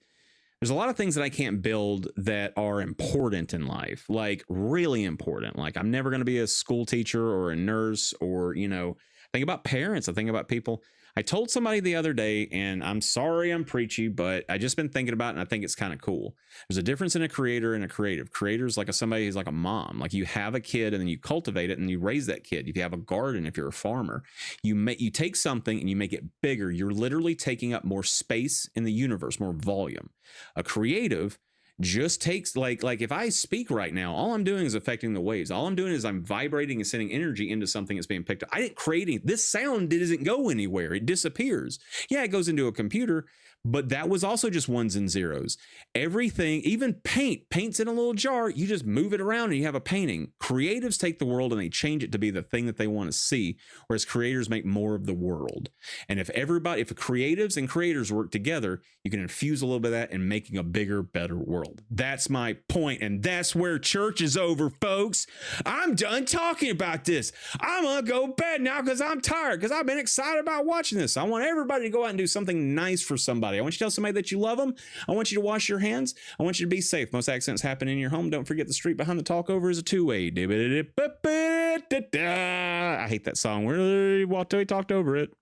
There's a lot of things that I can't build that are important in life, like really important. Like I'm never going to be a school teacher or a nurse or, think about parents. I think about people. I told somebody the other day, and I'm sorry I'm preachy, but I just been thinking about it, and I think it's kind of cool. There's a difference in a creator and a creative. Creator's like somebody who's like a mom. Like you have a kid, and then you cultivate it, and you raise that kid. If you have a garden, if you're a farmer, you take something and you make it bigger. You're literally taking up more space in the universe, more volume. A creative just takes like if I speak right now, all I'm doing is affecting the waves. All I'm doing is I'm vibrating and sending energy into something that's being picked up. I didn't create any. This sound doesn't go anywhere. It disappears. Yeah, it goes into a computer, but that was also just ones and zeros. Everything, even paint's in a little jar. You just move it around and you have a painting. Creatives take the world and they change it to be the thing that they want to see, whereas creators make more of the world. And if creatives and creators work together, you can infuse a little bit of that in making a bigger, better world. That's my point, and that's where church is over, folks. I'm done talking about this. I'm gonna go to bed now because I'm tired, because I've been excited about watching this. I want everybody to go out and do something nice for somebody. I want you to tell somebody that you love them. I want you to wash your hands. I want you to be safe. Most accidents happen in your home. Don't forget the street behind the TalkOver is a two-way. I hate that song. We talked over it.